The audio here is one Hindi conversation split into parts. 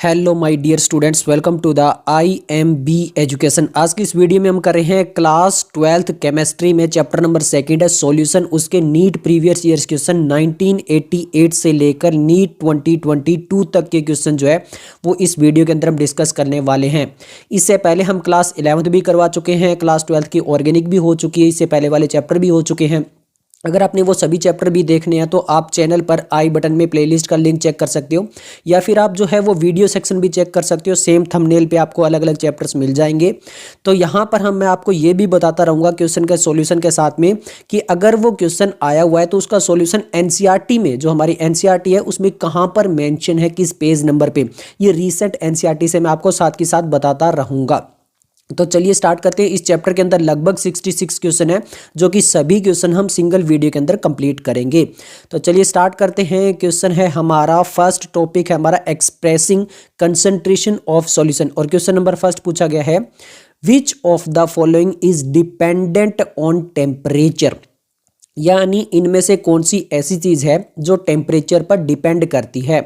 Hello my dear students, welcome to the IMB education. आज की इस वीडियो में हम कर रहे हैं क्लास 12th केमिस्ट्री में चैप्टर नंबर 2 है सॉल्यूशन। उसके नीट प्रीवियस ईयर्स क्वेश्चन 1988 से लेकर नीट 2022 तक के क्वेश्चन जो है वो इस वीडियो के अंदर हम डिस्कस करने वाले हैं। इससे पहले हम क्लास 11th भी करवा चुके हैं, क्लास 12th की ऑर्गेनिक भी हो चुकी है, इससे पहले वाले चैप्टर भी हो चुके हैं। अगर आपने वो सभी चैप्टर भी देखने हैं तो आप चैनल पर आई बटन में प्लेलिस्ट का लिंक चेक कर सकते हो, या फिर आप जो है वो वीडियो सेक्शन भी चेक कर सकते हो। सेम थंबनेल पे आपको अलग अलग चैप्टर्स मिल जाएंगे। तो यहाँ पर मैं आपको ये भी बताता रहूँगा क्वेश्चन के सॉल्यूशन के साथ में कि अगर वो क्वेश्चन आया हुआ है तो उसका सॉल्यूशन NCERT में, जो हमारी NCERT है उसमें कहाँ पर मेंशन है, किस पेज नंबर पे, ये रीसेंट NCERT से मैं आपको साथ के साथ बताता रहूँगा। तो चलिए स्टार्ट करते हैं। इस चैप्टर के अंदर लगभग 66 क्वेश्चन है, जो कि सभी क्वेश्चन हम सिंगल वीडियो के अंदर कंप्लीट करेंगे। तो चलिए स्टार्ट करते हैं। क्वेश्चन है हमारा, फर्स्ट टॉपिक है हमारा एक्सप्रेसिंग कंसंट्रेशन ऑफ सॉल्यूशन, और क्वेश्चन नंबर फर्स्ट पूछा गया है, which of the following is dependent on temperature, यानी इनमें से कौन सी ऐसी चीज है जो टेम्परेचर पर डिपेंड करती है।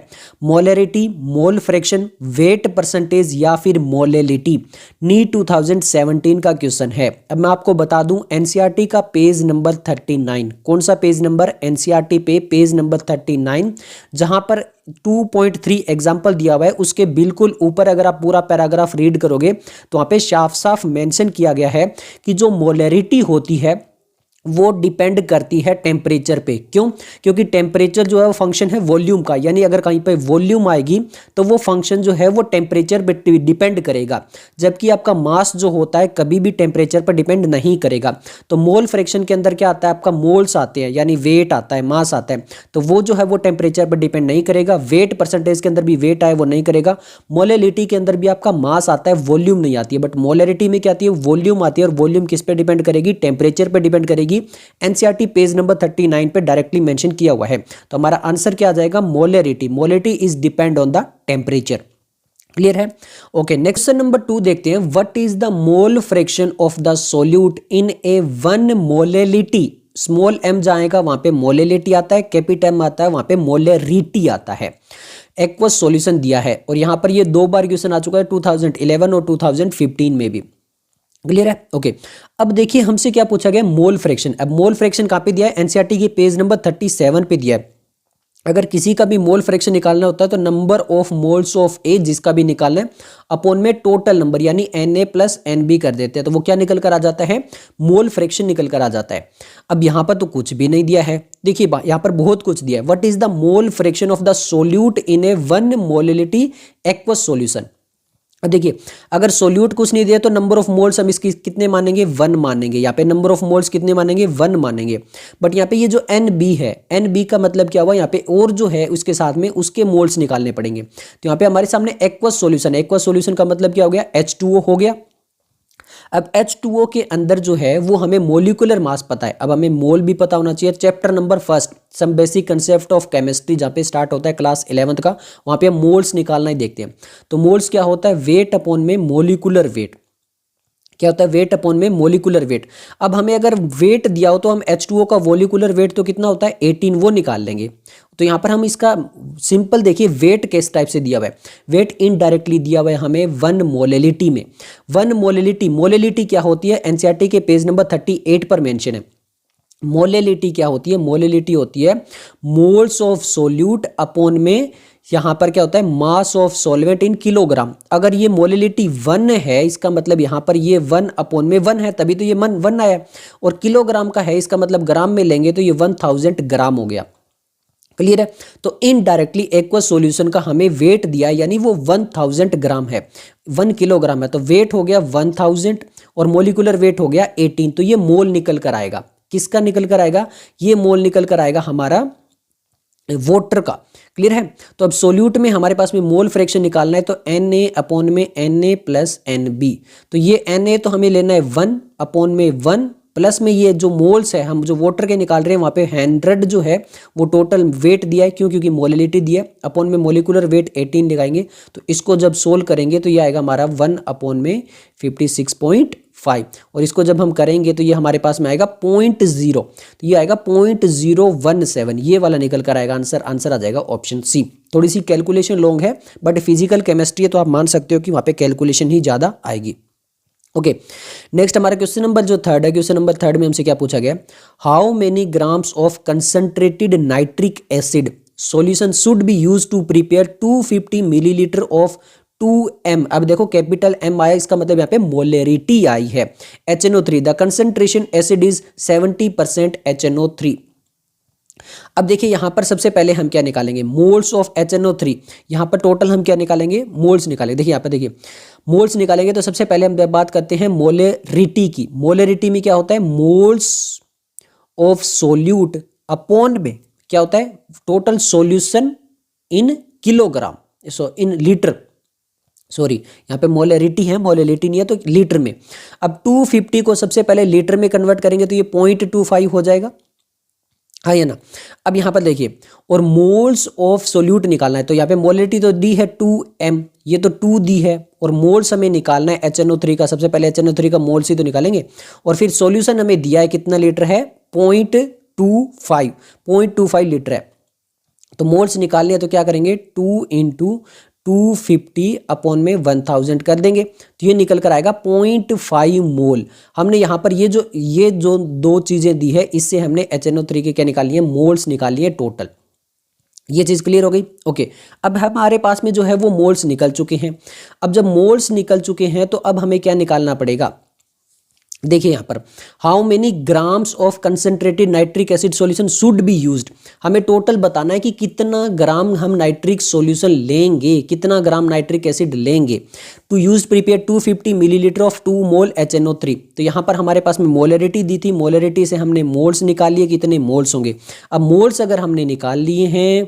Molarity, mole fraction, wait percentage या फिर मोलेलिटी। नीट 2017 का क्वेश्चन है। अब मैं आपको बता दूं NCERT का पेज नंबर 39, कौन सा पेज नंबर, NCERT पे पेज नंबर 39, जहां पर 2.3 एग्जाम्पल दिया हुआ है। उसके बिल्कुल ऊपर अगर आप पूरा पैराग्राफ रीड करोगे तो वहां पे साफ साफ मेंशन किया गया है कि जो मोलरिटी होती है वो डिपेंड करती है टेम्परेचर पे। क्यों? क्योंकि टेम्परेचर जो है वो फंक्शन है वॉल्यूम का, यानी अगर कहीं पे वॉल्यूम आएगी तो वो फंक्शन जो है वो टेम्परेचर पे डिपेंड करेगा, जबकि आपका मास जो होता है कभी भी टेम्परेचर पर डिपेंड नहीं करेगा। तो मोल फ्रैक्शन के अंदर क्या आता है, आपका मोल्स आते हैं, यानी वेट आता है, मास आता है, तो वो जो है वो टेम्परेचर पर डिपेंड नहीं करेगा। वेट परसेंटेज के अंदर भी वेट आए वो नहीं करेगा। मोलेलिटी के अंदर भी आपका मास आता है, वॉल्यूम नहीं आती है। बट मोलेरिटी में क्या आती है, वॉल्यूम आती है, और वॉल्यूम किस पे डिपेंड करेगी, टेम्परेचर पे डिपेंड करेगी। NCERT पेज नंबर 39 पे डायरेक्टली मेंशन किया हुआ है। तो हमारा आंसर क्या आ जाएगा, molarity. Molarity is depend on the temperature. Clear है? ओके, नेक्स्ट नंबर 2 देखते हैं। What is the mole fraction of the solute in a 1 molality. Small m जाएगा वहां पे मोलेलिटी आता है, कैपिटल m आता है वहां पे मोलेरिटी आता है। एक्वस सॉल्यूशन दिया है, और यहां पर ये 2 बार क्वेश्चन आ चुका है, 2011 और 2015 में भी। क्लियर है? ओके, अब देखिए हमसे क्या पूछा गया, मोल फ्रैक्शन। अब मोल फ्रैक्शन कहां पे दिया है, NCERT के पेज नंबर 37 पे दिया है। अगर किसी का भी मोल फ्रैक्शन निकालना होता है तो नंबर ऑफ मोल्स ऑफ ए जिसका भी निकालना है अपॉन में टोटल नंबर, यानी Na प्लस NB कर देते हैं, तो वो क्या निकल कर आ जाता है, मोल फ्रैक्शन निकल कर आ जाता है। अब यहाँ पर तो कुछ भी नहीं दिया है, देखिए यहाँ पर बहुत कुछ दिया है। What is the mole fraction of the solute in a 1 molality aqueous solution. अब देखिए, अगर सोल्यूट कुछ नहीं दिया तो नंबर ऑफ मोल्स हम इसकी कितने मानेंगे, 1 मानेंगे। यहाँ पे नंबर ऑफ मोल्स कितने मानेंगे, 1 मानेंगे। बट यहाँ पे ये जो NB है, NB का मतलब क्या हुआ, यहाँ पे और जो है उसके साथ में उसके मोल्स निकालने पड़ेंगे। तो यहाँ पे हमारे सामने एक्वस सॉल्यूशन, एक्वस सॉल्यूशन का मतलब क्या हो गया, H2O हो गया। अब H2O के अंदर जो है वो हमें मोलिकुलर मास पता है। अब हमें मोल भी पता होना चाहिए। Chapter number first, some basic concept of chemistry, जहाँ पे स्टार्ट होता है क्लास 11th का, वहाँ पे हम मोल्स निकालना ही देखते हैं। तो मोल्स क्या होता है, वेट अपॉन में मोलिकुलर वेट। क्या होता है, वेट अपॉन में मोलिकुलर वेट। अब हमें अगर वेट दिया हो तो हम H2O का मोलिकुलर वेट तो कितना होता है, 18, वो निकाल लेंगे। तो यहाँ पर हम इसका सिंपल देखिए, वेट किस टाइप से दिया हुआ है, वेट इनडायरेक्टली दिया हुआ है हमें 1 मोलेलिटी में। 1 मोलेलिटी, मोलेलिटी क्या होती है, NCERT के पेज नंबर 38 पर मेंशन है। मोलेलिटी क्या होती है, मोलेलिटी होती है मोल्स ऑफ सोल्यूट अपॉन में, यहाँ पर क्या होता है, mass of solvent in kilogram. अगर ये मोलेलिटी 1 है, इसका मतलब यहाँ पर ये 1 अपॉन में 1 है, तभी तो ये 1 आया। और किलोग्राम का है, इसका मतलब ग्राम में लेंगे तो ये 1000 ग्राम हो गया। क्लियर है? तो इनडायरेक्टली एक्वस सॉल्यूशन का हमें वेट दिया, यानी वो 1000 ग्राम है, 1 किलोग्राम है, तो वेट हो गया 1000 और मोलिकुलर वेट हो गया 18। तो ये मोल निकल कर आएगा, किसका निकल कर आएगा, ये मोल निकल कर आएगा हमारा वाटर का। क्लियर है? तो अब सोल्यूट में हमारे पास में मोल फ्रैक्शन निकालना है, तो Na अपॉन में Na प्लस NB। तो ये Na तो हमें लेना है 1 अपॉन में 1, प्लस में ये जो मोल्स है हम जो वाटर के निकाल रहे हैं वहाँ पे 100 जो है वो टोटल वेट दिया है। क्यों? क्योंकि मोलिलिटी दिया है। अपॉन में मोलिकुलर वेट 18 लगाएंगे, तो इसको जब सोल्व करेंगे तो ये आएगा हमारा 1 अपॉन में 56.5। 5 और इसको जब हम करेंगे तो ये हमारे पास में आएगा 0.0, तो ये आएगा 0.017, ये वाला निकल कर आएगा आंसर। आंसर आ जाएगा ऑप्शन सी। थोड़ी सी कैलकुलेशन लॉन्ग है बट फिजिकल केमिस्ट्री है तो आप मान सकते हो कि वहाँ पे कैलकुलेशन ही ज़्यादा आएगी। ओके, नेक्स्ट हमारा क्वेश्चन नंबर जो थर्ड है, क्वेश्चन नंबर थर्ड में हमसे क्या पूछा गया, how many grams of concentrated nitric acid solution should be use to prepare 250 millilitre of 2m। अब देखो कैपिटल M आया, इसका मतलब यहाँ पे मोलरिटी आई है। HNO3 the concentration acid is 70% HNO3। अब देखिए यहाँ पर सबसे पहले हम क्या निकालेंगे, मोल्स ऑफ HNO3। यहाँ पर टोटल हम क्या निकालेंगे, मोल्स निकालेंगे। देखिए यहाँ पर देखिए मोल्स निकालेंगे तो सबसे पहले हम बात करते हैं मोलरिटी की। मोलरिटी में क्या होता है, मोल्स ऑफ सोल्यूट अपॉन में क्या होता है, total solution in kilogram, so in litre, sorry यहाँ पे मोलरिटी है, मोलरिटी नहीं है तो लीटर में। अब 250 को सबसे पहले लीटर में कन्वर्ट करेंगे तो ये 0.25 हो जाएगा, हाँ ये ना। अब यहाँ पर देखिए और मोल्स ऑफ सोल्यूट निकालना है तो यहाँ पे मोलरिटी तो दी है 2m, ये तो 2 दी है, और मोल्स हमें निकालना है HNO3 का। सबसे पहले HNO3 का मोल्स ही तो निकालेंगे, और फिर सॉल्यूशन हमें दिया है कितना लीटर है, 0.25 लीटर है। तो मोल्स निकालने हैं तो क्या करेंगे, 2 × 250 अपॉन में 1000 कर देंगे तो ये निकल कर आएगा 0.5 मोल। हमने यहाँ पर ये जो दो चीज़ें दी है इससे हमने HNO3 के क्या निकाली है, मोल्स निकाली है टोटल। ये चीज़ क्लियर हो गई। ओके, अब हमारे पास में जो है वो मोल्स निकल चुके हैं। अब जब मोल्स निकल चुके हैं तो अब हमें क्या निकालना पड़ेगा, देखिए यहाँ पर how many grams of concentrated nitric acid solution should be used. हमें टोटल बताना है कि कितना ग्राम हम नाइट्रिक सॉल्यूशन लेंगे, कितना ग्राम नाइट्रिक एसिड लेंगे to use prepare 250 millilitre of 2 mole HNO3। तो यहाँ पर हमारे पास में मोलरिटी दी थी, मोलरिटी से हमने मोल्स निकाल लिए, कितने मोल्स होंगे। अब मोल्स अगर हमने निकाल लिए हैं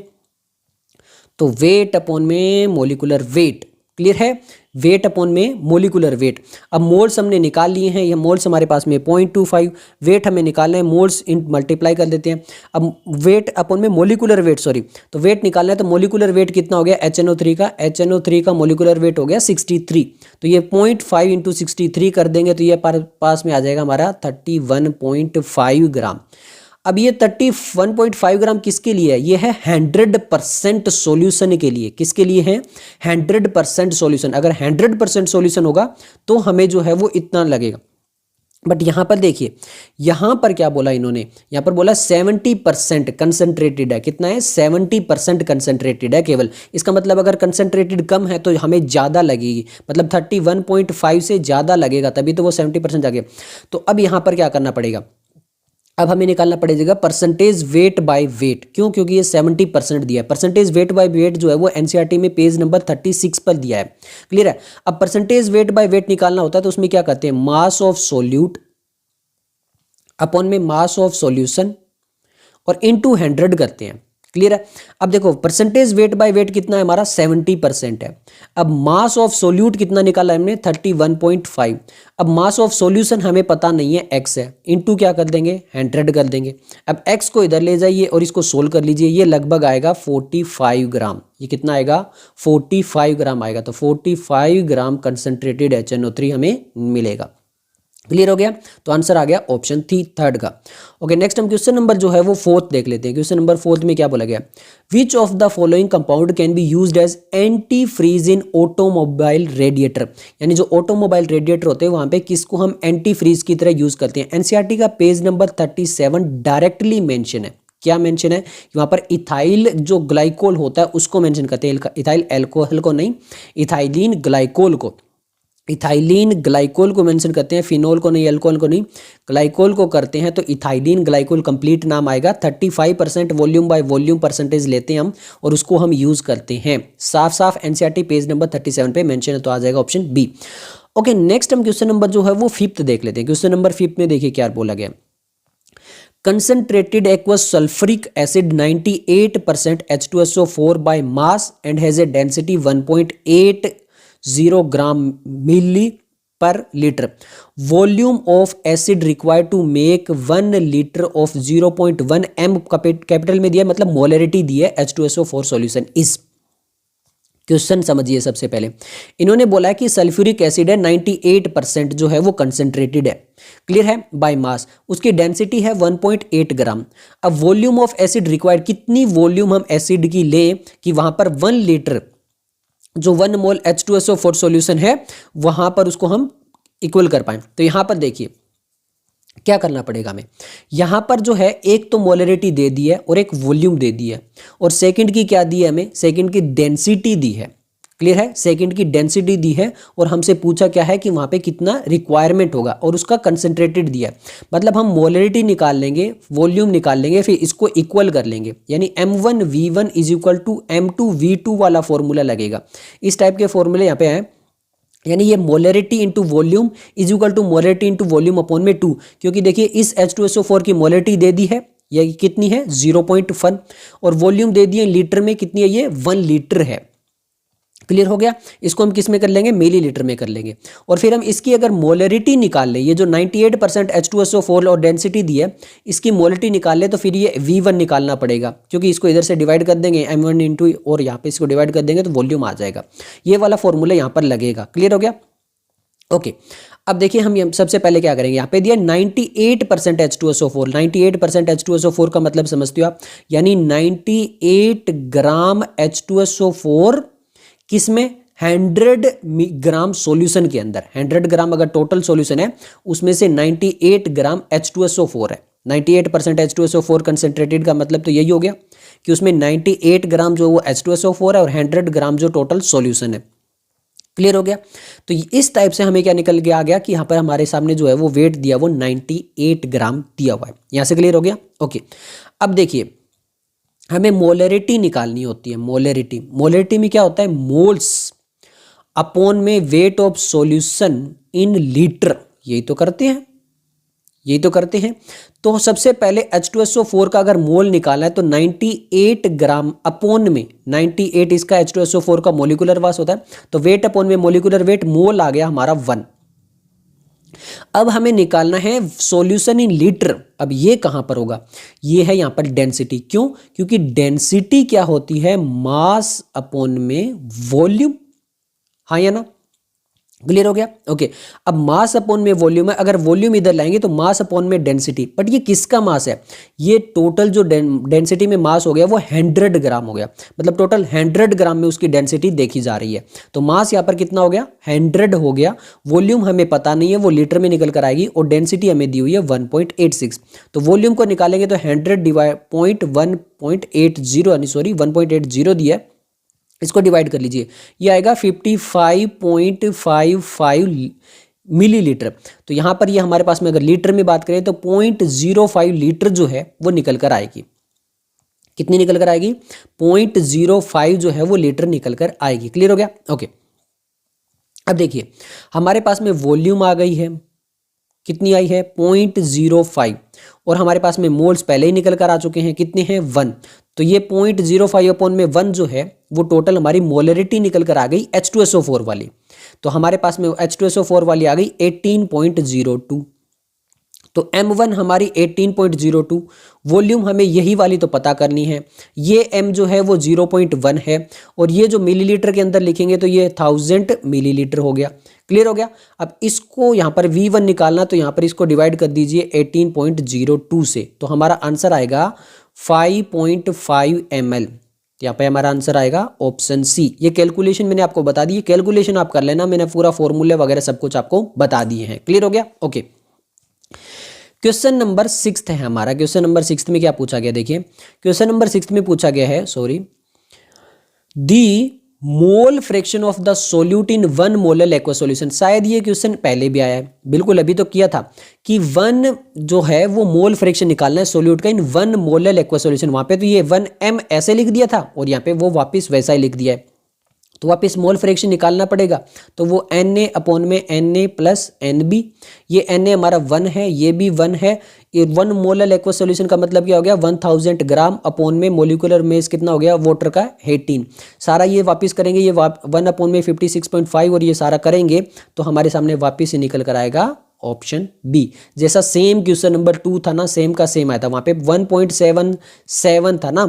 तो वेट अपॉन में मोलिकुलर वेट, क्लियर है, वेट अपॉन में मोलिकुलर वेट। अब मोल्स हमने निकाल लिए हैं, ये मोल्स हमारे पास में 0.25, वेट हमें निकालना है, मोल्स इन मल्टीप्लाई कर देते हैं। अब वेट अपॉन में मोलिकुलर वेट, सॉरी, तो वेट निकालना है तो मोलिकुलर वेट कितना हो गया HNO3 का, HNO3 का मोलिकुलर वेट हो गया 63, तो ये 0.5 × 63 कर देंगे तो ये पास में आ जाएगा हमारा 31.5 ग्राम। अब ये 31.5 ग्राम किसके लिए है, ये है 100% सॉल्यूशन के लिए। किसके लिए है, 100% सॉल्यूशन। अगर 100% सॉल्यूशन होगा तो हमें जो है वो इतना लगेगा, बट यहाँ पर देखिए यहाँ पर क्या बोला इन्होंने, यहाँ पर बोला 70% कंसंट्रेटेड है। कितना है, 70% कंसंट्रेटेड है केवल। इसका मतलब अगर कंसंट्रेटेड कम है तो हमें ज़्यादा लगेगी, मतलब 31.5 से ज़्यादा लगेगा तभी तो वो 70% आ गया। तो अब यहाँ पर क्या करना पड़ेगा, अब हमें निकालना पड़ेगा परसेंटेज वेट बाय वेट। क्यों, क्योंकि ये 70% दिया है। परसेंटेज वेट बाय वेट जो है वो NCERT में पेज नंबर 36 पर दिया है, क्लियर है। अब परसेंटेज वेट बाय वेट निकालना होता है तो उसमें क्या करते हैं, मास ऑफ सोल्यूट अपॉन में मास ऑफ सॉल्यूशन और इनटू 100 करते हैं, क्लियर है। अब देखो परसेंटेज वेट बाय वेट कितना है हमारा, 70% है। अब मास ऑफ सोल्यूट कितना निकाला हमने, 31.5। अब मास ऑफ सॉल्यूशन हमें पता नहीं है, x है, इनटू क्या कर देंगे, 100 कर देंगे। अब x को इधर ले जाइए और इसको सोल्व कर लीजिए, ये लगभग आएगा 45 ग्राम। ये कितना आएगा, 45 ग्राम आएगा। तो 45 ग्राम कंसंट्रेटेड HNO3 हमें मिलेगा। क्लियर हो गया, तो आंसर आ गया ऑप्शन थर्ड का। ओके, नेक्स्ट हम क्वेश्चन नंबर जो है वो फोर्थ देख लेते हैं। क्वेश्चन नंबर फोर्थ में क्या बोला गया, which of the following compound can be used as anti freeze in automobile radiator. यानी जो ऑटोमोबाइल रेडिएटर होते हैं वहां पे किसको हम एंटी फ्रीज की तरह यूज करते हैं। NCERT का पेज नंबर 37 डायरेक्टली मेंशन है। क्या मेंशन है, वहां पर इथाइल जो ग्लाइकोल होता है उसको मेंशन करते हैं, इथाइल एल्कोहल को नहीं, इथाइलिन ग्लाइकोल को, इथाइलिन ग्लाइकोल को मेंशन करते हैं, फिनोल को नहीं, अल्कोहल को नहीं, ग्लाइकोल को करते हैं। तो इथाइलिन ग्लाइकोल कंप्लीट नाम आएगा। 35% वॉल्यूम बाय वॉल्यूम परसेंटेज लेते हैं हम और उसको हम यूज करते हैं। साफ साफ NCERT पेज नंबर 37 पे मेंशन है, तो आ जाएगा ऑप्शन बी। ओके, नेक्स्ट हम क्वेश्चन नंबर जो है वो फिफ्थ देख लेते हैं। क्वेश्चन नंबर 5 में देखिए क्या बोला गया, concentrated aqueous sulfuric acid 98% H2SO4 by mass and has a density 1.80 gram milli per liter. Volume of acid required to make 1 liter of 0.1 m capital में दिया, मतलब मोलरिटी दी है H2SO4 सॉल्यूशन इस। क्वेश्चन समझिए। सबसे पहले इन्होंने बोला है कि सल्फ्यूरिक एसिड है 98% जो है वो कंसंट्रेटेड है, क्लियर है, बाय मास। उसकी डेंसिटी है 1.8 ग्राम। अब वॉल्यूम ऑफ एसिड रिक्वायर्ड, कितनी वॉल्यूम हम एसिड की ले कि वहां पर 1 लीटर जो 1 मोल H2SO4 सॉल्यूशन है वहां पर उसको हम इक्वल कर पाए। तो यहां पर देखिए क्या करना पड़ेगा हमें, यहां पर जो है एक तो मोलरिटी दे दी है और एक वॉल्यूम दे दी है, और सेकंड की क्या दी है हमें, सेकंड की डेंसिटी दी है, क्लियर है, सेकंड की डेंसिटी दी है। और हमसे पूछा क्या है कि वहां पे कितना रिक्वायरमेंट होगा और उसका कंसंट्रेटेड दिया है। मतलब हम मोलरिटी निकाल लेंगे, वॉल्यूम निकाल लेंगे, फिर इसको इक्वल कर लेंगे, यानी M1V1 is equal to M2V2 वाला फॉर्मूला लगेगा। इस टाइप के फॉर्मूले यहाँ पे हैं, यानी ये molarity into volume is equal to molarity into volume upon में 2, क्योंकि देखिए इस H2SO4 की मोलरिटी दे दी है, ये कितनी है 0.1, और वॉल्यूम दे दिए लीटर में, कितनी है ये 1 लीटर है, क्लियर हो गया। इसको हम किस में कर लेंगे, मिलीलीटर में कर लेंगे। और फिर हम इसकी अगर मोलरिटी निकाल ले, ये जो 98% H2SO4 और डेंसिटी दी है इसकी मोलरिटी निकाल ले, तो फिर ये V1 निकालना पड़ेगा, क्योंकि इसको इधर से डिवाइड कर देंगे M1 इंटू, और यहाँ पे इसको डिवाइड कर देंगे तो वॉल्यूम आ जाएगा। ये वाला फॉर्मूला यहाँ पर लगेगा, क्लियर हो गया, ओके। अब देखिए हम सबसे पहले क्या करेंगे, यहाँ पे दिया 98% H2SO4, 98% H2SO4 का मतलब समझते हो आप, यानी 98 ग्राम H2SO4 किसमें, 100 ग्राम सॉल्यूशन के अंदर, 100 ग्राम अगर टोटल सॉल्यूशन है उसमें से 98 ग्राम H2SO4 है। 98% H2SO4 कंसेंट्रेटेड का मतलब तो यही हो गया कि उसमें 98 ग्राम जो वो H2SO4 है और 100 ग्राम जो टोटल सॉल्यूशन है, क्लियर हो गया। तो इस टाइप से हमें क्या निकल के आ गया कि यहाँ पर हमारे सामने जो है वो वेट दिया वो 98 ग्राम दिया हुआ है। यहाँ से क्लियर हो गया, ओके। अब देखिए हमें मोलरिटी निकालनी होती है, मोलरिटी, मोलरिटी में क्या होता है, मोल्स अपॉन में weight of solution in litre, यही तो करते हैं, यही तो करते हैं। तो सबसे पहले H2SO4 का अगर मोल निकालना है तो 98 ग्राम अपॉन में 98 इसका H2SO4 का मोलिकुलर मास होता है, तो वेट अपॉन में मोलिकुलर वेट, मोल आ गया हमारा 1। अब हमें निकालना है सॉल्यूशन इन लीटर। अब ये कहां पर होगा, ये है यहां पर डेंसिटी, क्यों, क्योंकि डेंसिटी क्या होती है, मास अपॉन में वॉल्यूम, हाँ या ना, क्लियर हो गया, ओके। अब मास अपॉन में वॉल्यूम है, अगर वॉल्यूम इधर लाएंगे तो मास अपॉन में डेंसिटी, बट ये किसका मास है, ये टोटल जो डेंसिटी में मास हो गया वो 100 ग्राम हो गया, मतलब टोटल 100 ग्राम में उसकी डेंसिटी देखी जा रही है। तो मास यहाँ पर कितना हो गया, 100 हो गया, वॉल्यूम हमें पता नहीं है, वो लीटर में निकल कर आएगी, और डेंसिटी हमें दी हुई है 1.86। तो वॉल्यूम को निकालेंगे तो 100 डिवाइड 1.80 दिया है, इसको डिवाइड कर लीजिए, ये आएगा 55.55 मिलीलीटर। तो यहाँ पर ये हमारे पास में अगर लीटर में बात करें तो 0.05 लीटर जो है वो निकल कर आएगी। कितनी निकल कर आएगी, 0.05 जो है वो लीटर निकल कर आएगी, क्लियर हो गया, ओके। अब देखिए हमारे पास में वॉल्यूम आ गई है, कितनी आई है 0.05, और हमारे पास में मोल्स पहले ही निकल कर आ चुके हैं, कितने हैं 1। तो ये 0.05 अपॉन में 1 जो है वो टोटल हमारी मोलरिटी निकल कर आ गई H2SO4 वाली। तो हमारे पास में H2SO4 वाली आ गई 18.02। तो M1 हमारी 18.02, वॉल्यूम हमें यही वाली तो पता करनी है, ये M जो है वो 0.1 है, और ये जो मिलीलीटर के अंदर लिखेंगे तो ये 1000 मिलीलीटर हो गया, क्लियर हो गया। अब इसको यहाँ पर V1 निकालना, तो यहाँ पर इसको डिवाइड कर दीजिए 18.02 से, तो हमारा आंसर आएगा 5.5 ml। यहाँ पे हमारा आंसर आएगा ऑप्शन सी। ये कैलकुलेशन मैंने आपको बता दी है, कैलकुलेशन आप कर लेना, मैंने पूरा फॉर्मूले वगैरह सब कुछ आपको बता दिए हैं, क्लियर हो गया, ओके। क्वेश्चन नंबर 6 है हमारा। क्वेश्चन नंबर 6 में क्या पूछा गया, देखिए क्वेश्चन नंबर 6 में पूछा गया है, sorry, the mole fraction of the solute in 1 molar aqua solution. शायद ये क्वेश्चन पहले भी आया है, बिल्कुल अभी तो किया था कि 1 जो है वो मोल फ्रैक्शन निकालना है सोल्यूट का इन 1 मोलर एक्वा सॉल्यूशन। वहां पे तो ये 1m ऐसे लिख दिया था, और यहाँ पे वो वापस वैसा ही लिख दिया है, तो वापस मोल फ्रैक्शन निकालना पड़ेगा। तो वो Na अपॉन में Na प्लस NB, ये Na हमारा 1 है, ये भी 1 है। ये 1 मोलर एक्वा सॉल्यूशन का मतलब क्या हो गया, 1000 ग्राम अपॉन में मोलिकुलर मेस कितना हो गया वाटर का 18। सारा ये वापस करेंगे, ये 1 अपॉन में 56.5, और ये सारा करेंगे तो हमारे सामने वापस ही निकल कर आएगा ऑप्शन बी। जैसा सेम क्वेश्चन नंबर 2 था ना, सेम का सेम आया था, वहां पे 1.77 था ना,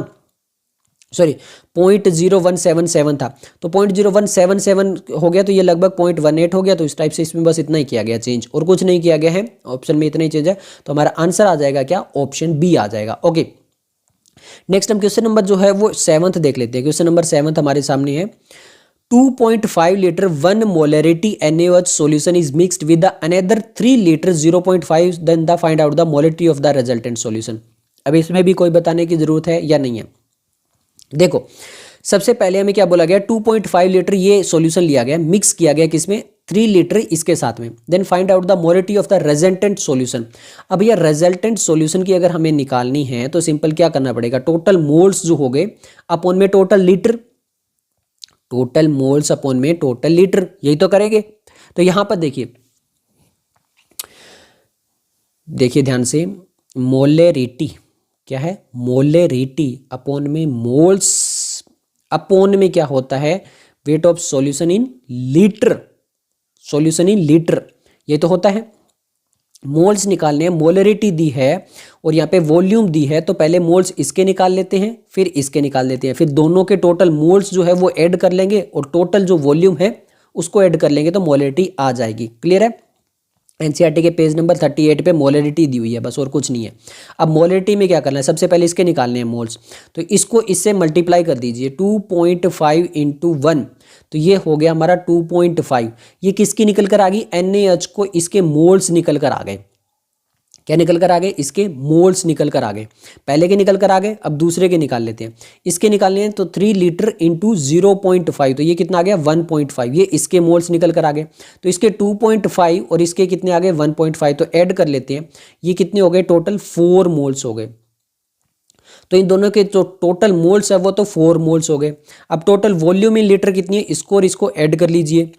सॉरी 0.0177 था, तो 0.0177 हो गया, तो ये लगभग 0.18 हो गया। तो इस टाइप से इसमें बस इतना ही किया गया चेंज, और कुछ नहीं किया गया है। ऑप्शन में इतना ही चेंज है, तो हमारा आंसर आ जाएगा क्या, ऑप्शन बी आ जाएगा। ओके, नेक्स्ट हम क्वेश्चन नंबर जो है वो 7th देख लेते हैं। क्वेश्चन नंबर 7 हमारे सामने है 2.5 litre 1 molarity NaOH solution is mixed with the another 3 litre 0.5, then the find out the molarity of the resultant solution। अब इसमें भी कोई बताने की जरूरत है या नहीं है? देखो, सबसे पहले हमें क्या बोला गया, 2.5 लीटर ये सॉल्यूशन लिया गया, मिक्स किया गया किसमें, 3 लीटर इसके साथ में। Then find out the molarity of the resultant solution. अब ये रिजल्टेंट सॉल्यूशन की अगर हमें निकालनी है तो सिंपल क्या करना पड़ेगा, टोटल मोल्स जो हो गए अपॉन में total litre, total moles upon में टोटल लीटर, यही तो करेंगे। तो यहां पर देखिए, देखिए ध्यान से, मोलरिटी क्या है, मोलरिटी अपॉन में मोल्स अपॉन में क्या होता है, weight of solution in litre, solution in litre, ये तो होता है। मोल्स निकालने हैं, मोलरिटी दी है और यहाँ पे वॉल्यूम दी है, तो पहले मोल्स इसके निकाल लेते हैं, फिर इसके निकाल लेते हैं, फिर दोनों के टोटल मोल्स जो है वो ऐड कर लेंगे और टोटल जो वॉल्यूम है उसको ऐड कर लेंगे, तो मोलरिटी आ जाएगी। क्लियर है? एनसीईआरटी के पेज नंबर 38 पे मोलरिटी दी हुई है, बस और कुछ नहीं है। अब मोलरिटी में क्या करना है, सबसे पहले इसके निकालने हैं मोल्स, तो इसको इससे मल्टीप्लाई कर दीजिए, 2.5 इंटू 1, तो ये हो गया हमारा 2.5। ये किसकी निकल कर आ गई, NaH को इसके मोल्स निकल कर आ गए। क्या निकल कर आ गए, इसके मोल्स निकल कर आ गए। पहले के निकल कर आ गए, अब दूसरे के निकाल लेते हैं। इसके निकालने हैं तो 3 लीटर इंटू 0.5, तो ये कितना आ गया 1.5, ये इसके मोल्स निकल कर आ गए। तो इसके 2.5 और इसके कितने आ गए 1.5, तो ऐड कर लेते हैं, ये कितने हो गए, टोटल 4 मोल्स हो गए। तो इन दोनों के जो टोटल मोल्स है वो तो 4 मोल्स हो गए। अब टोटल वॉल्यूम इन लीटर कितनी है, इसको और इसको ऐड कर लीजिए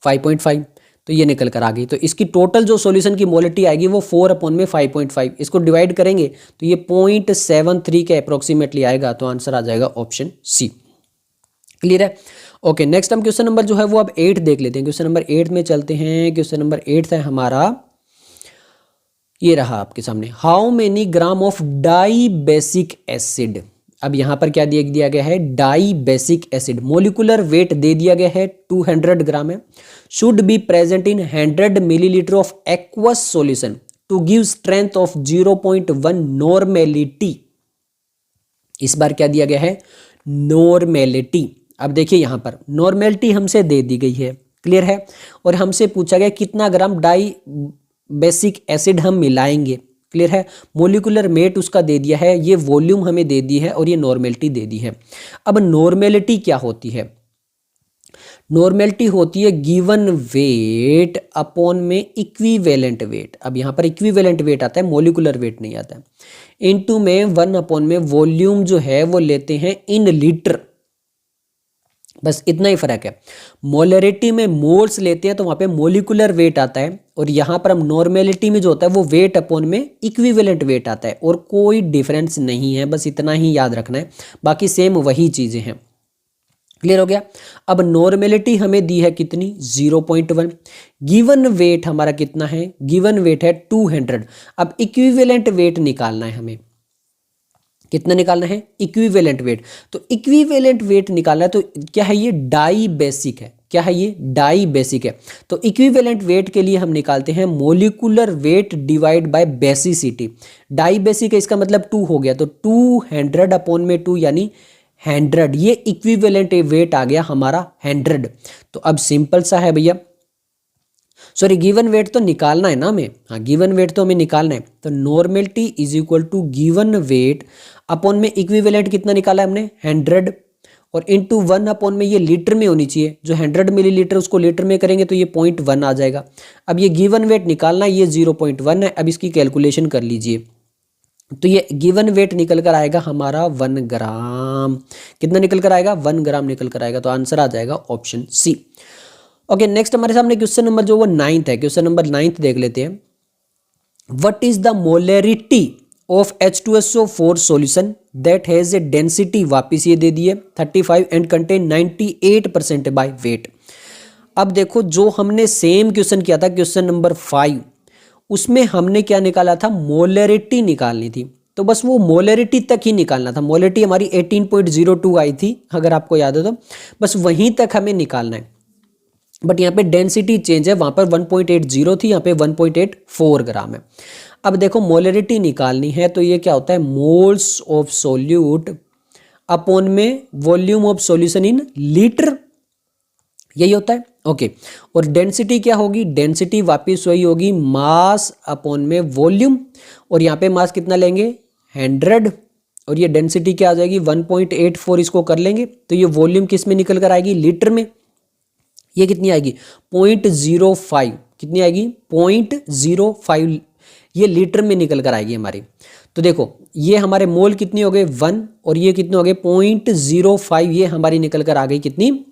5.5, तो ये निकल कर आ गई। तो इसकी टोटल जो सॉल्यूशन की मोलरिटी आएगी वो 4 अपॉन में 5.5, इसको डिवाइड करेंगे तो ये 0.73 के अप्रोक्सीमेटली आएगा, तो आंसर आ जाएगा ऑप्शन सी। क्लियर है? ओके, नेक्स्ट हम क्वेश्चन नंबर जो है वो अब 8 देख लेते हैं। क्वेश्चन नंबर 8 में चलते हैं। क्वेश्चन नंबर 8 है हमारा, ये रहा आपके सामने, how many gram of di basic acid. अब यहां पर क्या दिया गया है, di basic acid, molecular weight दे दिया गया है 200 ग्राम है, should be present in 100 millilitre of aqueous solution to give strength of 0.1 normality. इस बार क्या दिया गया है, नॉर्मेलिटी। अब देखिए यहां पर नॉर्मेलिटी हमसे दे दी गई है, क्लियर है, और हमसे पूछा गया कितना ग्राम डाई बेसिक एसिड हम मिलाएंगे। क्लियर है? मोलिकुलर वेट उसका दे दिया है, ये वॉल्यूम हमें दे दी है और ये नॉर्मेलिटी दे दी है। अब नॉर्मेलिटी क्या होती है, नॉर्मेलिटी होती है गिवन वेट अपॉन में इक्विवेलेंट वेट। अब यहाँ पर इक्विवेलेंट वेट आता है, मोलिकुलर वेट नहीं आता है, इनटू में 1 अपॉन में वॉल्यूम जो है वो लेते हैं इन लीटर, बस इतना ही फर्क है। मोलरिटी में मोल्स लेते हैं तो वहां पे मोलिकुलर वेट आता है, और यहां पर हम नॉर्मेलिटी में जो होता है वो वेट अपॉन में इक्विवेलेंट वेट आता है, और कोई डिफरेंस नहीं है, बस इतना ही याद रखना है, बाकी सेम वही चीजें हैं। क्लियर हो गया? अब नॉर्मेलिटी हमें दी है कितनी, 0.1, गिवन वेट हमारा कितना है, गिवन वेट है 200। अब इक्विवेलेंट वेट निकालना है हमें, कितना निकालना है, इक्विवेलेंट वेट। तो इक्विवेलेंट वेट निकालना है, तो क्या है ये, डाई बेसिक है। क्या है ये, डाई बेसिक है। तो इक्विवेलेंट वेट के लिए हम निकालते हैं molecular weight divide by basicity. Dibasic है, इसका मतलब 2 हो गया, तो 200 अपॉन में 2 यानी 100, ये इक्विवेलेंट वेट आ गया हमारा 100। तो अब सिंपल सा है भैया, सॉरी गिवन वेट तो निकालना है ना हमें, हाँ गिवन वेट तो हमें निकालना है। तो normality is equal to given weight upon में इक्विवेलेंट कितना निकाला है हमने, 100, और इनटू 1 अपॉन में ये लीटर में होनी चाहिए, जो 100 मिलीलीटर उसको लीटर में करेंगे तो ये 0.1 आ जाएगा। अब ये गिवन वेट निकालना है, ये 0.1 है। अब इसकी कैलकुलेशन कर लीजिए, तो ये गिवन वेट निकल कर आएगा हमारा 1 ग्राम। कितना निकल कर आएगा, 1 ग्राम निकल कर आएगा, तो आंसर आ जाएगा ऑप्शन सी। ओके, नेक्स्ट हमारे सामने क्वेश्चन नंबर जो वो 9th है। क्वेश्चन नंबर 9th देख लेते हैं। What is the molarity of H2SO4 solution that has a density, वापिस ये दे दिए 35 एंड कंटेन 98% बाय वेट। अब देखो, जो हमने सेम क्वेश्चन किया था क्वेश्चन नंबर 5, उसमें हमने क्या निकाला था, मोलरिटी निकालनी थी। तो बस वो मोलरिटी तक ही निकालना था। मोलरिटी हमारी 18.02 आई थी अगर आपको याद हो तो, बस वहीं तक हमें निकालना है। बट यहाँ पे डेंसिटी चेंज है, वहाँ पर 1.80 थी, यहाँ पे 1.84 ग्राम है। अब देखो मोलरिटी निकालनी है तो ये क्या होता है, मोल्स ऑफ सोल्यूट अपॉन में volume of solution in litre, यही होता है। ओके, और डेंसिटी क्या होगी, डेंसिटी वापस वही होगी मास अपॉन में वॉल्यूम, और यहाँ पे मास कितना लेंगे 100, और ये डेंसिटी क्या आ जाएगी 1.84, इसको कर लेंगे तो ये वॉल्यूम किस में निकल कर आएगी, लीटर में। ये कितनी आएगी 0.05, कितनी आएगी 0.05, ये लीटर में निकल कर आएगी हमारी। तो देखो ये हमारे मोल कितनी हो गए 1, और ये कितने हो गए 0.05, ये हमारी निकल कर आ गई कितनी,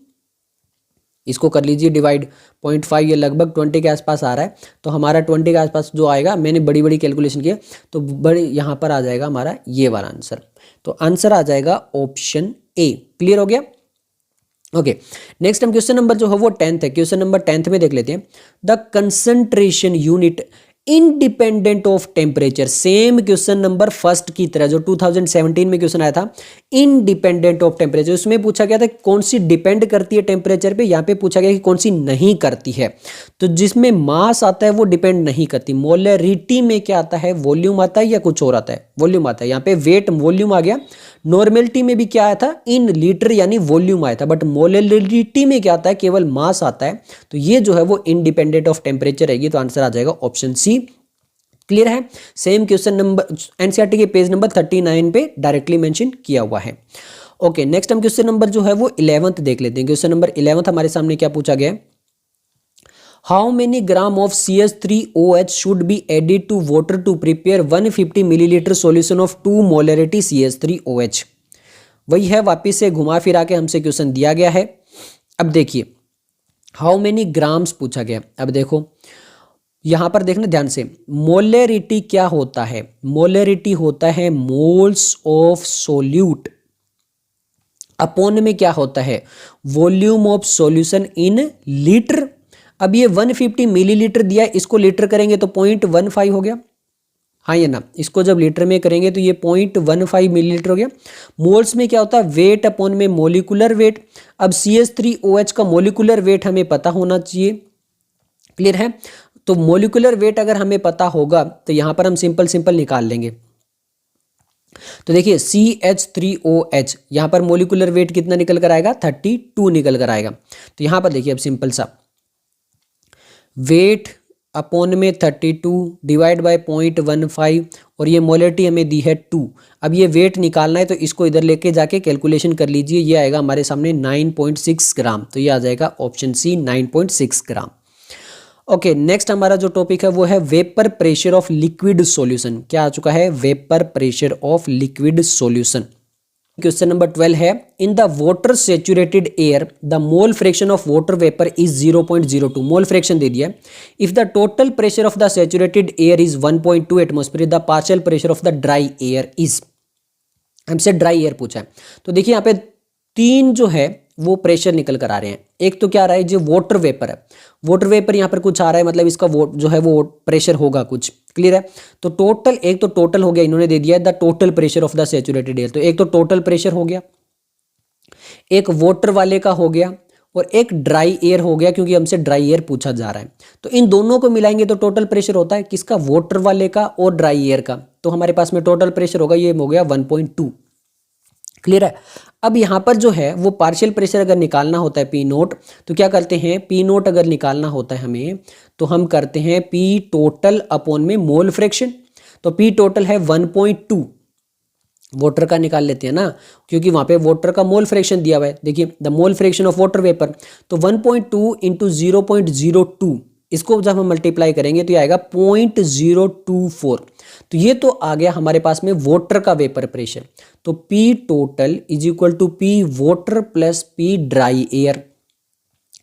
इसको कर लीजिए डिवाइड 0.5, ये लगभग 20 के आसपास आ रहा है। तो हमारा 20 के आसपास जो आएगा, मैंने बड़ी बड़ी कैलकुलेशन किया तो बड़े यहाँ पर आ जाएगा हमारा ये वाला आंसर। तो आंसर आ जाएगा ऑप्शन ए। क्लियर हो गया। ओके, नेक्स्ट हम क्वेश्चन नंबर जो है वो 10th है। क्वेश्चन नंबर 10th में देख लेते हैं, the concentration unit independent of temperature. Same question number first की तरह जो 2017 में क्वेश्चन आया था, इंडिपेंडेंट ऑफ टेम्परेचर, उसमें पूछा गया था कौन सी डिपेंड करती है टेम्परेचर पे, यहाँ पे पूछा गया कि कौन सी नहीं करती है। तो जिसमें मास आता है वो डिपेंड नहीं करती। मोलरिटी में क्या आता है, वॉल्यूम आता है या कुछ और आता है, वॉल्यूम आता है। यहाँ पे वेट वॉल्यूम आ गया। नॉर्मेलिटी में भी क्या आया था, इन लीटर यानी वॉल्यूम आया था, बट मोलरिटी में क्या आता है, केवल मास आता है। तो ये जो है वो इंडिपेंडेंट ऑफ टेम्परेचर रहेगी। तो आंसर आ जाएगा ऑप्शन सी। क्लियर है। सेम क्वेश्चन नंबर एनसीईआरटी के पेज नंबर 39 पे डायरेक्टली मेंशन किया हुआ है। ओके, नेक्स्ट हम क्वेश्चन नंबर जो है वो 11th देख लेते हैं। क्वेश्चन नंबर 11th हमारे सामने क्या पूछा गया है, how many gram of CH3OH should be added to water to prepare 150 millilitre solution of 2 molarity CH3OH। वही है, वापिस से घुमा फिरा के हमसे क्वेश्चन दिया गया है। अब देखिए हाउ मेनी ग्राम्स पूछा गया। अब देखो यहां पर देखना ध्यान से, मोलरिटी क्या होता है, मोलरिटी होता है मोल्स ऑफ सोल्यूट अपॉन में क्या होता है, volume of solution in litre. अब ये 150 मिलीलीटर दिया है, इसको लीटर करेंगे तो 0.15 हो गया, हाँ ये ना, इसको जब लीटर में करेंगे तो ये 0.15 मिलीलीटर हो गया। मोल्स में क्या होता है, वेट अपॉन में मोलिकुलर वेट। अब CH3OH का मोलिकुलर वेट हमें पता होना चाहिए। क्लियर है। तो मोलिकुलर वेट अगर हमें पता होगा तो यहां पर हम सिंपल निकाल लेंगे। तो देखिए CH3OH यहां पर मोलिकुलर वेट कितना निकल कर आएगा, 32 निकल कर आएगा। तो यहां पर देखिए अब सिंपल सा वेट अपॉन में 32 डिवाइड बाय 0.15, और ये मोलरिटी हमें दी है 2। अब ये वेट निकालना है तो इसको इधर लेके जाके कैलकुलेशन कर लीजिए, ये आएगा हमारे सामने 9.6 ग्राम। तो ये आ जाएगा option C 9.6 gram. Okay, next हमारा जो टॉपिक है वो है vapour pressure of liquid solution. क्या आ चुका है, vapour pressure of liquid solution. Question number 12 है, in the water saturated air the mole fraction of water vapour is 0.02। Mole fraction दे दिया। If the total pressure of the saturated air is 1.2 atmosphere, the partial pressure of the dry air is. हमसे ड्राई एयर पूछा है। तो देखिए यहाँ पे 3 जो है वो प्रेशर निकल कर आ रहे हैं। एक तो क्या आ रहा है, जो वाटर वेपर है, वाटर वेपर यहाँ पर कुछ आ रहा है, मतलब इसका जो है वो प्रेशर होगा कुछ। क्लियर है। तो टोटल, एक तो टोटल हो गया, इन्होंने दे दिया the total pressure of the saturated air. तो एक तो टोटल प्रेशर हो गया, एक वाटर वाले का हो गया, और एक ड्राई एयर हो गया, क्योंकि हमसे ड्राई एयर पूछा जा रहा है। तो इन दोनों को मिलाएंगे तो टोटल प्रेशर होता है किसका, वाटर वाले का और ड्राई एयर का। तो हमारे पास में टोटल प्रेशर होगा, ये हो गया 1.2। क्लियर है। अब यहां पर जो है वो पार्शियल प्रेशर अगर निकालना होता है P0, तो क्या करते हैं, P0 अगर निकालना होता है हमें तो हम करते हैं P टोटल अपॉन में मोल फ्रैक्शन। तो P टोटल है 1.2, वाटर का निकाल लेते हैं ना, क्योंकि वहां पे वाटर का मोल फ्रैक्शन दिया हुआ है। देखिए the mole fraction of water vapour, तो 1.2 इंटू 0.02, इसको जब हम मल्टीप्लाई करेंगे तो ये आएगा 0.024। तो ये तो आ गया हमारे पास में वाटर का वेपर प्रेशर। तो P total is equal to P water plus P dry air.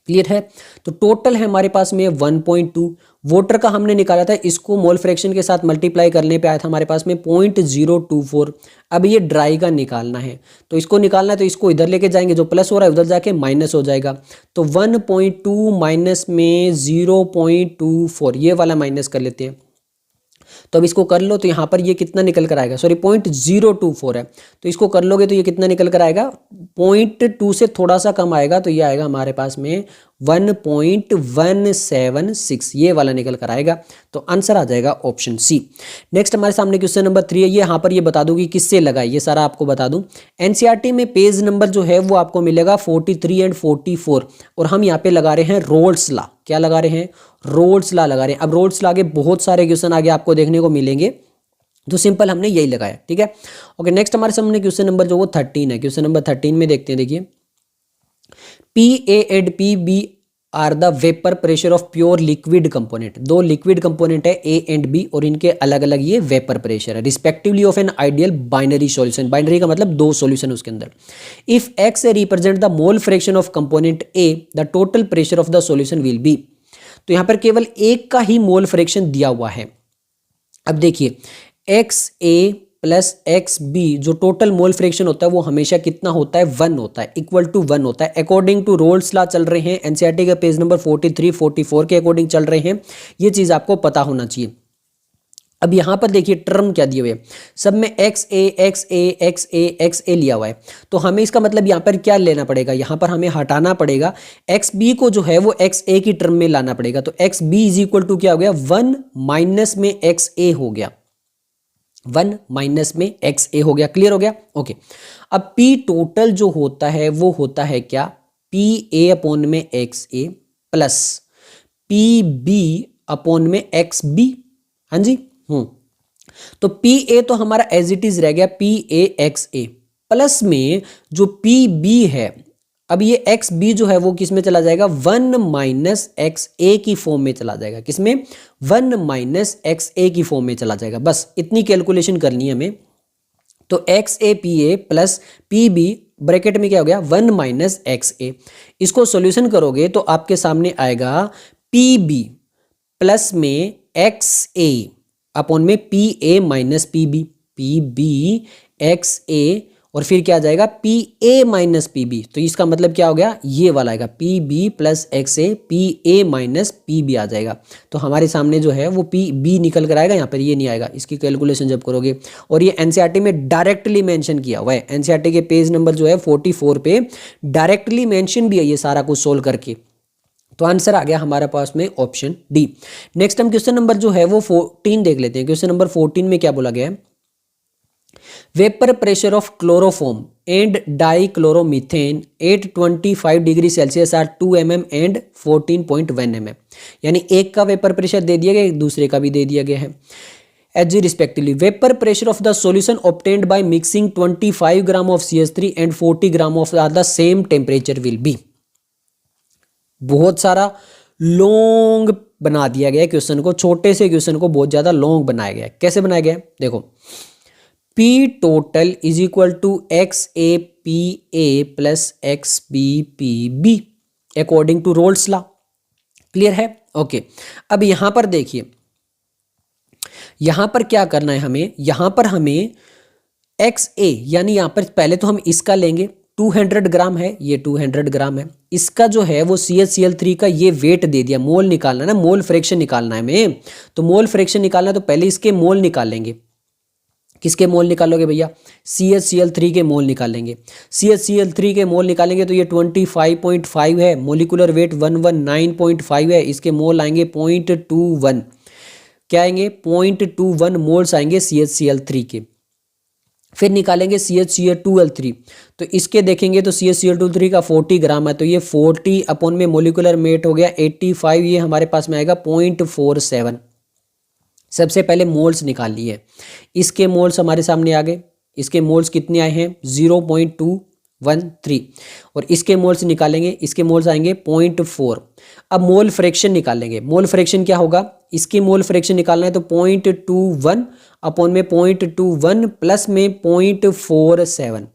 Clear है। तो टोटल है हमारे पास में 1.2, वाटर का हमने निकाला था, इसको मोल फ्रैक्शन के साथ मल्टीप्लाई करने पे आया था हमारे पास में 0.024। अब ये ड्राई का निकालना है, तो इसको निकालना है तो इसको इधर लेके जाएंगे, जो प्लस हो रहा है उधर जाके माइनस हो जाएगा। तो 1.2 माइनस में 0.24, ये वाला माइनस कर लेते हैं। तो अब इसको कर लो तो यहाँ पर ये कितना निकल कर आएगा, सॉरी 0.024 है, तो इसको कर लोगे तो ये कितना निकल कर आएगा, 0.2 से थोड़ा सा कम आएगा, तो ये आएगा हमारे पास में 1.176, ये वाला निकल कर आएगा। तो आंसर आ जाएगा ऑप्शन सी। नेक्स्ट हमारे सामने क्वेश्चन नंबर 3 है, ये यहाँ पर ये बता दूँ कि किससे लगा है, ये सारा आपको बता दूँ। एनसीईआरटी में पेज नंबर जो है वो आपको मिलेगा 43 एंड 44, और हम यहाँ पे लगा रहे हैं रोल्स लॉ। क्या लगा रहे हैं, रोल्स लॉ लगा रहे हैं। अब रोल्स लॉ के बहुत सारे क्वेश्चन आगे आपको देखने को मिलेंगे, तो सिंपल हमने यही लगाया, ठीक है। ओके, नेक्स्ट हमारे सामने क्वेश्चन नंबर जो वो 13 है। क्वेश्चन नंबर 13 में देखते हैं, देखिए, PA and PB are the vapour pressure of pure liquid component. दो लिक्विड कंपोनेंट है A एंड B, और इनके अलग अलग ये वेपर प्रेशर है respectively of an ideal binary solution. Binary का मतलब दो सॉल्यूशन उसके अंदर। If X represent the mole fraction of component A, the total pressure of the solution will be. तो यहां पर केवल एक का ही मोल फ्रैक्शन दिया हुआ है। अब देखिए, XA प्लस XB जो टोटल मोल फ्रैक्शन होता है वो हमेशा कितना होता है, 1 होता है, इक्वल टू 1 होता है। अकॉर्डिंग टू रोल्स लॉ चल रहे हैं, एनसीईआरटी के पेज नंबर 43 44 के अकॉर्डिंग चल रहे हैं। ये चीज आपको पता होना चाहिए। अब यहां पर देखिए टर्म क्या दिए हुए हैं, सब में XA लिया हुआ है, तो हमें इसका मतलब यहां पर क्या लेना पड़ेगा, यहां पर हमें हटाना पड़ेगा, XB को जो है वो XA की टर्म में लाना पड़ेगा। तो XB इज इक्वल टू क्या हो गया, 1 माइनस में XA हो गया, 1 माइनस में XA हो गया। क्लियर हो गया, ओके। अब P टोटल जो होता है वो होता है क्या, PA अपॉन में XA प्लस PB अपॉन में XB। हाँ जी, तो PA तो हमारा एज इट इज रह गया PAXA, प्लस में जो PB है, अब ये XB जो है वो किस में चला जाएगा, 1 माइनस XA की फॉर्म में चला जाएगा। किसमें, 1 माइनस XA की फॉर्म में चला जाएगा। बस इतनी कैलकुलेशन करनी है हमें। तो XAPA प्लस PB ब्रैकेट में क्या हो गया, 1 माइनस XA। इसको सॉल्यूशन करोगे तो आपके सामने आएगा PB प्लस में XA अपॉन में PA minus PB, PB XA, और फिर क्या आ जाएगा, PA माइनस PB। तो इसका मतलब क्या हो गया, ये वाला आएगा PB plus XA, PA minus PB आ जाएगा। तो हमारे सामने जो है वो PB निकल कर आएगा, यहाँ पर ये नहीं आएगा। इसकी कैलकुलेशन जब करोगे, और ये एनसीईआरटी में डायरेक्टली मेंशन किया हुआ है, एनसीईआरटी के पेज नंबर जो है 44 पे डायरेक्टली मेंशन भी है ये सारा कुछ सोल्व करके। तो आंसर आ गया हमारे पास में ऑप्शन डी। नेक्स्ट हम क्वेश्चन नंबर जो है वो 14 देख लेते हैं। क्वेश्चन नंबर 14 में क्या बोला गया है, vapour pressure of chloroform and dichloromethane at 25 degree Celsius are 2 mm and 14.1 mm। यानी एक का वेपर प्रेशर दे दिया गया, एक दूसरे का भी दे दिया गया है H respectively. Vapour pressure of the solution obtained by mixing 25 gram of CH3 and 40 gram of the same temperature will be. बहुत सारा लॉन्ग बना दिया गया क्वेश्चन को, छोटे से क्वेश्चन को बहुत ज्यादा लॉन्ग बनाया गया। कैसे बनाया गया, देखो, P total is equal to XAPA plus XBPB according to Raoult's law. Clear है, ओके। अब यहां पर देखिए, यहां पर क्या करना है हमें, यहां पर हमें XA यानी यहां पर पहले तो हम इसका लेंगे, 200 ग्राम है, ये 200 ग्राम है। इसका जो है वो CHCl3 का ये वेट दे दिया, मोल निकालना है ना, मोल फ्रैक्शन निकालना है हमें। तो मोल फ्रैक्शन निकालना है तो पहले इसके मोल निकाल लेंगे। किसके मोल निकालोगे भैया, CHCl3 के मोल निकालेंगे। CHCl3 के मोल निकालेंगे तो ये 25.5 है, मोलिकुलर वेट 119.5 है, इसके मोल आएंगे 0.21। क्या आएंगे, 0.21 मोल्स आएंगे CHCl3 के। फिर निकालेंगे CHCl2L3, तो इसके देखेंगे तो CHCl2L3 का 40 ग्राम है, तो ये 40 अपॉन में मोलिकुलर वेट हो गया 85, ये हमारे पास में आएगा 0.47। सबसे पहले मोल्स निकाल लिए, इसके मोल्स हमारे सामने आ गए। इसके मोल्स कितने आए हैं, 0.213, और इसके मोल्स निकालेंगे, इसके मोल्स आएंगे 0.4। अब मोल फ्रैक्शन निकालेंगे। मोल फ्रैक्शन क्या होगा, इसकी मोल फ्रैक्शन निकालना है तो 0.21 अपॉन में 0.21 प्लस में 0.47,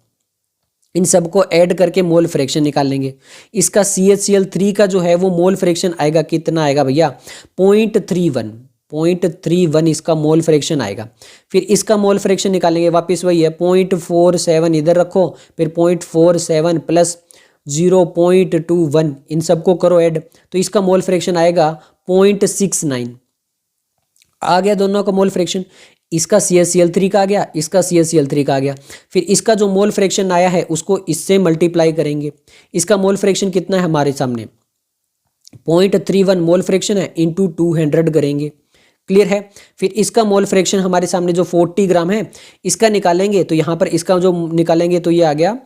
इन सबको ऐड करके मोल फ्रैक्शन निकाल लेंगे। इसका CHCl3 का जो है वो मोल फ्रैक्शन आएगा, कितना आएगा भैया, 0.31 इसका मोल फ्रैक्शन आएगा। फिर इसका मोल फ्रैक्शन निकालेंगे, वापस वही है 0.47 इधर रखो, फिर 0.47 प्लस 0.21, इन सबको करो ऐड, तो इसका मोल फ्रैक्शन आएगा 0.69। आ गया दोनों का मोल फ्रैक्शन, इसका CaCl3 का आ गया, इसका CaCl3 का आ गया। फिर इसका जो मोल फ्रैक्शन आया है उसको इससे मल्टीप्लाई करेंगे। इसका मोल फ्रैक्शन कितना है हमारे सामने 0.31 मोल फ्रैक्शन है, इंटू 200 करेंगे। क्लियर है। फिर इसका मोल फ्रैक्शन हमारे सामने जो 40 ग्राम है इसका निकालेंगे, तो यहाँ पर इसका जो निकालेंगे तो ये आ गया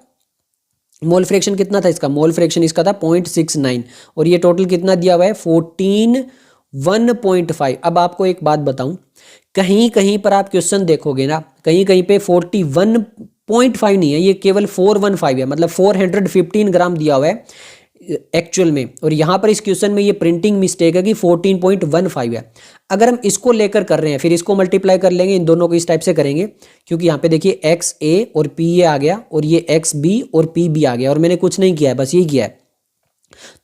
मोल फ्रैक्शन कितना था इसका, मोल फ्रैक्शन इसका था 0.69 और ये टोटल कितना दिया हुआ है 141.5। अब आपको एक बात बताऊं, कहीं कहीं पर आप क्वेश्चन देखोगे ना, कहीं कहीं पे 41.5 नहीं है, ये केवल 415 है, मतलब 415 ग्राम दिया हुआ है एक्चुअल में। और यहाँ पर इस क्वेश्चन में ये प्रिंटिंग मिस्टेक है कि 14.15 है। अगर हम इसको लेकर कर रहे हैं फिर इसको मल्टीप्लाई कर लेंगे, इन दोनों को इस टाइप से करेंगे, क्योंकि यहाँ पे देखिए एक्स ए और पी ए आ गया और ये एक्स बी और पी बी आ गया, और मैंने कुछ नहीं किया है, बस यही किया है।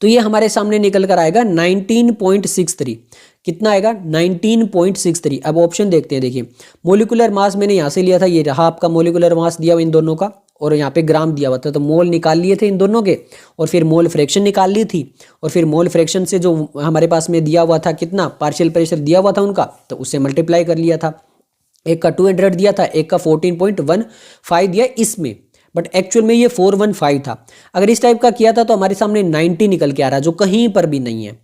तो ये हमारे सामने निकल कर आएगा 19.63। कितना आएगा 19.63। अब ऑप्शन देखते हैं। देखिए मोलिकुलर मास मैंने यहाँ से लिया था, ये रहा आपका मोलिकुलर मास दिया हुआ इन दोनों का, और यहाँ पे ग्राम दिया हुआ था, तो मोल निकाल लिए थे इन दोनों के, और फिर मोल फ्रैक्शन निकाल ली थी, और फिर मोल फ्रैक्शन से जो हमारे पास में दिया हुआ था कितना पार्शियल प्रेशर दिया हुआ था उनका, तो उससे मल्टीप्लाई कर लिया था। एक का 200 दिया था, एक का 14.15 दिया इसमें, बट एक्चुअल में ये 415 था। अगर इस टाइप का किया था तो हमारे सामने 90 निकल के आ रहा है, जो कहीं पर भी नहीं है।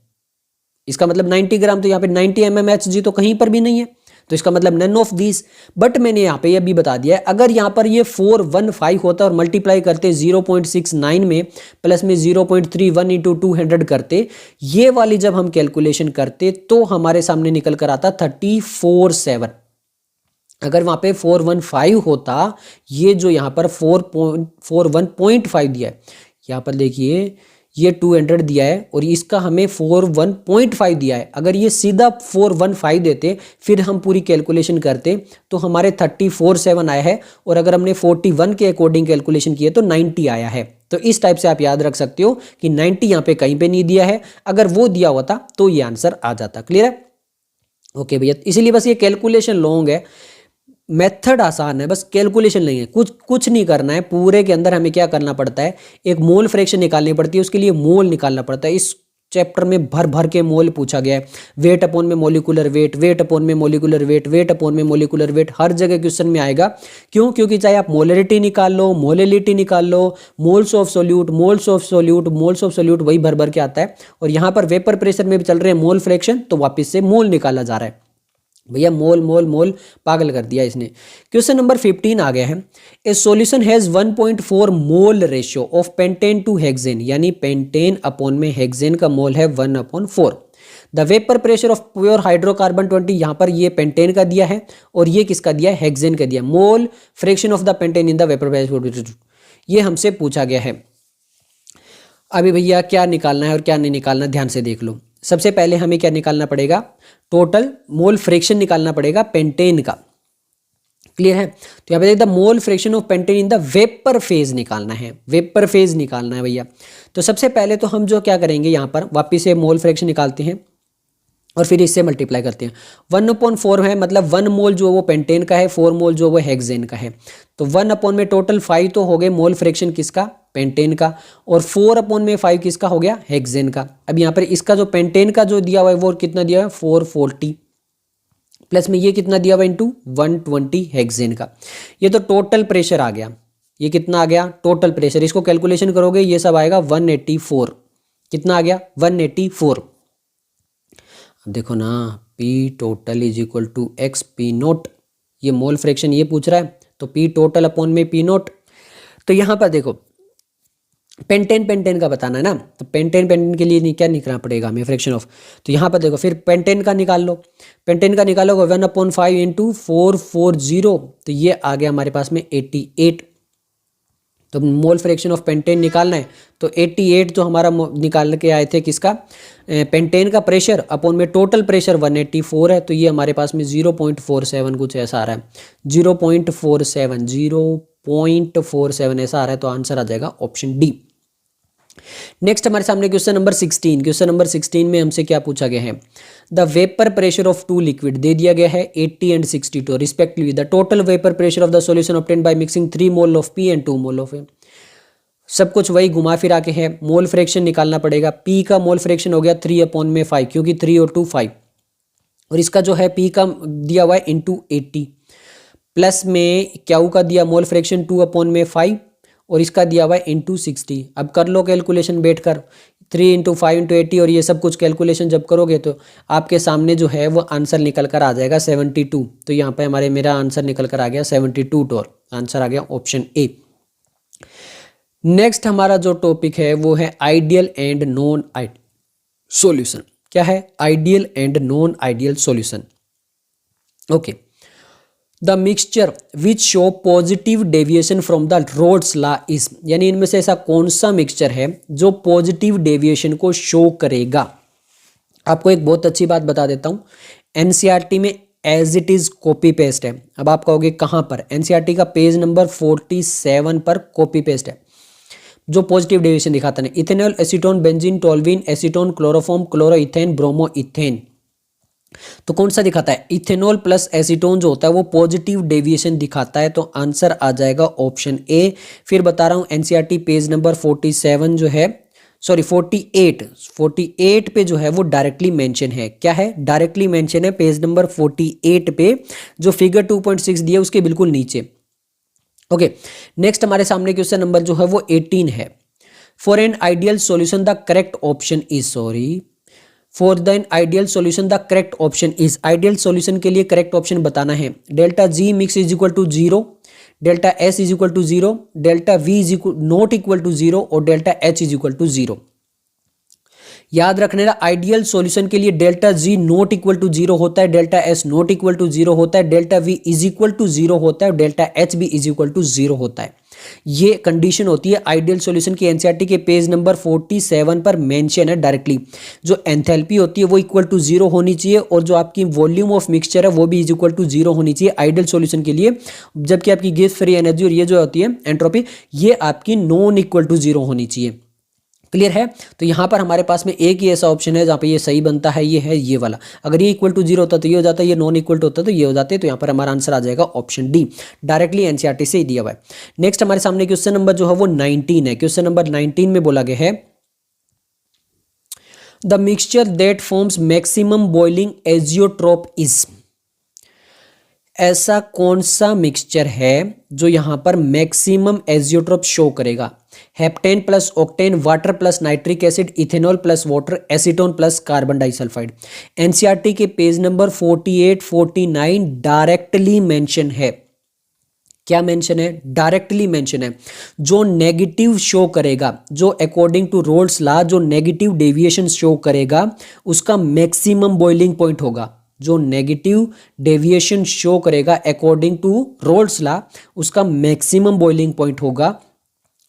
इसका मतलब 90 ग्राम, तो यहाँ पे 90 mmHg तो कहीं पर भी नहीं है, तो इसका मतलब नन ऑफ दिस। बट मैंने यहाँ पे ये भी बता दिया है, अगर यहाँ पर ये 415 होता और मल्टीप्लाई करते 0.69 में प्लस में 0.31 इंटू 200 करते, ये वाली जब हम कैलकुलेशन करते तो हमारे सामने निकल कर आता 347। अगर वहाँ पे 415 होता, ये जो यहाँ पर 441.5 दिया है, यहाँ पर देखिए ये 200 दिया है और इसका हमें 41.5 दिया है। अगर ये सीधा 415 देते फिर हम पूरी कैलकुलेशन करते तो हमारे 347 आया है, और अगर हमने 41 के अकॉर्डिंग कैलकुलेशन किए तो 90 आया है। तो इस टाइप से आप याद रख सकते हो कि 90 यहाँ पे कहीं पे नहीं दिया है, अगर वो दिया हुआ था तो ये आंसर आ जाता। क्लियर है। ओके भैया, इसीलिए बस ये कैलकुलेशन लॉन्ग है, मेथड आसान है, बस कैलकुलेशन नहीं है, कुछ नहीं करना है। पूरे के अंदर हमें क्या करना पड़ता है, एक मोल फ्रैक्शन निकालनी पड़ती है, उसके लिए मोल निकालना पड़ता है। इस चैप्टर में भर भर के मोल पूछा गया है, वेट अपॉन में मोलिकुलर वेट, वेट अपॉन में मोलिकुलर वेट, वेट अपॉन में मोलिकुलर वेट, हर जगह क्वेश्चन में आएगा। क्यों? क्योंकि चाहे आप मोलरिटी निकाल लो, मोलिलिटी निकाल लो, moles of solute, moles of solute, moles of solute, वही भर भर के आता है। और यहाँ पर वेपर प्रेशर में भी चल रहे हैं मोल फ्रैक्शन, तो वापस से मोल निकाला जा रहा है। भैया मोल मोल मोल पागल कर दिया इसने। क्वेश्चन नंबर 15 आ गया है, ए solution has 1.4 mole ratio of pentane two hexane, यानी पेंटेन अपॉन में हेक्सेन का मोल है 1/4। The vapour pressure of pure hydrocarbon 20, यहाँ पर ये पेंटेन का दिया है और ये किसका दिया है, हेक्सेन का दिया। मोल fraction of the pentane in the vapour pressure, ये हमसे पूछा गया है। अभी भैया क्या निकालना है और क्या नहीं निकालना, ध्यान से देख लो। सबसे पहले हमें क्या निकालना पड़ेगा, टोटल मोल फ्रैक्शन निकालना पड़ेगा पेंटेन का। क्लियर है। तो यहाँ पे देखिए the mole fraction of pentane in the vapour phase निकालना है, वेपर फेज निकालना है भैया। तो सबसे पहले तो हम जो क्या करेंगे, यहाँ पर वापिस से मोल फ्रैक्शन निकालते हैं और फिर इससे मल्टीप्लाई करते हैं। 1/4 है, मतलब 1 मोल जो वो पेंटेन का है, 4 मोल जो वो हेक्सेन का है। तो 1 में टोटल 5 तो हो गए मोल फ्रैक्शन किसका, पेंटेन का, और 4/5 किसका हो गया, हेक्सेन का। अब यहाँ पर इसका जो पेंटेन का जो दिया हुआ है वो कितना दिया हुआ है 440, प्लस में ये कितना दिया हुआ है इंटू 120 हेक्सेन का। ये तो टोटल प्रेशर आ गया, ये कितना आ गया टोटल प्रेशर, इसको कैलकुलेशन करोगे ये सब आएगा 184। कितना आ गया 184। देखो ना, P total is equal to X P naught, ये मोल फ्रैक्शन ये पूछ रहा है, तो P टोटल अपॉन में P नोट। तो यहाँ पर देखो पेंटेन का बताना है ना, तो पेंटेन के लिए क्या निकालना पड़ेगा हमें, फ्रैक्शन ऑफ। तो यहाँ पर देखो फिर पेंटेन का निकाल लो, पेंटेन का निकालोगे 1/5 इंटू 440, तो ये आ गया हमारे पास में 88। तो मोल फ्रैक्शन ऑफ पेंटेन निकालना है, तो 88 जो हमारा निकाल के आए थे किसका, पेंटेन का प्रेशर अपॉन में टोटल प्रेशर 184 है, तो ये हमारे पास में 0.47 कुछ ऐसा आ रहा है, 0.47 ऐसा आ रहा है। तो आंसर आ जाएगा ऑप्शन डी। नेक्स्ट हमारे सामने क्वेश्चन नंबर 16। क्वेश्चन नंबर 16 में हमसे क्या पूछा गया है, the vapour pressure of 2 liquid दे दिया गया है 80 and 62 respectively. The total vapour pressure of the solution obtained by mixing 3 mole of P and 2 mole of A. सब कुछ वही घुमा फिरा के है, मोल फ्रैक्शन निकालना पड़ेगा। पी का मोल फ्रैक्शन हो गया 3/5, क्योंकि 3 और 2 5, और इसका जो है पी का दिया हुआ है इंटू 80, प्लस में क्यू का दिया मोल फ्रैक्शन 2/5 और इसका दिया हुआ है इंटू 60। अब कर लो कैलकुलेशन बैठकर, 3 × 5 × 80 और ये सब कुछ कैलकुलेशन जब करोगे तो आपके सामने जो है वो आंसर निकल कर आ जाएगा 72। तो यहाँ पे हमारे मेरा आंसर निकल कर आ गया 72 टोर, आंसर आ गया ऑप्शन ए। नेक्स्ट हमारा जो टॉपिक है वो है ideal and non ideal solution. क्या है? Ideal and non ideal solution. Okay, the mixture which show positive deviation from the Raoult's law is, यानी इनमें से ऐसा कौन सा मिक्सचर है जो पॉजिटिव डेविएशन को शो करेगा। आपको एक बहुत अच्छी बात बता देता हूं, एनसीईआरटी में as it is copy paste है। अब आप कहोगे कहां पर? एनसीईआरटी का पेज नंबर 47 पर कॉपी पेस्ट है जो पॉजिटिव डेविएशन दिखाता है। Ethanol, acetone, benzene, toluene, acetone, chloroform, chloroethane, bromo ethane. तो कौन सा दिखाता है? इथेनॉल प्लस एसीटोन जो होता है वो पॉजिटिव डेविएशन दिखाता है, तो आंसर आ जाएगा ऑप्शन ए। फिर बता रहा हूं एनसीईआरटी पेज नंबर 47 जो है, सॉरी 48 पे जो है वो डायरेक्टली मेंशन है। क्या है? डायरेक्टली मेंशन है पेज नंबर 48 पे, जो फिगर 2.6 दिया उसके बिल्कुल नीचे। ओके, नेक्स्ट हमारे सामने क्वेश्चन नंबर जो है वो 18 है। For an ideal solution the correct option is, sorry for the ideal solution the correct option is, ideal solution के लिए करेक्ट ऑप्शन बताना है। Delta G mix is equal to 0, delta S is equal to 0, delta V is not equal to 0 और delta H is equal to 0। याद रखने का, आइडियल सॉल्यूशन के लिए delta G not equal to 0 होता है, delta S not equal to 0 होता है, delta V is equal to 0 होता है और डेल्टा एच भी इज इक्वल टू 0 होता है। ये कंडीशन होती है आइडियल सॉल्यूशन की। एनसीईआरटी के पेज नंबर 47 पर मेंशन है डायरेक्टली। जो एंथैल्पी होती है वो इक्वल टू 0 होनी चाहिए और जो आपकी वॉल्यूम ऑफ मिक्सचर है वो भी इज इक्वल टू 0 होनी चाहिए आइडियल सॉल्यूशन के लिए, जबकि आपकी गैस फ्री एनर्जी और ये जो होती है एंट्रोपी, ये आपकी नॉन इक्वल टू 0 होनी चाहिए। क्लियर है? तो यहां पर हमारे पास में एक ही ऐसा ऑप्शन है जहां पे ये सही बनता है, ये है ये वाला। अगर ये इक्वल टू 0 होता तो ये हो जाता है, ये नॉन इक्वल टू होता तो ये हो जाते, तो यहां पर हमारा आंसर आ जाएगा ऑप्शन डी, डायरेक्टली एनसीईआरटी से ही दिया हुआ है। नेक्स्ट हमारे सामने क्वेश्चन नंबर जो है वो 19 है। क्वेश्चन नंबर 19 में बोला गया है the mixture that forms maximum boiling azeotrope is, ऐसा कौन सा मिक्सचर है जो यहां पर मैक्सिमम एजियोट्रोप शो करेगा। Heptane plus octane, water plus nitric acid, ethanol plus water, acetone plus carbon disulphide. NCERT के पेज नंबर 48 49 डायरेक्टली मेंशन है। क्या मेंशन है? डायरेक्टली मेंशन है। जो नेगेटिव शो करेगा, जो अकॉर्डिंग टू रोल्स लॉ जो नेगेटिव डेविएशन शो करेगा उसका मैक्सिमम बॉइलिंग पॉइंट होगा। जो नेगेटिव डेविएशन शो करेगा अकॉर्डिंग टू रोल्स लॉ उसका मैक्सिमम बॉइलिंग पॉइंट होगा,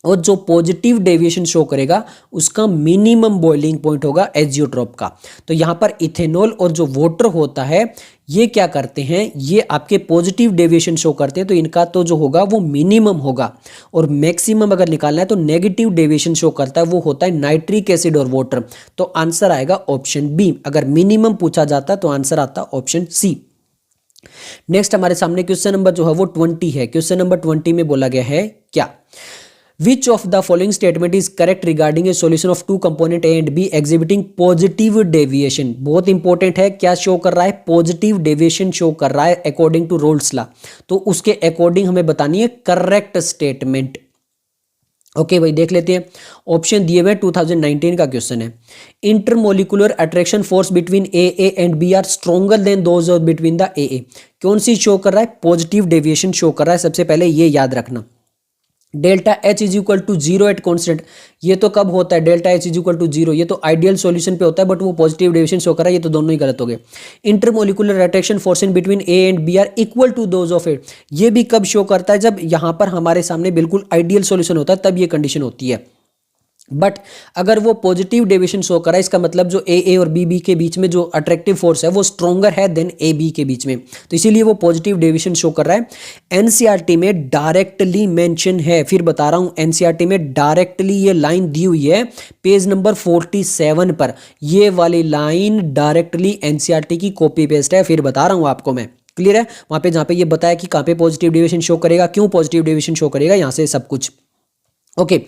और जो पॉजिटिव डेविएशन शो करेगा उसका मिनिमम बॉइलिंग पॉइंट होगा एजियोट्रोप का। तो यहां पर इथेनॉल और जो वाटर होता है ये क्या करते हैं, ये आपके पॉजिटिव डेविएशन शो करते हैं, तो इनका तो जो होगा वो मिनिमम होगा। और मैक्सिमम अगर निकालना है तो नेगेटिव डेविएशन शो करता है, वो होता है नाइट्रिक एसिड और वाटर। तो आंसर आएगा ऑप्शन बी। अगर मिनिमम पूछा जाता तो आंसर आता ऑप्शन सी। नेक्स्ट हमारे सामने क्वेश्चन नंबर जो है वो 20 है। क्वेश्चन नंबर 20 में बोला गया है क्या, Which of the following statement is correct regarding a solution of two component A and B exhibiting positive deviation? बहुत इंपॉर्टेंट है, क्या शो कर रहा है? पॉजिटिव डेविएशन शो कर रहा है अकॉर्डिंग टू रोल्स लॉ, तो उसके अकॉर्डिंग हमें बतानी है करेक्ट स्टेटमेंट। ओके भाई, देख लेते हैं। ऑप्शन दिए हुए 2019 का क्वेश्चन है। Intermolecular attraction force between A and B are stronger than those between the A. कौन सी शो कर रहा है? पॉजिटिव डेविएशन शो कर रहा है। सबसे पहले ये याद रखना। Delta H is equal to 0 at constant, ये तो कब होता है? Delta H is equal to 0, ये तो आइडियल सॉल्यूशन पे होता है, बट वो पॉजिटिव डेविएशन शो कर रहा है, ये तो दोनों ही गलत हो गए। Intermolecular attraction force in between A and B are equal to those of A, ये भी कब शो करता है? जब यहां पर हमारे सामने बिल्कुल आइडियल सॉल्यूशन होता है, तब ये कंडीशन होती है। बट अगर वो पॉजिटिव डेविएशन शो कर रहा है, इसका मतलब जो ए और बी के बीच में जो अट्रैक्टिव फोर्स है वो स्ट्रॉन्गर है देन ए बी के बीच में, तो इसीलिए वो पॉजिटिव डेविएशन शो कर रहा है। एनसीईआरटी में डायरेक्टली मेंशन है, फिर बता रहा हूं, एनसीईआरटी में डायरेक्टली ये लाइन दी हुई है पेज नंबर 47 पर। ये वाली लाइन डायरेक्टली एनसीईआरटी की कॉपी पेस्ट है, फिर बता रहा हूं आपको मैं। क्लियर है? वहां पे जहां पे ये बताया कि कहां पे पॉजिटिव डेविएशन शो करेगा, क्यों पॉजिटिव डेविएशन शो करेगा, यहां से सब कुछ। ओके,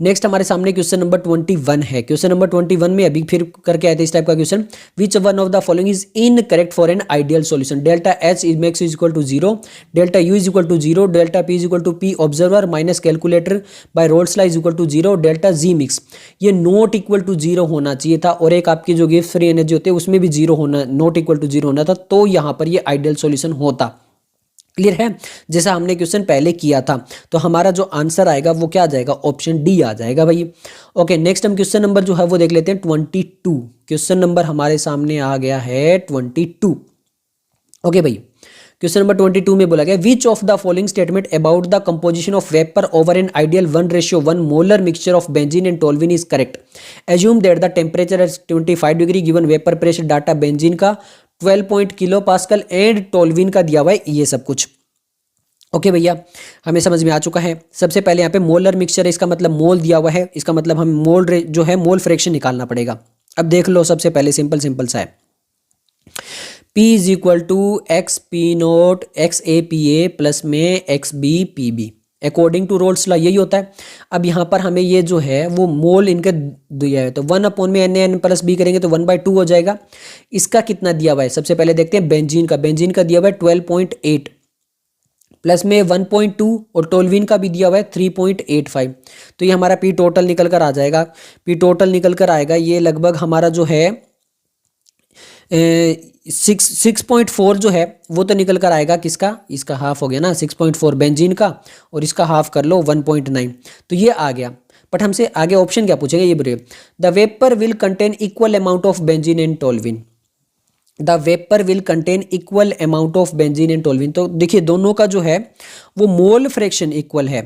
नेक्स्ट हमारे सामने क्वेश्चन नंबर 21 है। क्वेश्चन नंबर 21 में अभी फिर करके आए थे इस टाइप का question, which one of the following is incorrect for an ideal solution, delta H is mix is equal to 0, delta U is equal to 0, delta P is equal to P observed minus calculated by Raoult's law is equal to 0, delta G mix ये नॉट इक्वल टू 0 होना चाहिए था, और एक आपकी जो गिफ्ट फ्री एनर्जी होती है उसमें भी 0 होना, नॉट इक्वल टू 0 होना था, तो यहाँ पर ये आइडियल सॉल्यूशन होता। क्लियर है, जैसा हमने क्वेश्चन पहले किया था। तो हमारा जो आंसर आएगा वो क्या आ जाएगा, ऑप्शन डी आ जाएगा भाई। ओके, नेक्स्ट हम क्वेश्चन नंबर जो है वो देख लेते हैं 22। क्वेश्चन नंबर हमारे सामने आ गया है 22। ओके भाई, क्वेश्चन नंबर 22 में बोला गया, which of the following statement about the composition of vapour over an ideal 1:1 molar mixture of benzene and toluene is correct, assume that the temperature at 25 degree given vapour pressure data benzene का 12 point kilo pascal and toluene का दिया हुआ है ये सब कुछ। ओके भैया, हमें समझ में आ चुका है। सबसे पहले यहाँ पे मोलर मिक्सचर है, इसका मतलब मोल दिया हुआ है, इसका मतलब हम मोल जो है मोल फ्रैक्शन निकालना पड़ेगा। अब देख लो, सबसे पहले सिंपल सिंपल सा है, P is equal to X P not X A P A plus में X B P B, according to Raoult's law यही होता है। अब यहाँ पर हमें ये जो है वो मोल इनके दिया है, तो 1 में एन प्लस बी करेंगे तो 1/2 हो जाएगा। इसका कितना दिया हुआ है, सबसे पहले देखते हैं बेंजीन का। बेंजीन का दिया हुआ है 12.8 प्लस में 1.2 और टोल्यूइन का भी दिया हुआ है 3.85, तो ये हमारा पी टोटल निकल कर आ जाएगा। पी टोटल निकल कर आएगा ये लगभग हमारा जो है 6.4 जो है वो तो निकल कर आएगा, किसका, इसका हाफ हो गया ना, 6.4 बेंजीन का, और इसका हाफ कर लो 1.9, तो ये आ गया। बट हमसे आगे ऑप्शन क्या पूछेंगे ये बोलिए, the vapour will contain equal amount of benzene and toluene, the vapour will contain equal amount of benzene and toluene. तो देखिए दोनों का जो है वो मोल फ्रैक्शन इक्वल है।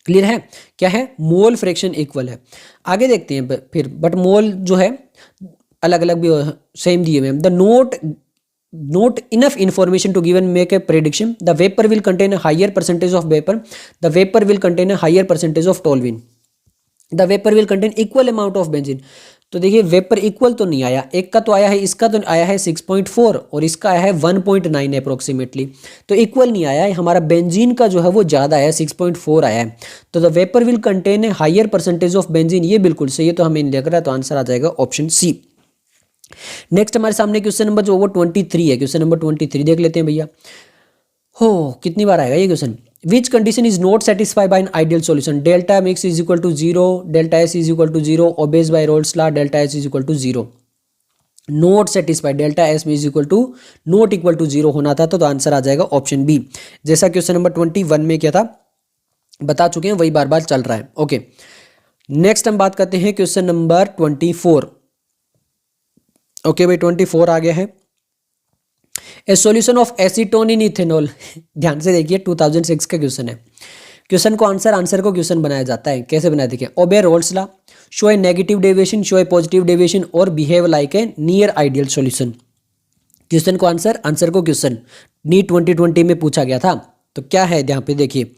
क्लियर है, क्या है, मोल फ्रैक्शन इक्वल है। आगे देखते हैं फिर, बट मोल जो है अलग अलग भी सेम दिए हुए हैं। The not enough information to given make a prediction, the vapour will contain a higher percentage of vapour, the vapour will contain a higher percentage of toluene, the vapour will contain equal amount of benzene. तो देखिए वेपर इक्वल तो नहीं आया, एक का तो आया है, इसका तो आया है 6.4 और इसका आया है 1.9 अप्रोक्सीमेटली, तो इक्वल नहीं आया है। हमारा बेंजीन का जो है वो ज़्यादा है, 6.4 आया है, तो the vapour will contain a higher percentage of benzene, ये बिल्कुल सही है, तो हमें लग रहा है तो आंसर आ जाएगा ऑप्शन सी। नेक्स्ट हमारे सामने क्वेश्चन नंबर जो वो 23 है। क्वेश्चन नंबर 23 देख लेते हैं भैया। हो, कितनी बार आएगा ये question, which condition is not satisfied by an ideal solution, delta mix is equal to 0, delta S is equal to 0, obeys by Raoult's law, delta S is equal to 0, not satisfied, delta S is equal to not equal to 0 होना था, तो आंसर आ जाएगा ऑप्शन बी। जैसा क्वेश्चन नंबर 21 में क्या था बता चुके हैं, वही बार बार चल रहा है। ओके, नेक्स्ट हम बात करते हैं क्वेश्चन नंबर 24। ओके भाई, 24 आ गया है, ए solution of acetone in ethanol. ध्यान से देखिए, 2006 का क्वेश्चन है। क्वेश्चन को आंसर को क्वेश्चन बनाया जाता है, कैसे बनाया देखिए, ओबे रोल्स लॉ, शो ए नेगेटिव डेविएशन, शो ए पॉजिटिव डेविएशन और behave like a near ideal solution. Question को आंसर को क्वेश्चन नीट 2020 में पूछा गया था, तो क्या है यहाँ पे देखिए,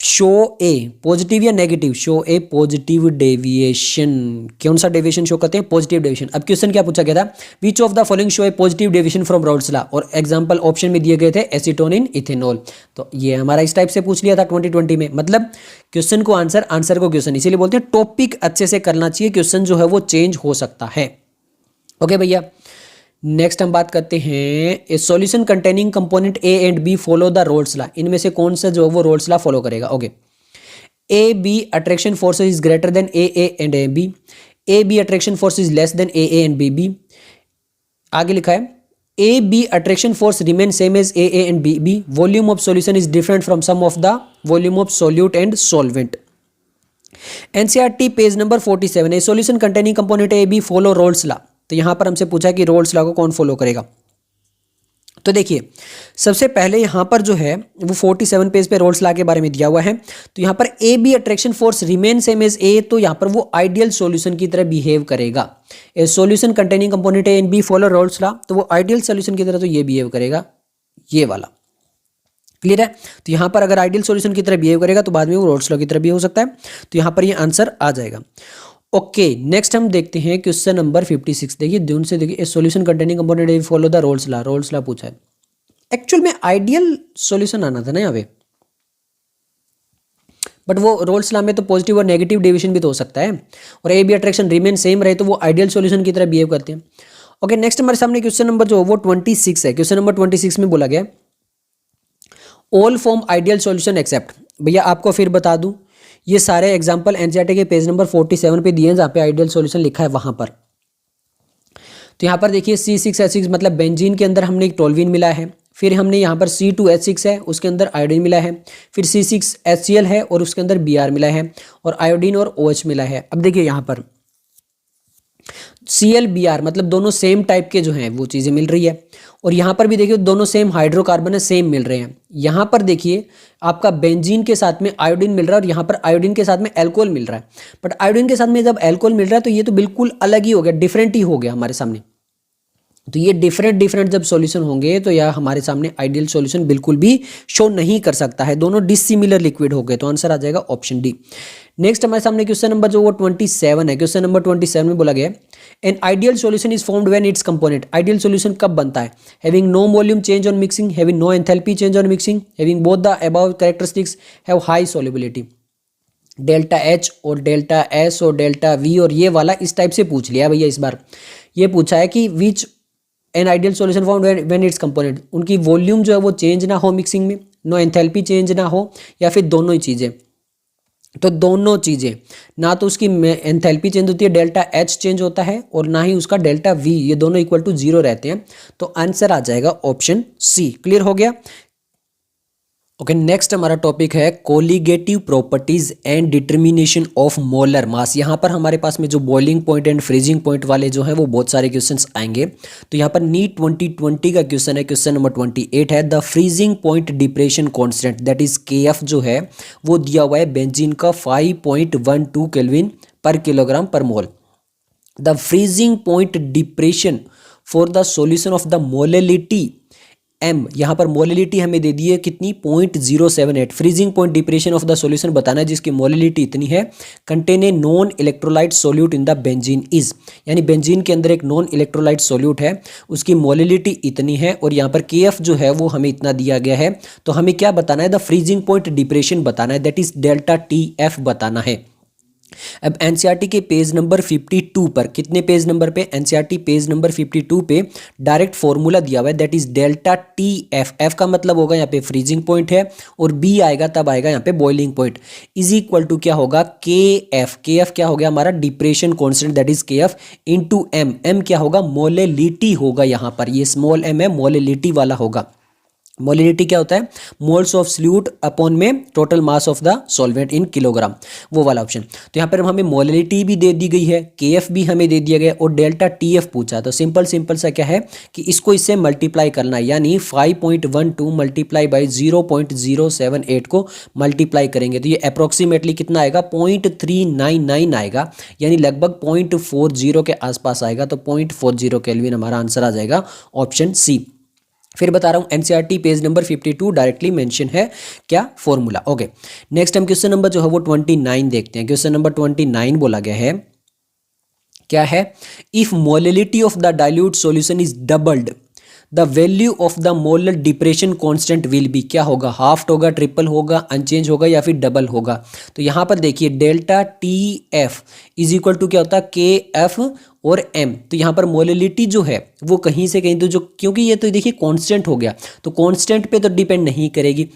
शो ए पॉजिटिव या नेगेटिव, शो ए पॉजिटिव डेविएशन, कौन सा डेविएशन शो करते हैं, पॉजिटिव डेविएशन। अब क्वेश्चन क्या पूछा गया था, विच of the following show A positive deviation from roles law, और एग्जांपल ऑप्शन में दिए गए थे एसीटोन इन इथेनॉल। तो ये हमारा इस टाइप से पूछ लिया था 2020 में, मतलब क्वेश्चन को आंसर को क्वेश्चन, इसीलिए बोलते हैं टॉपिक अच्छे से करना चाहिए, क्वेश्चन जो है वो चेंज हो सकता है। ओके भैया, नेक्स्ट हम बात करते हैं, A solution containing component A and B follow the Raoult's law, इनमें से कौन सा जो वो रोल्स लॉ फॉलो करेगा। Okay, A B attraction force is greater than A and A B attraction force is less than A and B. आगे लिखा है, A B attraction force remain same as A and B, volume of solution is different from sum of the volume of solute and solvent. NCERT page number 47, A solution containing component A B follow roles law. तो यहां पर हमसे पूछा कि रोल्स लॉ को कौन फॉलो करेगा। तो देखिए, सबसे पहले यहां पर जो है वो 47 पेज पे रोल्स लॉ के बारे में दिया हुआ है। तो यहां पर A B attraction force remain same as A, तो यहां पर वो आइडियल सॉल्यूशन की तरह बिहेव करेगा। ए solution containing component A and B follow roles law, तो वो आइडियल सॉल्यूशन की तरह तो ये बिहेव करेगा, ये वाला। क्लियर है, तो यहां पर अगर आइडियल सॉल्यूशन की तरह बिहेव करेगा तो बाद में वो रोल्स लॉ की तरह भी हो सकता है, तो यहां पर ये आंसर आ जाएगा। ओके, नेक्स्ट हम देखते हैं क्वेश्चन नंबर 56। देखिए ध्यान से देखिए, solution containing component follow the Raoult's law पूछा है। एक्चुअल में आइडियल सॉल्यूशन आना था ना यहाँ पे, बट वो रोल्स लॉ में तो पॉजिटिव और नेगेटिव डेविएशन भी तो हो सकता है, और A B attraction remain same रहे तो वो आइडियल सॉल्यूशन की तरह बिहेव करते हैं। ओके, नेक्स्ट हमारे सामने क्वेश्चन नंबर जो वो 26 है। क्वेश्चन नंबर 26 में बोला गया all form ideal solution except. भैया आपको फिर बता दूं, ये सारे एग्जांपल एनसीईआरटी के पेज नंबर 47 पे दिए हैं जहाँ पे आइडियल सॉल्यूशन लिखा है वहां पर। तो यहाँ पर देखिए C6H6 मतलब बेंजीन के अंदर हमने एक टोल्यूइन मिला है, फिर हमने यहाँ पर C2H6 है उसके अंदर आयोडीन मिला है, फिर C6HCl है और उसके अंदर Br मिला है, और आयोडीन और OH मिला है। अब देखिए यहाँ पर ClBr मतलब दोनों सेम टाइप के जो हैं वो चीज़ें मिल रही है, और यहाँ पर भी देखिए दोनों सेम हाइड्रोकार्बन है, सेम मिल रहे हैं। यहाँ पर देखिए आपका बेंजीन के साथ में आयोडीन मिल रहा है और यहाँ पर आयोडीन के साथ में एल्कोहल मिल रहा है, बट आयोडीन के साथ में जब एल्कोहल मिल रहा है तो ये तो बिल्कुल अलग ही हो गया, डिफरेंट ही हो गया हमारे सामने। तो ये डिफरेंट जब सॉल्यूशन होंगे तो यह हमारे सामने आइडियल सॉल्यूशन बिल्कुल भी शो नहीं कर सकता है, दोनों डिसिमिलर लिक्विड हो गए, तो आंसर आ जाएगा ऑप्शन डी। नेक्स्ट हमारे सामने क्वेश्चन नंबर जो वो 27 है। क्वेश्चन नंबर 27 में बोला गया an ideal solution is formed when its component. Ideal solution कब बनता है? Having no volume change on mixing, having no enthalpy change on mixing, having both the above characteristics, have high solubility. Delta H और डेल्टा एस और डेल्टा वी और ये वाला इस टाइप से पूछ लिया भैया। इस बार ये पूछा है कि विच N ideal solution form when its component, उनकी वॉल्यूम जो है वो चेंज ना हो मिक्सिंग में, नो एंथैल्पी चेंज ना हो, या फिर दोनों ही चीज़ें। तो दोनों चीज़ें, ना तो उसकी एंथैल्पी चेंज होती है, डेल्टा एच चेंज होता है, और ना ही उसका डेल्टा वी, ये दोनों इक्वल टू 0 रहते हैं। तो आंसर आ जाएगा ऑप्शन सी। क्लियर हो गया? ओके, नेक्स्ट हमारा टॉपिक है colligative properties and determination of molar mass. यहाँ पर हमारे पास में जो boiling point and freezing point वाले जो हैं वो बहुत सारे क्वेश्चंस आएंगे। तो यहाँ पर नीट 2020 का क्वेश्चन है, क्वेश्चन नंबर 28 है the freezing point depression constant that is KF जो है वो दिया हुआ है बेंजीन का 5.12 केल्विन पर किलोग्राम पर mole. The freezing point depression for the solution of the molality M, यहाँ पर मोलैलिटी हमें दे दी है कितनी 0.078। Freezing point depression of the solution बताना है जिसकी मोलैलिटी इतनी है। Contain a non electrolyte solute in the benzene is, यानी बेंजीन के अंदर एक नॉन इलेक्ट्रोलाइट सोल्यूट है, उसकी मोलैलिटी इतनी है, और यहाँ पर KF जो है वो हमें इतना दिया गया है। तो हमें क्या बताना है? द फ्रीजिंग पॉइंट डिप्रेशन बताना है, दैट इज डेल्टा TF बताना है। अब एनसीईआरटी के पेज नंबर 52 पर, कितने पेज नंबर पे? एनसीईआरटी पेज नंबर 52 पे डायरेक्ट फॉर्मूला दिया हुआ है, that is delta TF। F का मतलब होगा यहाँ पे फ्रीजिंग पॉइंट है, और बी आएगा तब आएगा यहाँ पे boiling point, is equal to क्या होगा? KF। KF क्या हो गया हमारा? Depression constant, that is KF into M। M क्या होगा? मोलैलिटी होगा। यहाँ पर ये स्मॉल m है, मोलैलिटी वाला होगा। मोलैलिटी क्या होता है? मोल्स ऑफ सॉल्यूट अपॉन में total mass of the solvent in kilogram, वो वाला ऑप्शन। तो यहाँ पर हमें मोलैलिटी भी दे दी गई है, KF भी हमें दे दिया गया, और डेल्टा TF पूछा। तो सिंपल सा क्या है कि इसको इससे मल्टीप्लाई करना है, यानी 5.12 मल्टीप्लाई बाई 0.078 को मल्टीप्लाई करेंगे तो ये अप्रोक्सीमेटली कितना आएगा? 0.399 आएगा, यानी लगभग 0.40 के आसपास आएगा। तो 0.40 केल्विन हमारा आंसर आ जाएगा ऑप्शन सी। फिर बता रहा हूं NCERT page number 52 directly mention है क्या फॉर्मूला। ओके, नेक्स्ट हम क्वेश्चन नंबर जो है वो 29 देखते हैं। क्वेश्चन नंबर 29 बोला गया है, क्या है? If molality of the dilute solution is doubled the value of the molar depression constant will be, क्या होगा? हाफ होगा, ट्रिपल होगा, अनचेंज होगा, या फिर डबल होगा? तो यहाँ पर देखिए delta TF is equal to क्या होता है? KF और M। तो यहाँ पर मोलैलिटी जो है वो कहीं से कहीं, तो जो क्योंकि ये तो देखिए कांस्टेंट हो गया, तो कांस्टेंट पे तो डिपेंड नहीं करेगी।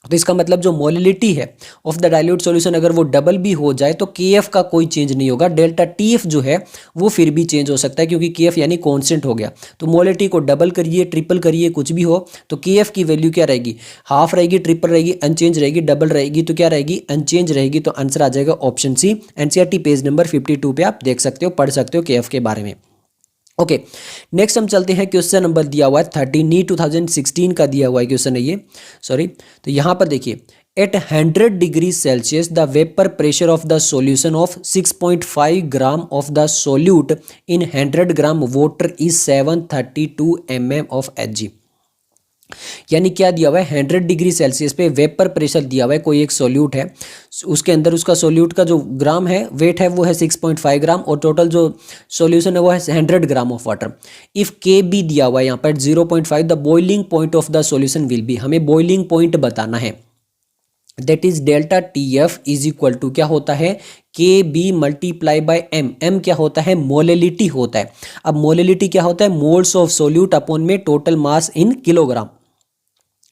तो इसका मतलब जो मोलैलिटी है ऑफ द डाइल्यूट सॉल्यूशन अगर वो डबल भी हो जाए तो KF का कोई चेंज नहीं होगा, डेल्टा TF जो है वो फिर भी चेंज हो सकता है, क्योंकि KF यानी कांस्टेंट हो गया। तो मोलैलिटी को डबल करिए, ट्रिपल करिए, कुछ भी हो, तो KF की वैल्यू क्या रहेगी? हाफ रहेगी, ट्रिपल रहेगी, अनचेंज रहेगी, डबल रहेगी, तो क्या रहेगी? अनचेंज रहेगी। तो आंसर आ जाएगा option C. NCERT page number 52 पे आप देख सकते हो, पढ़ सकते हो KF के बारे में। ओके, नेक्स्ट हम चलते हैं, क्वेश्चन नंबर दिया हुआ है 30 नीट 2016 का दिया हुआ है क्वेश्चन है ये, सॉरी। तो यहाँ पर देखिए at 100 degree Celsius the vapour pressure of the solution of 6.5 gram of the solute in 100 gram water is 732 mm of Hg। यानी क्या दिया हुआ है? 100 डिग्री सेल्सियस पे वेपर प्रेशर दिया हुआ है, कोई एक सोल्यूट है, उसके अंदर उसका सोल्यूट का जो ग्राम है, वेट है, वो है 6.5 ग्राम, और टोटल जो सॉल्यूशन है वो है 100 gram of water. If KB दिया हुआ है यहाँ पर 0.5 the boiling point of the solution will be, हमें बॉइलिंग पॉइंट बताना है। That is delta T F is equal to क्या होता है, K B multiply by M. M क्या होता है, मोलेलिटी होता है। अब मोलेलिटी क्या होता है, मोल्स ऑफ सोल्यूट अपॉन में total mass in kilogram.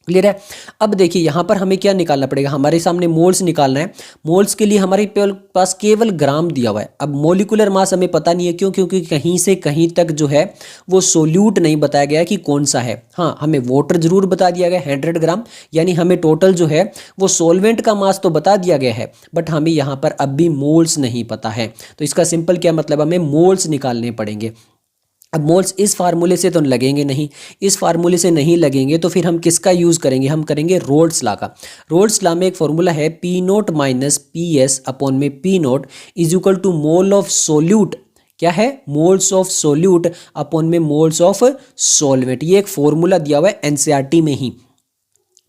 Clear है। अब देखिए यहाँ पर हमें क्या निकालना पड़ेगा, हमारे सामने मोल्स निकालना है। मोल्स के लिए हमारे पास केवल ग्राम दिया हुआ है। अब मोलिकुलर मास हमें पता नहीं है, क्यों, क्योंकि कहीं से कहीं तक जो है वो सोल्यूट नहीं बताया गया कि कौन सा है। हाँ, हमें वाटर जरूर बता दिया गया 100 ग्राम, यानी हमें टोटल जो है वो सोलवेंट का मास तो बता दिया गया है, बट हमें यहाँ पर अब भी मोल्स नहीं पता है। तो इसका सिंपल क्या मतलब, हमें मोल्स निकालने पड़ेंगे। अब मोल्स इस फार्मूले से तो लगेंगे नहीं, इस फार्मूले से नहीं लगेंगे तो फिर हम किसका यूज़ करेंगे, हम करेंगे रोल्स लॉ का। रोल्स लॉ में एक फॉर्मूला है P note minus P S upon में P note is equal to mole of solute. क्या है, मोल्स ऑफ सोल्यूट अपॉन में मोल्स ऑफ सॉल्वेंट। ये एक फॉर्मूला दिया हुआ है एनसीईआरटी में ही।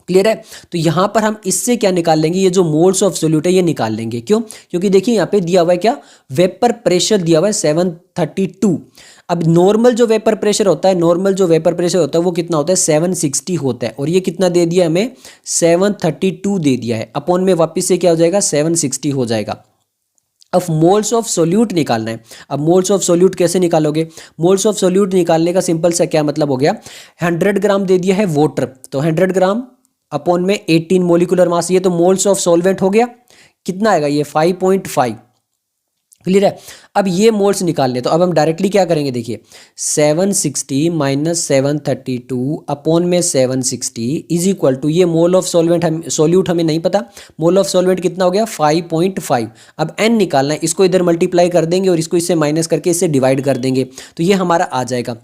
क्लियर है। तो यहां पर हम इससे क्या निकाल लेंगे, ये जो मोल्स ऑफ सोल्यूट है ये निकाल लेंगे। क्यों, क्योंकि देखिए यहाँ पे दिया हुआ है क्या, वेपर प्रेशर दिया हुआ है 732। अब नॉर्मल जो वेपर प्रेशर होता है, नॉर्मल जो वेपर प्रेशर होता है वो कितना होता है, 760 होता है। और ये कितना दे दिया हमें, 732 दे दिया है। अपॉन में वापस से क्या हो जाएगा, 760 हो जाएगा। अब मोल्स ऑफ सोल्यूट निकालना है। अब मोल्स ऑफ सोल्यूट कैसे निकालोगे, मोल्स ऑफ सोल्यूट निकालने का सिंपल सा क्या मतलब हो गया, 100 ग्राम दे दिया है वाटर, तो 100 ग्राम अपॉन में 18 मोलिकुलर मास, ये तो मोल्स ऑफ सॉल्वेंट हो गया। कितना आएगा ये, 5.5। क्लियर है। अब ये मोल्स निकालने, तो अब हम डायरेक्टली क्या करेंगे, देखिए 760 माइनस 732 अपॉन में 760 इज इक्वल टू, ये मोल ऑफ सॉल्वेंट हम सॉल्यूट हमें नहीं पता, मोल ऑफ सॉल्वेंट कितना हो गया 5.5। अब n निकालना है, इसको इधर मल्टीप्लाई कर देंगे और इसको इससे माइनस करके इससे डिवाइड कर देंगे, तो ये हमारा आ जाएगा।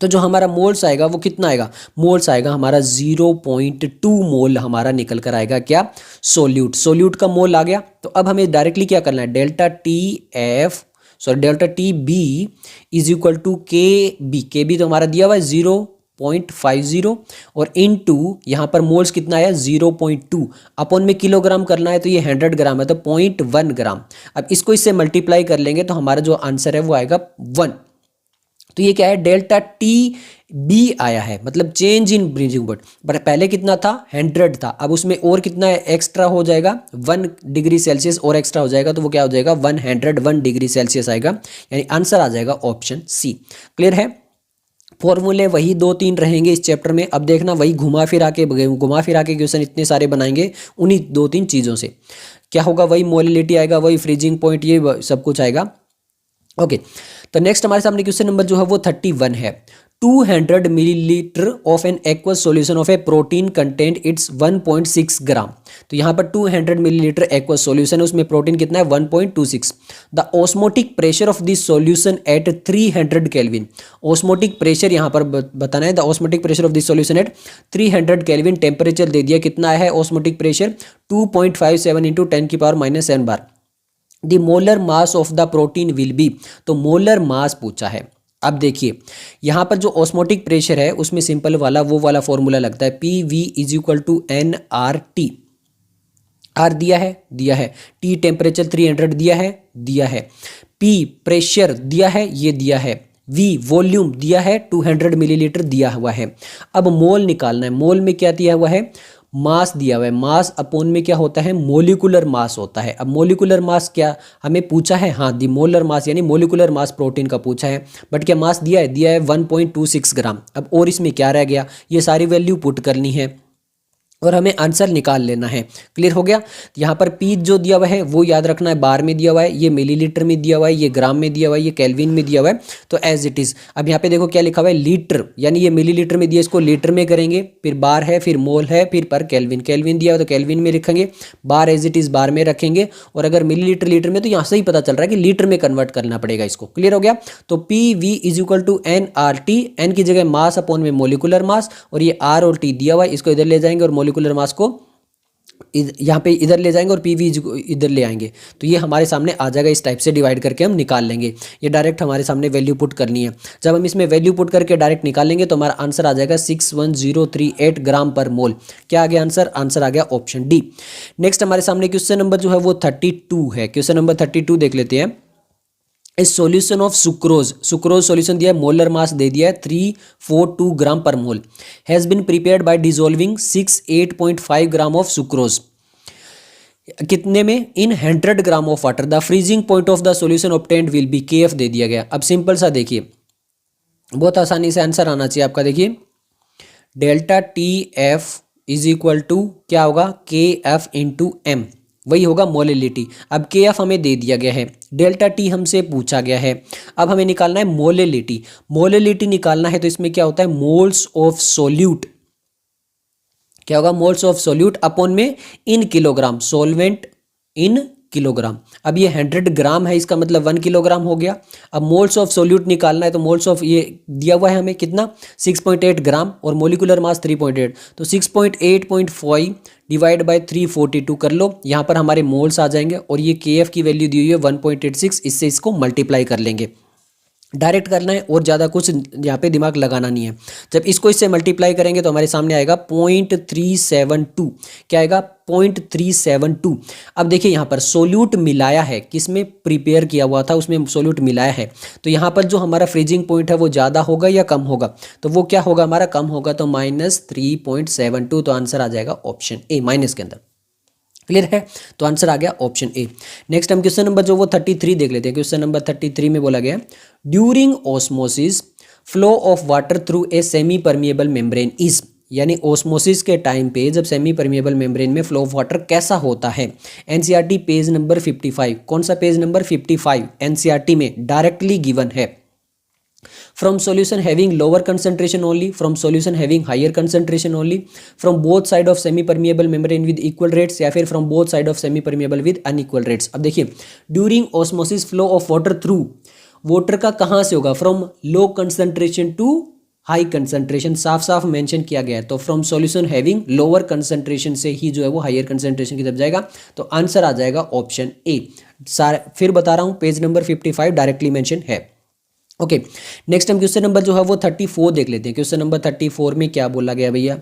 तो जो हमारा मोल्स आएगा वो कितना आएगा, मोल्स आएगा हमारा 0.2 मोल हमारा निकल कर आएगा क्या, सोल्यूट। सोल्यूट का मोल आ गया। तो अब हमें डायरेक्टली क्या करना है, delta T F delta T B is equal to K B. K B तो हमारा दिया हुआ है 0.50 और इन टू यहाँ पर मोल्स कितना आया 0.2 अपॉन में किलोग्राम करना है, तो ये 100 ग्राम है तो 0.1 ग्राम। अब इसको इससे मल्टीप्लाई कर लेंगे तो हमारा जो आंसर है वो आएगा 1। तो ये क्या है, डेल्टा टी बी आया है, मतलब change in bridging point. But पहले कितना था, 100 था, अब उसमें और कितना एक्स्ट्रा हो जाएगा, 1 डिग्री सेल्सियस और एक्स्ट्रा हो जाएगा, तो वो क्या हो जाएगा 101 डिग्री सेल्सियस आएगा, यानी आंसर आ जाएगा ऑप्शन सी। क्लियर है। फॉर्मूले वही 2-3 रहेंगे इस चैप्टर में। अब देखना वही घुमा फिरा के क्वेश्चन इतने सारे बनाएंगे उन्हीं 2-3 चीज़ों से। क्या होगा, वही मोलिलिटी आएगा, वही फ्रीजिंग पॉइंट, ये सब कुछ आएगा। ओके, तो नेक्स्ट हमारे सामने क्वेश्चन नंबर जो है वो 31 है। 200 millilitre of an aqueous solution of A protein content it's 1.6 ग्राम। तो यहाँ पर 200 मिलीलीटर एक्वस सॉल्यूशन है, उसमें प्रोटीन कितना है 1.26। The osmotic pressure of this solution at 300 kelvin. Osmotic pressure यहाँ पर बताना है, the osmotic pressure of this solution at 300 kelvin. Temperature दे दिया, कितना है osmotic pressure 2.57 into 10⁻⁻7 bar. The molar mass of the protein will be. तो मोलर मास पूछा है। अब देखिए यहाँ पर जो ऑस्मोटिक प्रेशर है उसमें सिंपल वाला वो वाला फॉर्मूला लगता है, P V is equal to N R T. R दिया है, टी टेम्परेचर 300 दिया है, पी प्रेशर दिया है, ये दिया है, वी वॉल्यूम दिया है 200 मिलीलीटर दिया हुआ है। अब मोल निकालना है, मोल में क्या दिया हुआ है, मास दिया हुआ है। मास अपॉन में क्या होता है, मोलिकुलर मास होता है। अब मोलिकुलर मास क्या हमें पूछा है, हाँ दी मोलर मास यानी मोलिकुलर मास प्रोटीन का पूछा है, बट क्या मास दिया है 1.26 ग्राम। अब और इसमें क्या रह गया, ये सारी वैल्यू पुट करनी है और हमें आंसर निकाल लेना है। क्लियर हो गया। यहाँ पर पी जो दिया हुआ है वो याद रखना है, बार में दिया हुआ है, ये मिलीलीटर में दिया हुआ है, ये ग्राम में दिया हुआ है, ये केल्विन में दिया हुआ है, तो एज इट इज़। अब यहाँ पे देखो क्या लिखा हुआ है, लीटर, यानी ये मिलीलीटर में दिया, इसको लीटर में करेंगे, फिर बार है, फिर मोल है, फिर पर केल्विन। केल्विन दिया हुआ तो केल्विन में रखेंगे, बार एज इट इज़ बार में रखेंगे, और अगर मिलीलीटर लीटर में तो यहाँ से ही पता चल रहा है कि लीटर में कन्वर्ट करना पड़ेगा इसको। क्लियर हो गया। तो P V is equal to N R T, N की जगह मास अपॉन में मोलिकुलर मास, और ये आर और टी दिया हुआ है, इसको इधर ले जाएंगे और मोलिकुलर मास को यहाँ पे इधर ले जाएंगे और पीवी इधर ले आएंगे, तो ये हमारे सामने आ जाएगा। इस टाइप से डिवाइड करके हम निकाल लेंगे। ये डायरेक्ट हमारे सामने वैल्यू पुट करनी है। जब हम इसमें वैल्यू पुट करके डायरेक्ट निकालेंगे तो हमारा आंसर आ जाएगा 61038 ग्राम पर मोल। क्या आ गया आंसर, आंसर आ गया ऑप्शन डी। नेक्स्ट हमारे सामने क्वेश्चन नंबर जो है वो 32 है। क्वेश्चन नंबर 32 देख लेते हैं। इस solution of sucrose, sucrose solution दिया है, मोलर मास दे दिया है 342 ग्राम पर mole, has been prepared by dissolving 68.5 gram of sucrose. कितने में, in 100 gram of water the freezing point of the solution obtained will be KF दे दिया गया। अब सिंपल सा देखिए, बहुत आसानी से आंसर आना चाहिए आपका। देखिए delta TF is equal to क्या होगा, KF इंटू M, वही होगा मोलिलिटी। अब KF हमें दे दिया गया है, डेल्टा T हमसे पूछा गया है, अब हमें निकालना है मोलिलिटी। मोलिलिटी निकालना है तो इसमें क्या होता है, मोल्स ऑफ सोल्यूट, क्या होगा, मोल्स ऑफ सोल्यूट अपॉन में in kilogram, solvent in kilogram. अब ये 100 ग्राम है, इसका मतलब 1 किलोग्राम हो गया। अब मोल्स ऑफ सोल्यूट निकालना है तो मोल्स ऑफ, ये दिया हुआ है हमें कितना, 6.8 ग्राम और मोलिकुलर मास 3.8, तो 6.8.5 डिवाइड बाय 342 कर लो, यहाँ पर हमारे मोल्स आ जाएंगे और ये KF की वैल्यू दी हुई है 1.86, इससे इसको मल्टीप्लाई कर लेंगे, डायरेक्ट करना है और ज़्यादा कुछ यहाँ पे दिमाग लगाना नहीं है। जब इसको इससे मल्टीप्लाई करेंगे तो हमारे सामने आएगा 0.372, क्या आएगा 0.372। अब देखिए यहाँ पर सोल्यूट मिलाया है, किसमें प्रिपेयर किया हुआ था उसमें सोल्यूट मिलाया है, तो यहाँ पर जो हमारा फ्रीजिंग पॉइंट है वो ज़्यादा होगा या कम होगा, तो वो क्या होगा हमारा, कम होगा, तो -3.72, तो आंसर आ जाएगा ऑप्शन ए माइनस के अंदर। क्लियर है, तो आंसर आ गया ऑप्शन ए। नेक्स्ट हम क्वेश्चन नंबर जो वो 33 देख लेते हैं। क्वेश्चन नंबर 33 में बोला गया, during osmosis flow of water through a semi permeable membrane is, यानी ऑस्मोसिस के टाइम पे जब सेमी परमिएबल मेम्ब्रेन में फ्लो ऑफ वाटर कैसा होता है। एनसीईआरटी पेज नंबर 55, कौन सा पेज नंबर 55 एनसीईआरटी में डायरेक्टली गिवन है। from solution having lower concentration only, from solution having higher concentration only, from both side of semi permeable membrane with equal rates, या फिर from both side of semi permeable with unequal rates। अब देखिए during osmosis flow of water through, water का कहाँ से होगा, from low concentration to high concentration, साफ साफ मेंशन किया गया है, तो from solution having lower concentration से ही जो है वो हायर कंसंट्रेशन की तरफ जाएगा, तो आंसर आ जाएगा ऑप्शन ए। फिर बता रहा हूँ पेज नंबर 55 डायरेक्टली मेंशन है। ओके नेक्स्ट हम क्वेश्चन नंबर जो है वो 34 देख लेते हैं। क्वेश्चन नंबर 34 में क्या बोला गया भैया,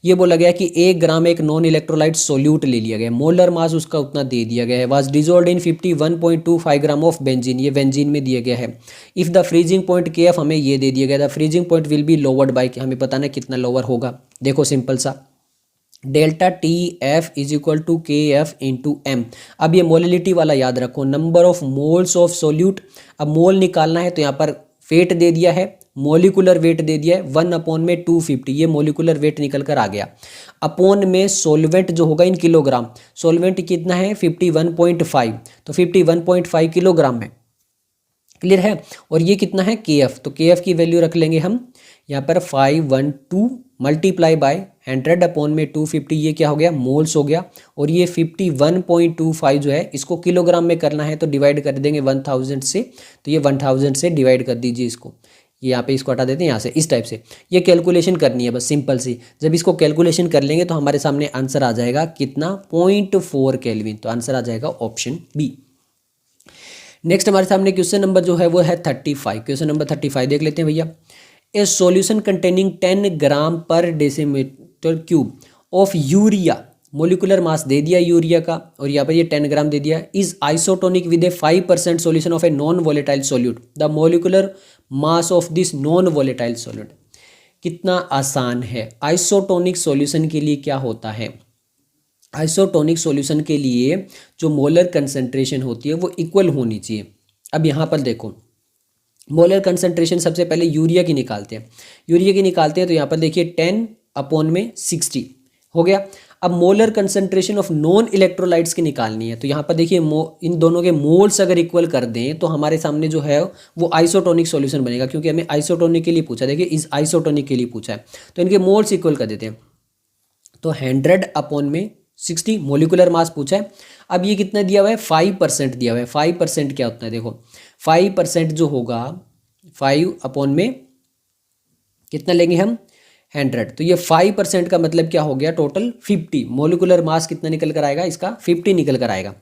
ये बोला गया कि 1 ग्राम एक नॉन इलेक्ट्रोलाइट सोल्यूट ले लिया गया, मोलर मास उसका उतना दे दिया गया है, was dissolved in 51.25 gram of benzene, ये बेंजीन में दिया गया है। If the freezing point KF हमें ये दे दिया गया था, freezing point will be lowered by, हमें पता ना कितना लोअर होगा। देखो सिंपल सा, delta TF is equal to KF into M। अब ये मोलिलिटी वाला याद रखो, number of moles of solute. अब मोल निकालना है तो यहाँ पर वेट दे दिया है, मोलिकुलर वेट दे दिया है 1/250, ये मोलिकुलर वेट निकल कर आ गया। अपॉन में सोलवेंट जो होगा इन किलोग्राम, सोलवेंट कितना है 51.5, तो 51.5 किलोग्राम है। क्लियर है, और ये कितना है KF, तो KF की वैल्यू रख लेंगे हम यहाँ पर 512 मल्टीप्लाई बाय 100 अपॉन में 250, ये क्या हो गया मोल्स हो गया, और ये 51.25 जो है इसको किलोग्राम में करना है तो डिवाइड कर देंगे 1000 से, तो ये 1000 से डिवाइड कर दीजिए इसको, ये यहाँ पे इसको हटा देते हैं यहाँ से, इस टाइप से ये कैलकुलेशन करनी है बस सिंपल सी। जब इसको कैलकुलेशन कर लेंगे तो हमारे सामने आंसर आ जाएगा कितना 0.4 केल्विन, तो आंसर आ जाएगा ऑप्शन बी। नेक्स्ट हमारे सामने क्वेश्चन नंबर जो है वो है 35। क्वेश्चन नंबर 35 देख लेते हैं भैया। ए सॉल्यूशन कंटेनिंग 10 ग्राम पर decimetre cube of urea, molecular mass दे दिया यूरिया का और यहाँ पर ये 10 ग्राम दे दिया, is isotonic with A 5% solution of A non volatile solute, the molecular mass of this non volatile solute. कितना आसान है, आइसोटोनिक सॉल्यूशन के लिए क्या होता है, आइसोटोनिक सॉल्यूशन के लिए जो मोलर कंसंट्रेशन होती है वो इक्वल होनी चाहिए। अब यहाँ पर देखो मोलर कंसंट्रेशन सबसे पहले यूरिया की निकालते हैं, यूरिया की निकालते हैं तो यहाँ पर देखिए 10/60 हो गया। अब molar concentration of non electrolytes की निकालनी है, तो यहाँ पर देखिए इन दोनों के मोल्स अगर इक्वल कर दें तो हमारे सामने जो है वो आइसोटोनिक सॉल्यूशन बनेगा, क्योंकि हमें आइसोटोनिक के लिए पूछा, देखिए इस आइसोटोनिक के लिए पूछा है, तो इनके मोल्स इक्वल कर देते हैं, तो 100/60 मोलिकुलर मास पूछा है। अब ये कितना दिया हुआ है 5% दिया हुआ है, 5% क्या होता है देखो 5% जो होगा 5 में कितना लेंगे हम 100, तो ये 5% का मतलब क्या हो गया टोटल 50, मोलिकुलर मास कितना निकल कर आएगा इसका 50 निकल कर आएगा।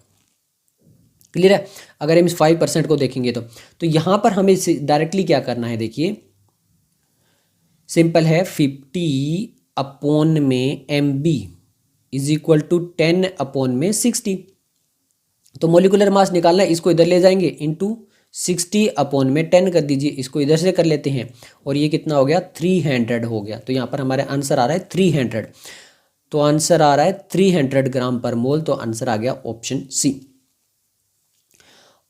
क्लियर है, अगर हम इस 5% को देखेंगे तो यहाँ पर हमें डायरेक्टली क्या करना है, देखिए सिंपल है 50 में MB इज इक्वल टू 10/60, तो मोलिकुलर मास निकालना है, इसको इधर ले जाएंगे इंटू 60 में 10 कर दीजिए, इसको इधर से कर लेते हैं और ये कितना हो गया 300 हो गया, तो यहाँ पर हमारे आंसर आ रहा है 300। तो आंसर आ रहा है 300 ग्राम पर मोल, तो आंसर आ गया ऑप्शन सी।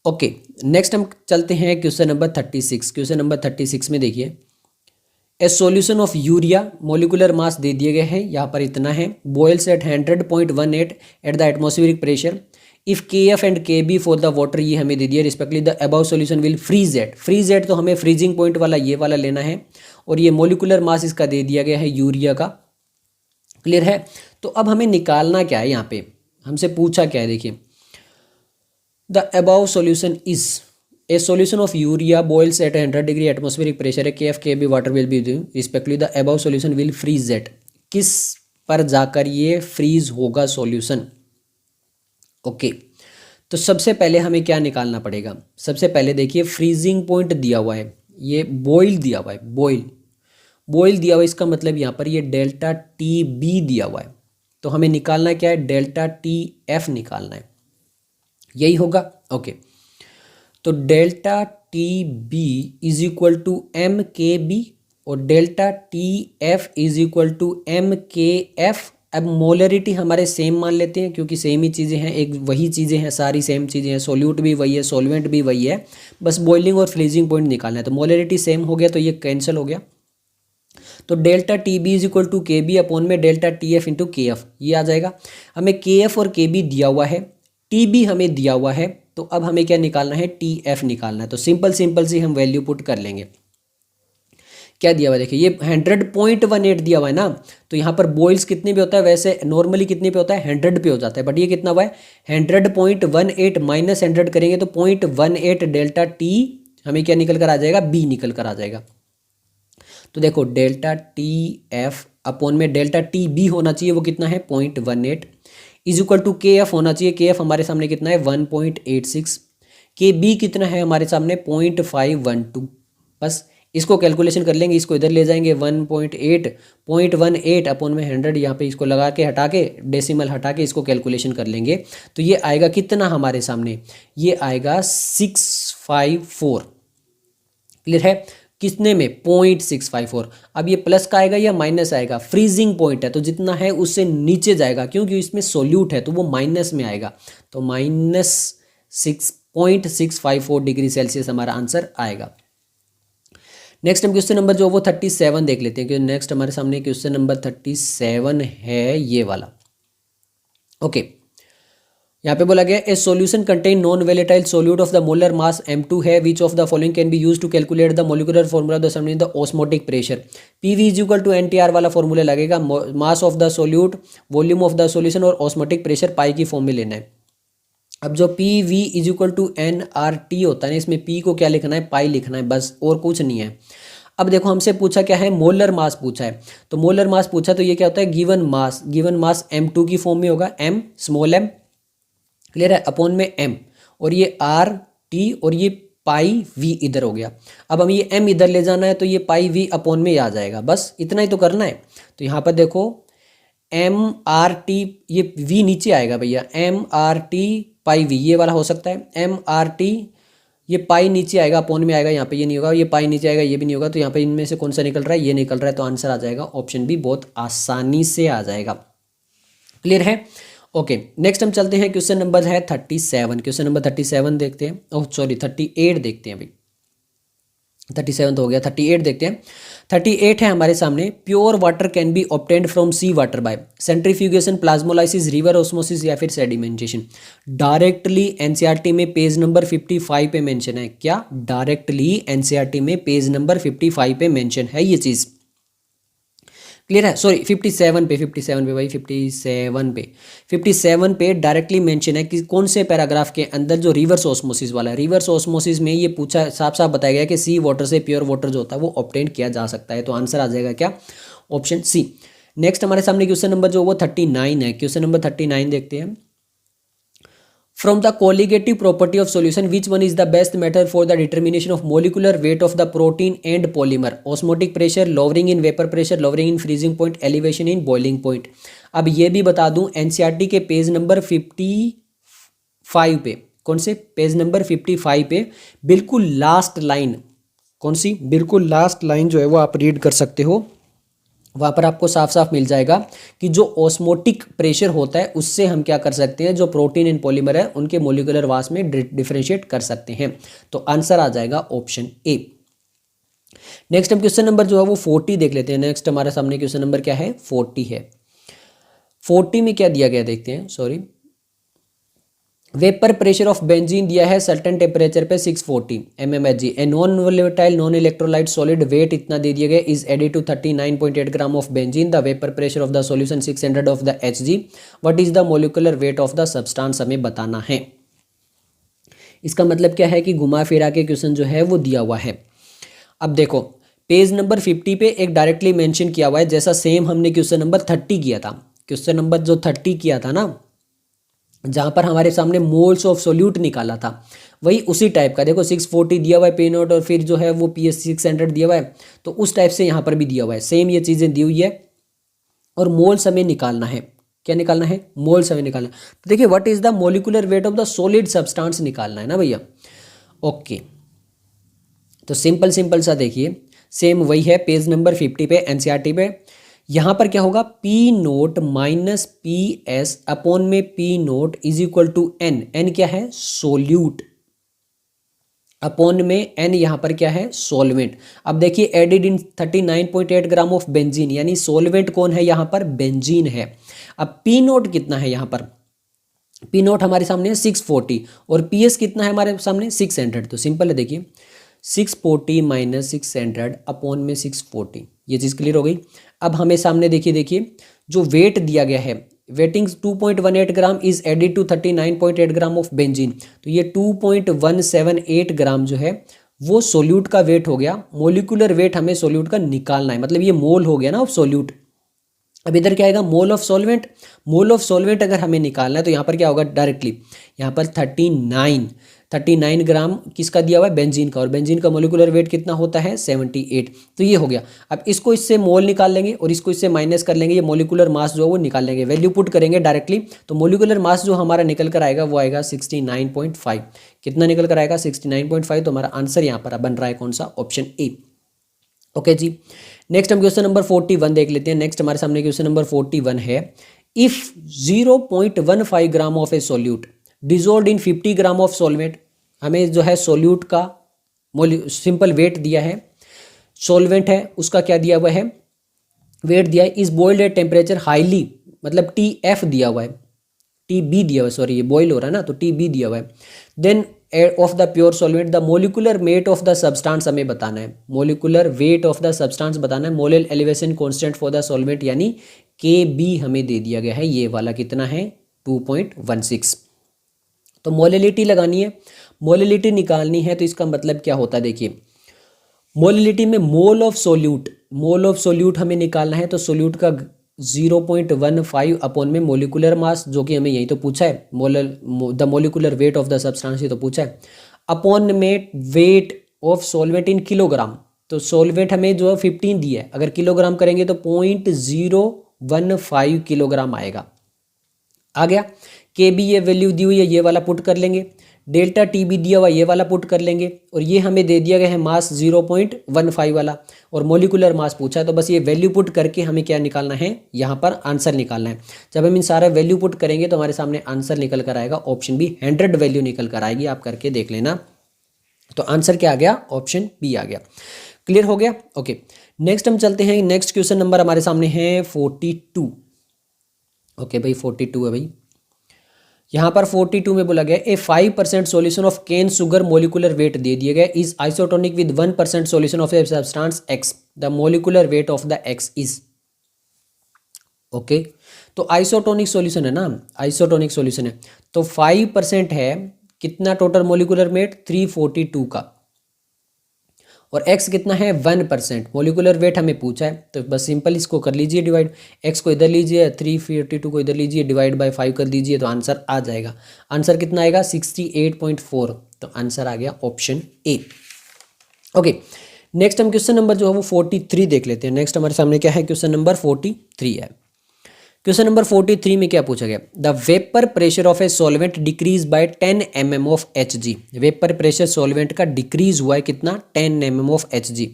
ओके, नेक्स्ट हम चलते हैं क्वेश्चन नंबर 36। क्वेश्चन नंबर 36 में देखिए, a solution of urea molecular mass दे दिए गए हैं, यहाँ पर इतना है, boils at 100.18 at the atmospheric pressure, if K F and K B for the water, ये हमें दे दिया respectively, the above solution will freeze at तो हमें फ्रीजिंग पॉइंट वाला ये वाला लेना है, और ये मोलिकुलर मास इसका दे दिया गया है यूरिया का। क्लियर है? तो अब हमें निकालना क्या है, यहाँ पे हमसे पूछा क्या है, देखिए, the above solution is a solution of urea boils at 100 degree atmospheric pressure है, K F K B water will be respectively, the above solution will freeze at, किस पर जाकर ये फ्रीज होगा सॉल्यूशन। ओके, तो सबसे पहले हमें क्या निकालना पड़ेगा, सबसे पहले देखिए फ्रीजिंग पॉइंट दिया हुआ है, ये बॉइल दिया हुआ है, बॉइल दिया हुआ है, इसका मतलब यहाँ पर ये डेल्टा टी बी दिया हुआ है, तो हमें निकालना क्या है, डेल्टा टी एफ निकालना है, यही होगा। ओके, तो delta T B is equal to M K B और delta T F is equal to M K F. अब मोलरिटी हमारे सेम मान लेते हैं, क्योंकि सेम ही चीज़ें हैं, एक वही चीज़ें हैं, सारी सेम चीज़ें हैं, सोल्यूट भी वही है, सॉल्वेंट भी वही है, बस बॉइलिंग और फ्रीजिंग पॉइंट निकालना है। तो मोलरिटी सेम हो गया, तो ये कैंसिल हो गया, तो delta T B is equal to K B upon में delta T F into K F, ये आ जाएगा। हमें के एफ और के बी दिया हुआ है, टी बी हमें दिया हुआ है, तो अब हमें क्या निकालना है, टी एफ निकालना है। तो सिंपल सी हम वैल्यू पुट कर लेंगे। क्या दिया हुआ है, देखिए ये 100.18 दिया हुआ है ना, तो यहाँ पर बॉइल्स कितने पे होता है, वैसे नॉर्मली कितने पे होता है, 100 पे हो जाता है, बट ये कितना हुआ है 100.18 माइनस 100 करेंगे तो 0.18 डेल्टा टी हमें क्या निकल कर आ जाएगा, बी निकल कर आ जाएगा। तो देखो डेल्टा टी एफ अपॉन में डेल्टा टी बी होना चाहिए, वो कितना है 0.18 is equal to K F होना चाहिए, के एफ हमारे सामने कितना है 1.86, के बी कितना है हमारे सामने 0.512। बस इसको कैलकुलेशन कर लेंगे, इसको इधर ले जाएंगे 0.18 अपॉन में 100, यहाँ पे इसको लगा के हटा के डेसिमल हटा के इसको कैलकुलेशन कर लेंगे, तो ये आएगा कितना हमारे सामने, ये आएगा 654। क्लियर है? कितने में 0.654। अब ये प्लस का आएगा या माइनस आएगा, फ्रीजिंग पॉइंट है तो जितना है उससे नीचे जाएगा, क्योंकि इसमें सोल्यूट है तो वो माइनस में आएगा, तो माइनस 6.654 डिग्री सेल्सियस हमारा आंसर आएगा। नेक्स्ट हम क्वेश्चन नंबर जो वो 37 देख लेते हैं, क्योंकि नेक्स्ट हमारे सामने क्वेश्चन नंबर 37 है ये वाला। ओके, यहाँ पे बोला गया a solution contain non volatile solute of the molar mass m2 है, which of the following can be use to calculate the molecular formula of the osmotic pressure. PV is equal to NTR वाला फॉर्मूला लगेगा, mass of the solute, volume of the solution और ऑस्मोटिक प्रेशर पाई की फॉर्म में लेना है। अब जो P V is equal to NRT होता है ना, इसमें पी को क्या लिखना है, पाई लिखना है, बस और कुछ नहीं है। अब देखो हमसे पूछा क्या है, मोलर मास पूछा है, तो मोलर मास पूछा तो ये क्या होता है, गिवन मास m2 की फॉर्म में होगा, m स्मॉल m, क्लियर है, अपॉन में m, और ये RT और ये पाई v इधर हो गया। अब हमें ये m इधर ले जाना है, तो ये पाई v अपॉन में आ जाएगा, बस इतना ही तो करना है। तो यहाँ पर देखो MRT, ये v नीचे आएगा भैया, MRT पाई v ये वाला हो सकता है, MRT ये पाई नीचे आएगा, अपॉन में आएगा, यहाँ पे ये नहीं होगा, ये पाई नीचे आएगा, ये भी नहीं होगा, तो यहाँ पे इनमें से कौन सा निकल रहा है, ये निकल रहा है, तो आंसर आ जाएगा ऑप्शन बी, बहुत आसानी से आ जाएगा। क्लियर है? ओके, नेक्स्ट हम चलते हैं, क्वेश्चन नंबर है 37। क्वेश्चन नंबर 37 देखते हैं, ओह सॉरी 38 देखते हैं अभी, 37 तो हो गया, 38 देखते हैं। 38 है हमारे सामने, pure water can be obtained from sea water by centrifugation, plasmolysis, reverse osmosis या फिर सेडिमेंटेशन। डायरेक्टली एनसीईआरटी में पेज नंबर 55 पे मेंशन है, क्या डायरेक्टली एनसीईआरटी में पेज नंबर 55 पे मेंशन है ये चीज़। क्लियर है? सॉरी 57 पे भाई, 57 पे डायरेक्टली मेंशन है कि कौन से पैराग्राफ के अंदर, जो रिवर्स ऑस्मोसिस वाला है। रिवर्स ऑस्मोसिस में ये पूछा, साफ बताया गया कि सी वाटर से प्योर वाटर जो होता है वो ऑब्टेन किया जा सकता है, तो आंसर आ जाएगा क्या, ऑप्शन सी। नेक्स्ट हमारे सामने क्वेश्चन नंबर जो वो 39 है, क्वेश्चन नंबर 39 देखते हैं। From the colligative property of solution, which one is the best method for the determination of molecular weight of the protein and polymer? Osmotic pressure, lowering in vapor pressure, lowering in freezing point, elevation in boiling point. अब ये भी बता दूं, एनसीईआरटी के पेज नंबर 55 पे, कौन से पेज नंबर 55 पे बिल्कुल लास्ट लाइन, कौन सी, बिल्कुल लास्ट लाइन जो है वो आप रीड कर सकते हो। वहाँ पर आपको साफ साफ मिल जाएगा कि जो ऑस्मोटिक प्रेशर होता है उससे हम क्या कर सकते हैं, जो प्रोटीन एंड पॉलीमर है उनके मोलिकुलर मास में डिफरेंशिएट कर सकते हैं। तो आंसर आ जाएगा ऑप्शन ए। नेक्स्ट हम क्वेश्चन नंबर जो है वो 40 देख लेते हैं। नेक्स्ट हमारे सामने क्वेश्चन नंबर क्या है, 40 है। 40 में क्या दिया गया देखते हैं, sorry, vapour pressure of benzene दिया है सर्टेन टेम्परेचर पे 640 mmHg। A non volatile non electrolyte solid weight इतना दे दिया गया, is added to 39.8 gram of benzene. The vapour pressure of the solution 600 of the Hg। What is the molecular weight of the substance, हमें बताना है। इसका मतलब क्या है कि घुमा फिरा के क्वेश्चन जो है वो दिया हुआ है। अब देखो पेज नंबर 50 पे एक डायरेक्टली मेंशन किया हुआ है, जैसा सेम हमने क्वेश्चन नंबर 30 किया था। क्वेश्चन नंबर जो 30 किया था ना, जहाँ पर हमारे सामने मोल्स ऑफ सोल्यूट निकाला था, वही उसी टाइप का। देखो 640 दिया हुआ है पी नोट और फिर जो है वो PS 600 दिया हुआ है, तो उस टाइप से यहाँ पर भी दिया हुआ है, सेम ये चीज़ें दी हुई है। और मोल्स हमें निकालना है, क्या निकालना है, मोल्स हमें निकालना है। तो देखिए what is the molecular weight of the solid substance निकालना है ना भैया। ओके, तो सिंपल सिंपल सा देखिए, सेम वही है पेज नंबर 50 पे NCERT पे। यहाँ पर क्या होगा, P note minus P S upon में P note is equal to N. N क्या है, सोल्यूट, अपॉन में एन यहाँ पर क्या है, सोलवेंट। अब देखिए added in 39.8 gram of benzene, यानी सोलवेंट कौन है यहाँ पर, बेंजीन है। अब पी नोट कितना है यहाँ पर, पी नोट हमारे सामने है 640 और पी एस कितना है हमारे सामने 600। तो सिंपल है, देखिए 640 माइनस 600 अपॉन में 640, ये चीज़ क्लियर हो गई। अब हमें सामने देखिए जो वेट दिया गया है, weighing 2.18 gram is added to 39.8 gram of benzene. तो ये 2.178 ग्राम जो है वो सोल्यूट का वेट हो गया। मोलिकुलर वेट हमें सोल्यूट का निकालना है, मतलब ये मोल हो गया ना ऑफ सोल्यूट। अब इधर क्या आएगा, mole of solvent. Mole of solvent अगर हमें निकालना है तो यहाँ पर क्या होगा, डायरेक्टली यहाँ पर 39 ग्राम किसका दिया हुआ है, बेंजीन का, और बेंजीन का मोलिकुलर वेट कितना होता है 78। तो ये हो गया। अब इसको इससे मोल निकाल लेंगे और इसको इससे माइनस कर लेंगे, ये मोलिकुलर मास जो है वो निकाल लेंगे, वैल्यू पुट करेंगे डायरेक्टली। तो मोलिकुलर मास जो हमारा निकल कर आएगा वो आएगा 69.5। कितना निकल कर आएगा, 69.5। तो हमारा आंसर यहाँ पर बन रहा है कौन सा, ऑप्शन ए। ओके जी, नेक्स्ट हम क्वेश्चन नंबर 41 देख लेते हैं। नेक्स्ट हमारे सामने क्वेश्चन नंबर 41 है, if 0.15 gram of A solute dissolve in 50 gram of solvent. हमें जो है सोल्यूट का सिंपल वेट दिया है, सॉल्वेंट है उसका क्या दिया हुआ है, वेट दिया है। Is boiled at temperature highly, मतलब TF दिया हुआ है, TB दिया हुआ है, सॉरी ये बॉयल हो रहा है ना, तो TB दिया हुआ है। Then of the pure solvent the molecular weight of the substance हमें बताना है, molecular weight of the substance बताना है। Molal elevation constant for the solvent यानी KB हमें दे दिया गया है, ये वाला कितना है 2.16। तो मोलिलिटी लगानी है, मोलिलिटी निकालनी है। तो इसका मतलब क्या होता है, देखिए मोलिलिटी में मोल ऑफ सोल्यूट हमें निकालना है। तो सोल्यूट का 0.15 अपॉन में मोलिकुलर मास, जो कि हमें यही तो पूछा है, the molecular weight of the substance, ये तो पूछा है, अपॉन में wait of solvent in kilogram. तो सॉल्वेंट हमें जो है 15 दिया है, अगर किलोग्राम करेंगे तो 0.015 किलोग्राम आएगा। आ गया। KB ये वैल्यू दी हुई है, ये वाला पुट कर लेंगे। डेल्टा TB दिया हुआ ये वाला पुट कर लेंगे, और ये हमें दे दिया गया है मास 0.15 वाला, और मोलिकुलर मास पूछा है। तो बस ये वैल्यू पुट करके हमें क्या निकालना है, यहाँ पर आंसर निकालना है। जब हम इन सारे वैल्यू पुट करेंगे तो हमारे सामने आंसर निकल कर आएगा, ऑप्शन बी 100 वैल्यू निकल कर आएगी, आप करके देख लेना। तो आंसर क्या आ गया, ऑप्शन बी आ गया। क्लियर हो गया। ओके, नेक्स्ट हम चलते हैं। नेक्स्ट क्वेश्चन नंबर हमारे सामने है 42। ओके भाई 42 है भाई। यहाँ पर 42 में बोला गया a 5% solution of cane sugar molecular weight दे दिया गया is isotonic with 1% solution of a substance X। The molecular weight of the X is. Okay, तो आइसोटोनिक सॉल्यूशन है ना, आइसोटोनिक सॉल्यूशन है, तो 5% है, कितना टोटल मोलिकुलर वेट 342 का, और X कितना है 1%। मोलिकुलर वेट हमें पूछा है, तो बस सिंपल इसको कर लीजिए डिवाइड, X को इधर लीजिए, 342 को इधर लीजिए, डिवाइड बाय 5 कर दीजिए, तो आंसर आ जाएगा। आंसर कितना आएगा 68.4। तो आंसर आ गया ऑप्शन ए। ओके, नेक्स्ट हम क्वेश्चन नंबर जो है वो 43 देख लेते हैं। नेक्स्ट हमारे सामने क्या है, क्वेश्चन नंबर 43 है। क्वेश्चन नंबर 43 में क्या पूछा गया, the vapour pressure of a solvent decrease by 10 mm of Hg। Vapour pressure solvent का डिक्रीज हुआ है कितना, 10 mm of Hg।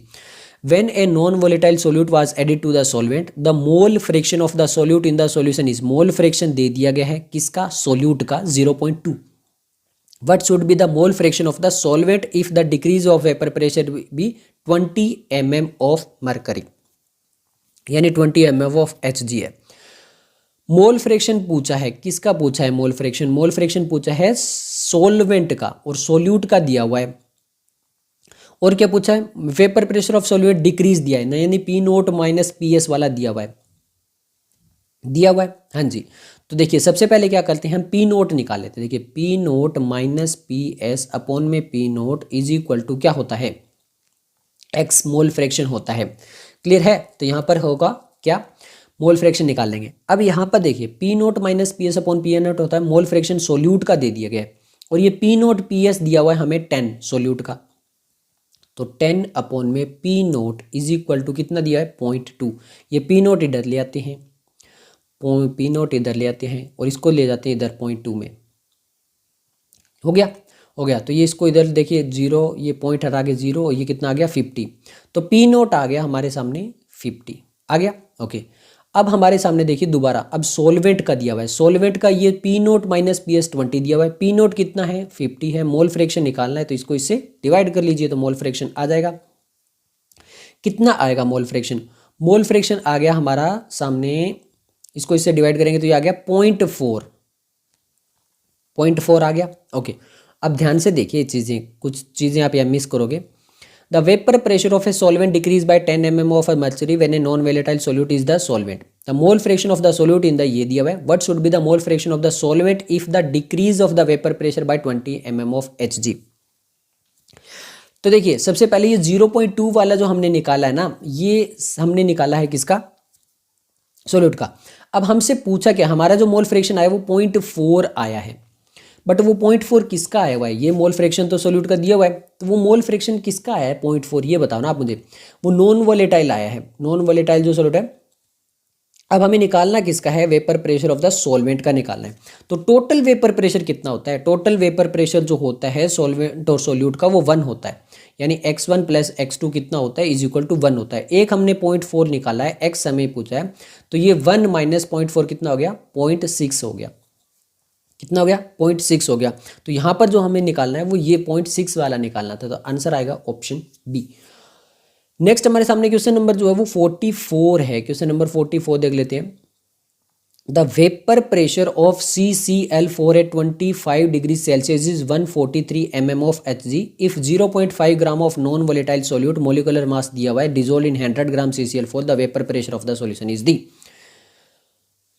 When a non volatile solute was added to the solvent the mole fraction of the solute in the solution is, mole fraction दे दिया गया है किसका, सोल्यूट का 0.2. What should be the mole fraction of the solvent if the decrease of vapor pressure be 20 mm of mercury, यानी 20 mm of Hg है. मोल फ्रैक्शन पूछा है, किसका पूछा है मोल फ्रैक्शन, मोल फ्रैक्शन पूछा है सॉल्वेंट का और सोल्यूट का दिया हुआ है. और क्या पूछा है, vapour pressure of solvent decrease दिया है ना, यानी P note minus P S वाला दिया हुआ है, दिया हुआ है. हाँ जी, तो देखिए सबसे पहले क्या करते हैं हम पी नोट निकाल लेते हैं. देखिए P note minus P S upon में P note is equal to क्या होता है, एक्स मोल फ्रैक्शन होता है. क्लियर है, तो यहाँ पर होगा क्या, मोल फ्रैक्शन निकाल लेंगे. अब यहाँ पर देखिए P note minus P S upon P A note होता है मोल फ्रैक्शन सोल्यूट का दे दिया गया है, और ये पी नोट पी एस दिया हुआ है हमें 10 सोल्यूट का, तो 10 अपॉन में P note is equal to कितना दिया है 0.2. ये पी नोट इधर ले आते हैं, पी नोट इधर ले आते हैं और इसको ले जाते हैं इधर 0.2 में. हो गया, हो गया. तो ये इसको इधर देखिए 0, ये पॉइंट हटा के 0, और ये कितना आ गया 50. तो पी नोट आ गया हमारे सामने 50 आ गया. ओके, अब हमारे सामने देखिए दोबारा अब सोल्वेंट का दिया हुआ है, सोल्वेंट का ये P note minus P S 20 दिया हुआ है, पी नोट कितना है 50 है, मोल फ्रैक्शन निकालना है तो इसको इससे डिवाइड कर लीजिए तो मोल फ्रैक्शन आ जाएगा. कितना आएगा मोल फ्रैक्शन, मोल फ्रैक्शन आ गया हमारा सामने, इसको इससे डिवाइड करेंगे तो ये आ गया 0.4, 0.4 आ गया. ओके, अब ध्यान से देखिए चीज़ें, कुछ चीज़ें आप यहाँ मिस करोगे. The vapour pressure of a solvent decrease by 10 mm of mercury when a non volatile solute is the solvent. The mole fraction of the solute in the, ये दिया हुआ है, what should be the mole fraction of the solvent if the decrease of the vapour pressure by 20 mm of Hg. तो देखिए सबसे पहले ये 0.2 वाला जो हमने निकाला है ना, ये हमने निकाला है किसका, सोल्यूट का. अब हमसे पूछा क्या, हमारा जो मोल फ्रैक्शन आया वो 0.4 आया है, बट वो 0.4 किसका आया हुआ है, ये मोल फ्रैक्शन तो सोल्यूट का दिया हुआ है, तो वो मोल फ्रैक्शन किसका आया है 0.4, ये बताओ ना आप मुझे. वो नॉन वोलेटाइल आया है, नॉन वोलेटाइल जो सोल्यूट है. अब हमें निकालना किसका है, vapour pressure of the solvent का निकालना है. तो टोटल वेपर प्रेशर कितना होता है, टोटल वेपर प्रेशर जो होता है सॉल्वेंट और सोल्यूट का वो 1 होता है, यानी x1 प्लस x2 कितना होता है इज इक्वल टू 1 होता है. एक हमने 0.4 निकाला है, x हमें पूछा है, तो ये 1 माइनस 0.4 कितना हो गया 0.6 हो गया. कितना हो गया 0.6 हो गया. तो यहाँ पर जो हमें निकालना है वो ये 0.6 वाला निकालना था, तो आंसर आएगा ऑप्शन बी. नेक्स्ट हमारे सामने क्वेश्चन नंबर जो है वो 44 है. क्वेश्चन नंबर 44 देख लेते हैं. The vapour pressure of CCl4 at 25 degree Celsius is 143 mm of Hg if 0.5 gram of non volatile solute molecular mass दिया हुआ है dissolve in 100 gram CCl4 the vapour pressure of the solution is the.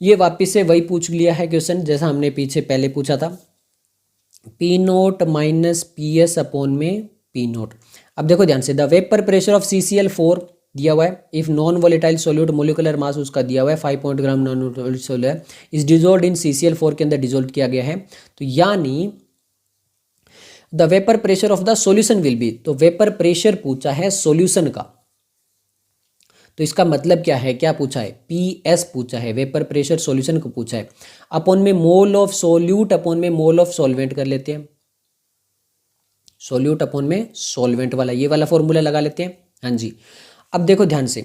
ये वापिस से वही पूछ लिया है क्वेश्चन जैसा हमने पीछे पहले पूछा था, P note minus P S upon में पी नोट. अब देखो ध्यान से, the vapour pressure of CCl4 दिया हुआ है, if non volatile solute molecular mass उसका दिया हुआ है 5 gram non volatile solute is dissolve in CCl4 के अंदर डिजोल्व किया गया है. तो यानी the vapour pressure of the solution will be, तो वेपर प्रेशर पूछा है सॉल्यूशन का, तो इसका मतलब क्या है, क्या पूछा है PS पूछा है, वेपर प्रेशर सॉल्यूशन को पूछा है. अपॉन में मोल ऑफ सोल्यूट अपॉन में मोल ऑफ सॉल्वेंट कर लेते हैं, सोल्यूट अपॉन में सॉल्वेंट वाला ये वाला फॉर्मूला लगा लेते हैं. हाँ जी, अब देखो ध्यान से,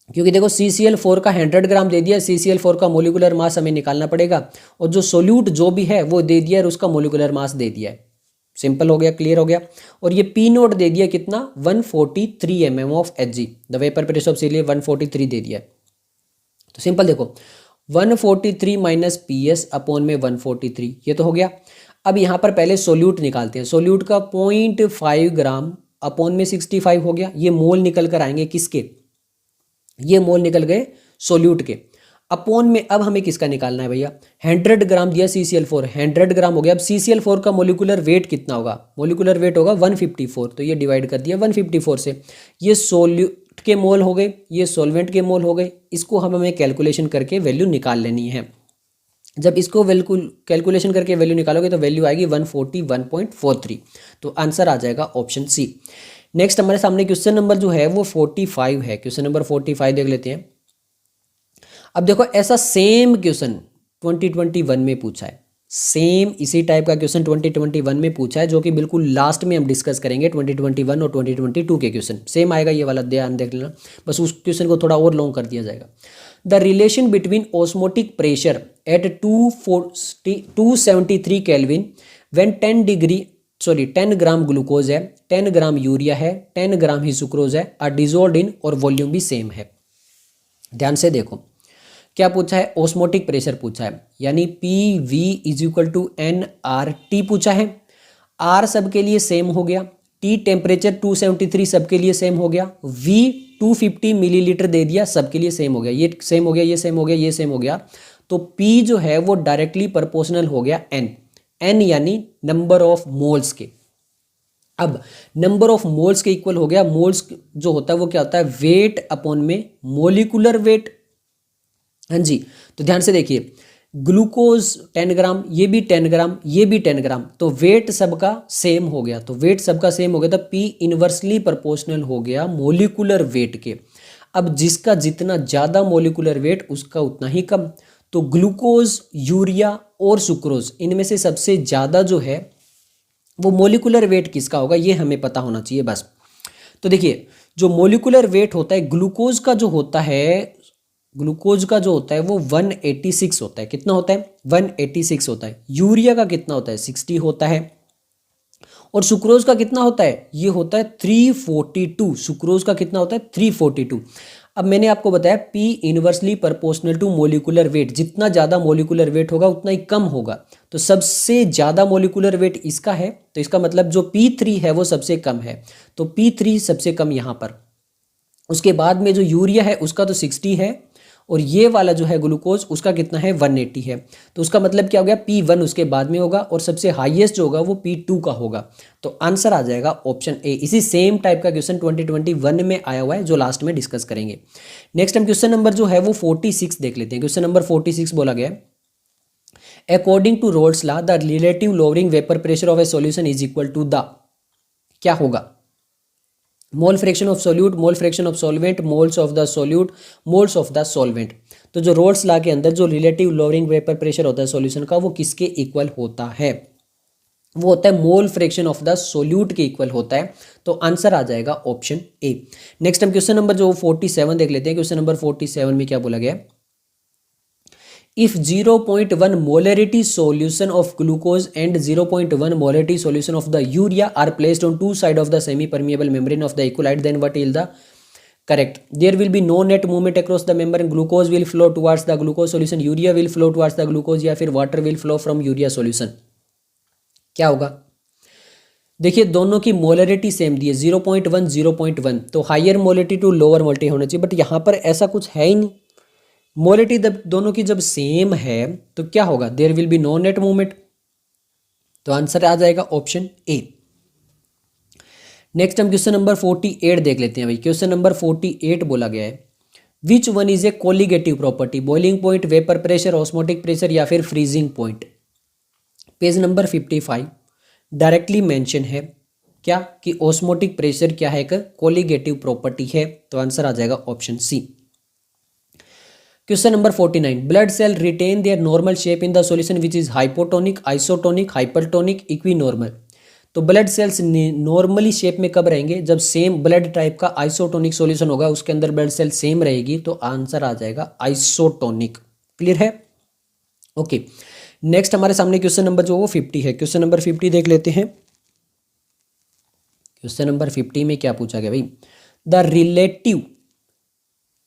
क्योंकि देखो CCl4 का 100 ग्राम दे दिया, CCl4 का मोलिकुलर मास हमें निकालना पड़ेगा, और जो सोल्यूट जो भी है वो दे दिया और उसका मोलिकुलर मास दे दिया है. सिंपल हो गया, क्लियर हो गया. और ये पी नोट दे दिया कितना 143 mm of Hg, the vapour pressure of सीलिए 143 दे दिया. तो सिंपल देखो 143 माइनस पी एस अपॉन में 143, ये तो हो गया. अब यहाँ पर पहले सोल्यूट निकालते हैं, सोल्यूट का 0.5 ग्राम अपॉन में 65 हो गया. ये मोल निकल कर आएंगे किसके, ये मोल निकल गए सोल्यूट के. अपॉन में अब हमें किसका निकालना है भैया, 100 ग्राम दिया CCl4, 100 ग्राम हो गया. अब CCl4 का मोलिकुलर वेट कितना होगा, मोलिकुलर वेट होगा 154, तो ये डिवाइड कर दिया 154 से. ये सोल्यूट के मोल हो गए, ये सॉल्वेंट के मोल हो गए. इसको हमें कैलकुलेशन करके वैल्यू निकाल लेनी है. जब इसको कैलकुलेशन करके वैल्यू निकालोगे तो वैल्यू आएगी 141.43, तो आंसर आ जाएगा ऑप्शन सी. नेक्स्ट हमारे सामने क्वेश्चन नंबर जो है वो 45 है. क्वेश्चन नंबर 45 देख लेते हैं. अब देखो ऐसा सेम क्वेश्चन 2021 में पूछा है, सेम इसी टाइप का क्वेश्चन 2021 में पूछा है, जो कि बिल्कुल लास्ट में हम डिस्कस करेंगे 2021 और 2022 के क्वेश्चन सेम आएगा, ये वाला ध्यान देख लेना, बस उस क्वेश्चन को थोड़ा और लॉन्ग कर दिया जाएगा। The relation between osmotic pressure at 273 kelvin when 10 gram glucose है, 10 ग्राम यूरिया है, 10 ग्राम ही सुक्रोज है, आर डिजोल्व्ड इन और वॉल्यूम भी सेम है। ध्यान से देखो क्या पूछा है, ऑस्मोटिक प्रेशर पूछा है, यानी P V is equal to N R T पूछा है। आर सबके लिए सेम हो गया, टी टेम्परेचर 273 सबके लिए सेम हो गया, वी 250 मिलीलीटर दे दिया, सबके लिए सेम हो गया, ये सेम हो गया, ये सेम हो गया, ये सेम हो गया। तो पी जो है वो डायरेक्टली प्रोपोर्शनल हो गया एन, एन यानी नंबर ऑफ मोल्स के। अब नंबर ऑफ मोल्स के इक्वल हो गया, मोल्स जो होता है वो क्या होता है, वेट अपॉन में मोलिकुलर वेट। हाँ जी, तो ध्यान से देखिए, ग्लूकोज 10 ग्राम, ये भी 10 ग्राम, ये भी 10 ग्राम, तो वेट सबका सेम हो गया, तो वेट सबका सेम हो गया, तो पी इनवर्सली प्रोपोर्शनल हो गया मोलिकुलर वेट के। अब जिसका जितना ज़्यादा मोलिकुलर वेट उसका उतना ही कम, तो ग्लूकोज, यूरिया और सुक्रोज, इनमें से सबसे ज़्यादा जो है वो मोलिकुलर वेट किसका होगा, ये हमें पता होना चाहिए बस। तो देखिए, जो मोलिकुलर वेट होता है ग्लूकोज का जो होता है, ग्लूकोज का जो होता है वो 186 होता है। कितना होता है, 186 होता है। यूरिया का कितना होता है, 60 होता है। और सुक्रोज का कितना होता है, ये होता है 342। सुक्रोज का कितना होता है, 342। अब मैंने आपको बताया P inversely proportional to molecular weight, जितना ज़्यादा मोलिकुलर वेट होगा उतना ही कम होगा, तो सबसे ज़्यादा मोलिकुलर वेट इसका है, तो इसका मतलब जो P3 है वो सबसे कम है, तो P3 सबसे कम यहाँ पर। उसके बाद में जो यूरिया है उसका तो 60 है, और ये वाला जो है ग्लूकोज उसका कितना है, 180 है, तो उसका मतलब क्या हो गया, P1 उसके बाद में होगा, और सबसे हाईएस्ट जो होगा वो P2 का होगा। तो आंसर आ जाएगा ऑप्शन ए। इसी सेम टाइप का क्वेश्चन 2021 में आया हुआ है, जो लास्ट में डिस्कस करेंगे। नेक्स्ट हम क्वेश्चन नंबर जो है वो 46 देख लेते हैं। क्वेश्चन नंबर 46 बोला गया है, according to Raoult's law the relative lowering vapour pressure of a solution is equal to the, क्या होगा, mole fraction of solute, mole fraction of solvent, moles of the solute, moles of the solvent. तो जो रोल्स लॉ के अंदर जो रिलेटिव लोअरिंग वेपर प्रेशर होता है सॉल्यूशन का, वो किसके इक्वल होता है, वो होता है मोल फ्रैक्शन ऑफ द सोल्यूट के इक्वल होता है। तो आंसर आ जाएगा ऑप्शन ए। नेक्स्ट हम क्वेश्चन नंबर जो 47 देख लेते हैं। क्वेश्चन नंबर 47 में क्या बोला गया है, if 0.1 molarity solution of glucose and 0.1 molarity solution of the urea are placed on two sides of the semi-permeable membrane of the electrolyte, then what is the correct? There will be no net movement across the membrane. Glucose will flow towards the glucose solution, urea will flow towards the glucose, या फिर water will flow from urea solution। क्या होगा, देखिए दोनों की मोलरिटी सेम दी है, 0.1 0.1, तो higher molarity to lower molarity होना चाहिए, बट यहाँ पर ऐसा कुछ है ही नहीं। मोलरिटी दोनों की जब सेम है तो क्या होगा, there will be no net movement, तो आंसर आ जाएगा ऑप्शन ए। नेक्स्ट हम क्वेश्चन नंबर 48 देख लेते हैं भाई। क्वेश्चन नंबर 48 बोला गया है, which one is a colligative property, boiling point, vapour pressure, osmotic pressure, या फिर freezing point. Page number 55 directly mention है क्या, कि ऑस्मोटिक प्रेशर क्या है, एक कोलिगेटिव प्रॉपर्टी है, तो आंसर आ जाएगा option C. Question number 49, blood cell retain their normal shape in the solution which is hypotonic, isotonic, hypertonic, equinormal. तो ब्लड सेल्स नॉर्मली शेप में कब रहेंगे, जब सेम ब्लड टाइप का आइसोटोनिक सॉल्यूशन होगा, उसके अंदर ब्लड सेल सेम रहेगी, तो आंसर आ जाएगा आइसोटोनिक। क्लियर है, ओके। नेक्स्ट हमारे सामने क्वेश्चन नंबर जो वो 50 है। क्वेश्चन नंबर 50 देख लेते हैं। क्वेश्चन नंबर 50 में क्या पूछा गया भाई, the relative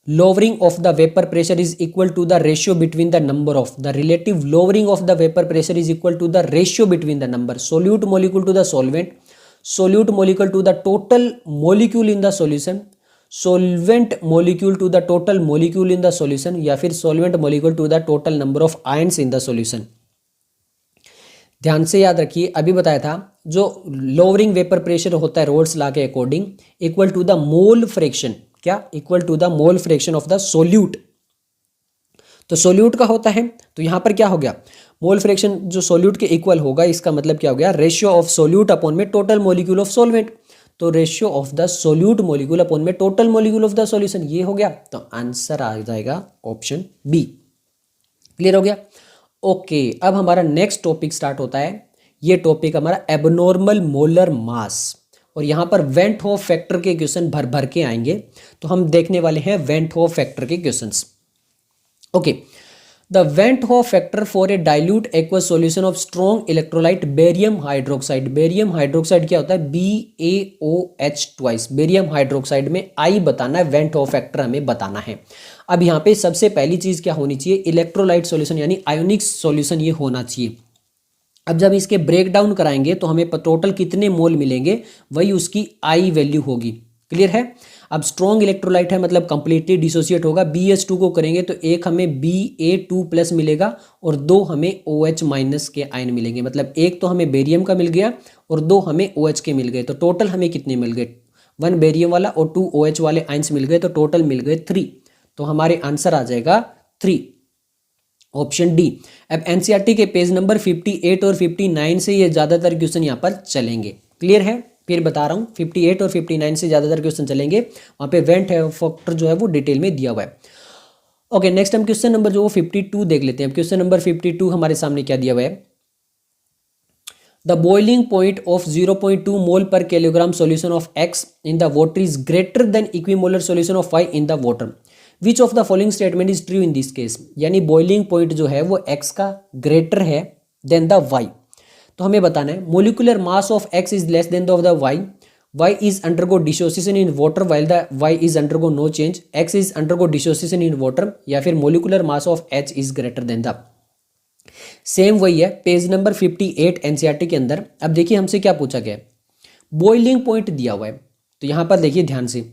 lowering of the vapor pressure is equal to the ratio between the number of, the relative lowering of the vapor pressure is equal to the ratio between the number solute molecule to the solvent, solute molecule to the total molecule in the solution, solvent molecule to the total molecule in the solution, या फिर solvent molecule to the total number of ions in the solution। ध्यान से याद रखिए, अभी बताया था जो लोअरिंग वेपर प्रेशर होता है रोल्स लॉ के according, equal to the mole fraction, क्या, equal to the mole fraction of the solute. तो सोल्यूट का होता है, तो यहां पर क्या हो गया, मोल फ्रैक्शन जो सोल्यूट के इक्वल होगा, इसका मतलब क्या हो गया, रेशियो ऑफ सोल्यूट अपॉन में टोटल मोलिक्यूल ऑफ सॉल्वेंट। तो ratio of the solute molecule upon में total molecule of the solution, ये हो गया, तो आंसर आ जाएगा ऑप्शन बी। क्लियर हो गया, ओके, अब हमारा नेक्स्ट टॉपिक स्टार्ट होता है। ये टॉपिक हमारा एबनॉर्मल मोलर मास, और यहाँ पर वेंट होफ फैक्टर के क्वेश्चन भर भर के आएंगे। तो हम देखने वाले हैं वेंट होफ फैक्टर के questions. Okay, the went Hoff factor for a dilute aqueous solution of strong electrolyte barium hydroxide. Barium hydroxide क्या होता है? BaOH twice. बेरियम हाइड्रोक्साइड में आई बताना है, वेंट होफ फैक्टर हमें बताना है। अब यहाँ पे सबसे पहली चीज क्या होनी चाहिए? इलेक्ट्रोलाइट सॉल्यूशन यानी आयोनिक सॉल्यूशन ये होना चाहिए। अब जब इसके ब्रेक डाउन कराएंगे तो हमें टोटल कितने मोल मिलेंगे, वही उसकी आई वैल्यू होगी। क्लियर है? अब स्ट्रॉन्ग इलेक्ट्रोलाइट है मतलब कंप्लीटली डिसोसिएट होगा। BH2 को करेंगे तो एक हमें Ba2 प्लस मिलेगा और दो हमें OH माइनस के आयन मिलेंगे। मतलब एक तो हमें बेरियम का मिल गया और दो हमें OH के मिल गए। तो टोटल हमें कितने मिल गए? 1 बेरियम वाला और 2 OH वाले आयन्स मिल गए, तो टोटल मिल गए 3। तो हमारे आंसर आ जाएगा 3, ऑप्शन डी। अब एनसीईआरटी के पेज नंबर 58 और 59 से ये ज्यादातर क्वेश्चन यहाँ पर चलेंगे। क्लियर है? फिर बता रहा हूँ, 58 और 59 से ज्यादातर क्वेश्चन चलेंगे। वहाँ पे वेंट फैक्टर जो है वो डिटेल में दिया हुआ है। ओके, नेक्स्ट हम क्वेश्चन नंबर जो 52 देख लेते हैं। क्वेश्चन नंबर 52 हमारे सामने क्या दिया हुआ है? द बॉइलिंग पॉइंट ऑफ 0.2 मोल पर kilogram solution of X in the water is greater then equimolar solution of Y in the water. Which of the following statement is true in this case? यानी बॉइलिंग पॉइंट जो है वो X का ग्रेटर है देन द Y। तो हमें बताना है molecular mass of X is less then the Y। Y is undergo dissociation in water while the Y is undergo no change. X is undergo dissociation in water, या फिर molecular mass of H is greater than the। Same वही है पेज नंबर 58 एनसीईआरटी के अंदर। अब देखिए हमसे क्या पूछा गया है, बॉइलिंग पॉइंट दिया हुआ है। तो यहां पर देखिए ध्यान से,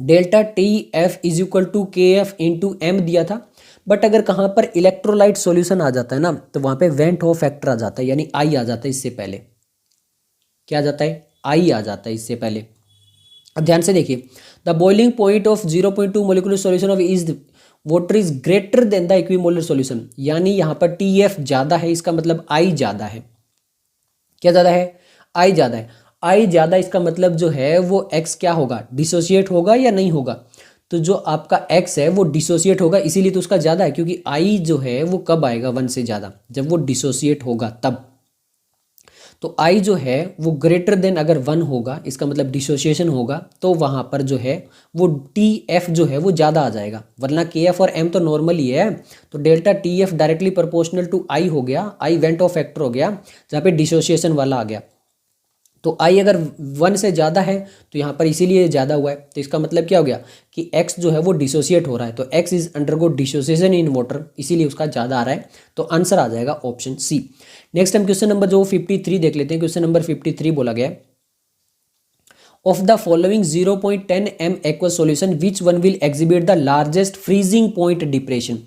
delta TF is equal to KF into M दिया था। बट अगर कहां पर इलेक्ट्रोलाइट सॉल्यूशन आ जाता है ना, तो वहां पे वेंट होफ फैक्टर आ जाता है, यानी I आ जाता है इससे पहले। क्या आ जाता है? I आ जाता है इससे पहले। अब ध्यान से देखिए, the boiling point of 0.2 molecular solution of is water is greater then the equimolar solution. यानी यहां पर TF ज्यादा है, इसका मतलब I ज्यादा है। क्या ज्यादा है? I ज्यादा है। I ज्यादा, इसका मतलब जो है वो X क्या होगा? डिसोसिएट होगा या नहीं होगा? तो जो आपका X है वो डिसोसिएट होगा, इसीलिए तो उसका ज्यादा है, क्योंकि I जो है वो कब आएगा 1 से ज्यादा? जब वो डिसोसिएट होगा तब। तो I जो है वो ग्रेटर देन अगर 1 होगा, इसका मतलब डिसोसिएशन होगा, तो वहां पर जो है वो TF जो है वो ज़्यादा आ जाएगा। वरना KF और M तो नॉर्मल ही है। तो delta TF directly proportional to I हो गया, I वेंट ऑफ फैक्टर हो गया, जहाँ पे डिसोसिएशन वाला आ गया। तो I अगर 1 से ज़्यादा है तो यहाँ पर इसीलिए ज़्यादा हुआ है। तो इसका मतलब क्या हो गया कि X जो है वो डिसोसिएट हो रहा है। तो X is undergo dissociation in water, इसीलिए उसका ज़्यादा आ रहा है। तो आंसर आ जाएगा ऑप्शन सी। नेक्स्ट हम क्वेश्चन नंबर जो 53 देख लेते हैं। क्वेश्चन नंबर 53 बोला गया है, of the following 0.10 m aqueous solution which one will exhibit the largest freezing point depression.